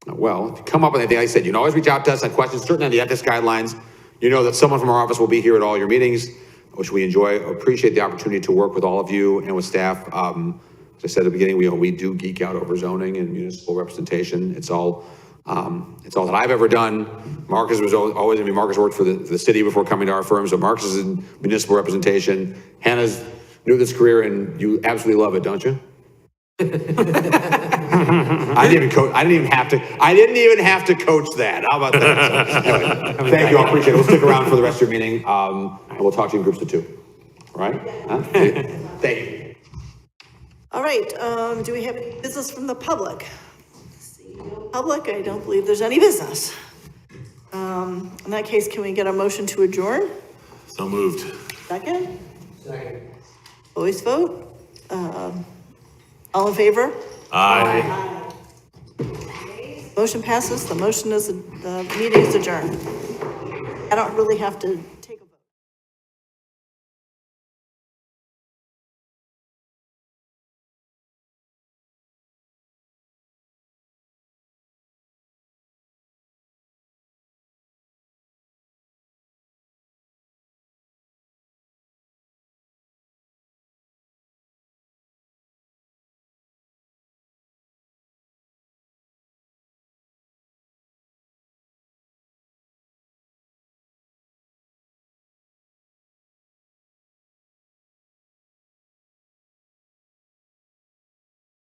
K: Well, if you come up with anything, like I said, you can always reach out to us on questions, certainly on the ethics guidelines. You know that someone from our office will be here at all your meetings, which we enjoy. Appreciate the opportunity to work with all of you and with staff. As I said at the beginning, we do geek out over zoning and municipal representation. It's all that I've ever done. Marcus was always, Marcus worked for the city before coming to our firm, so Marcus is in municipal representation. Hannah's new to this career, and you absolutely love it, don't you? I didn't even have to coach that. How about that? So, anyway, thank you. I appreciate it. We'll stick around for the rest of your meeting, and we'll talk to you in groups of 2. All right? Huh? Thank you.
A: All right, do we have any business from the public? Public, I don't believe there's any business. In that case, can we get a motion to adjourn?
E: So moved.
A: Second? Voice vote? All in favor?
E: Aye.
A: Motion passes. The meeting is adjourned. I don't really have to